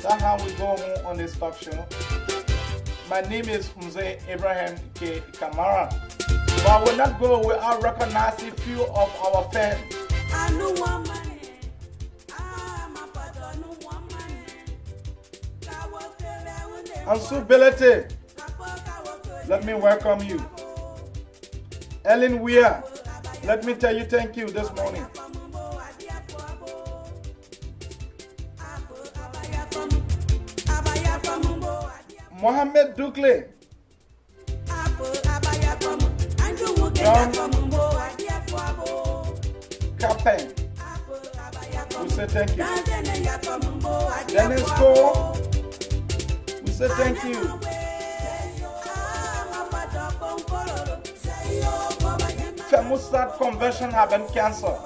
That's how we go on this talk show. My name is Mzee Abraham K. Kamara. But I will not go without recognizing a few of our fans. Ansubelete, let me welcome you. Ellen Weir, let me tell you thank you this morning. Mohammed Dukle, John Capen, we say thank you. Dennis Cole, we say thank you. Femusat convention have been cancelled.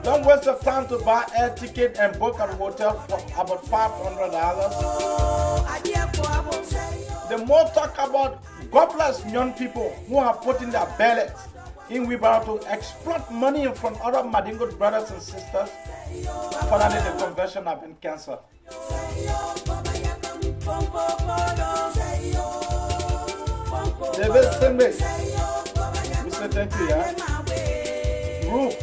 Don't waste your time to buy air ticket and book a hotel for about $500. The more talk about godless young people who are putting their ballots in wheelbarrow to exploit money from other Madingo brothers and sisters. Finally, the convention have been cancelled. David Simbe, we say thank you, yeah. Ruth.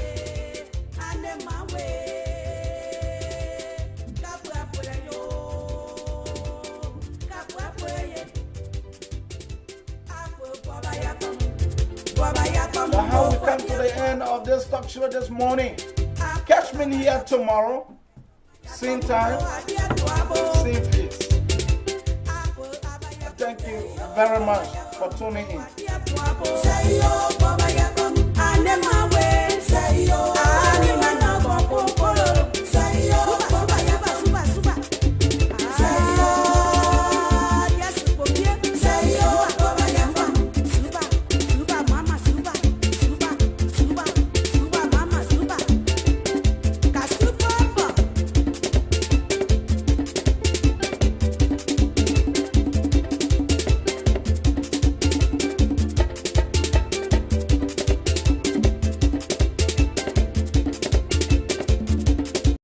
That's how we come to the end of this talk show this morning. Catch me here tomorrow. Same time, same place. Thank you very much for tuning in.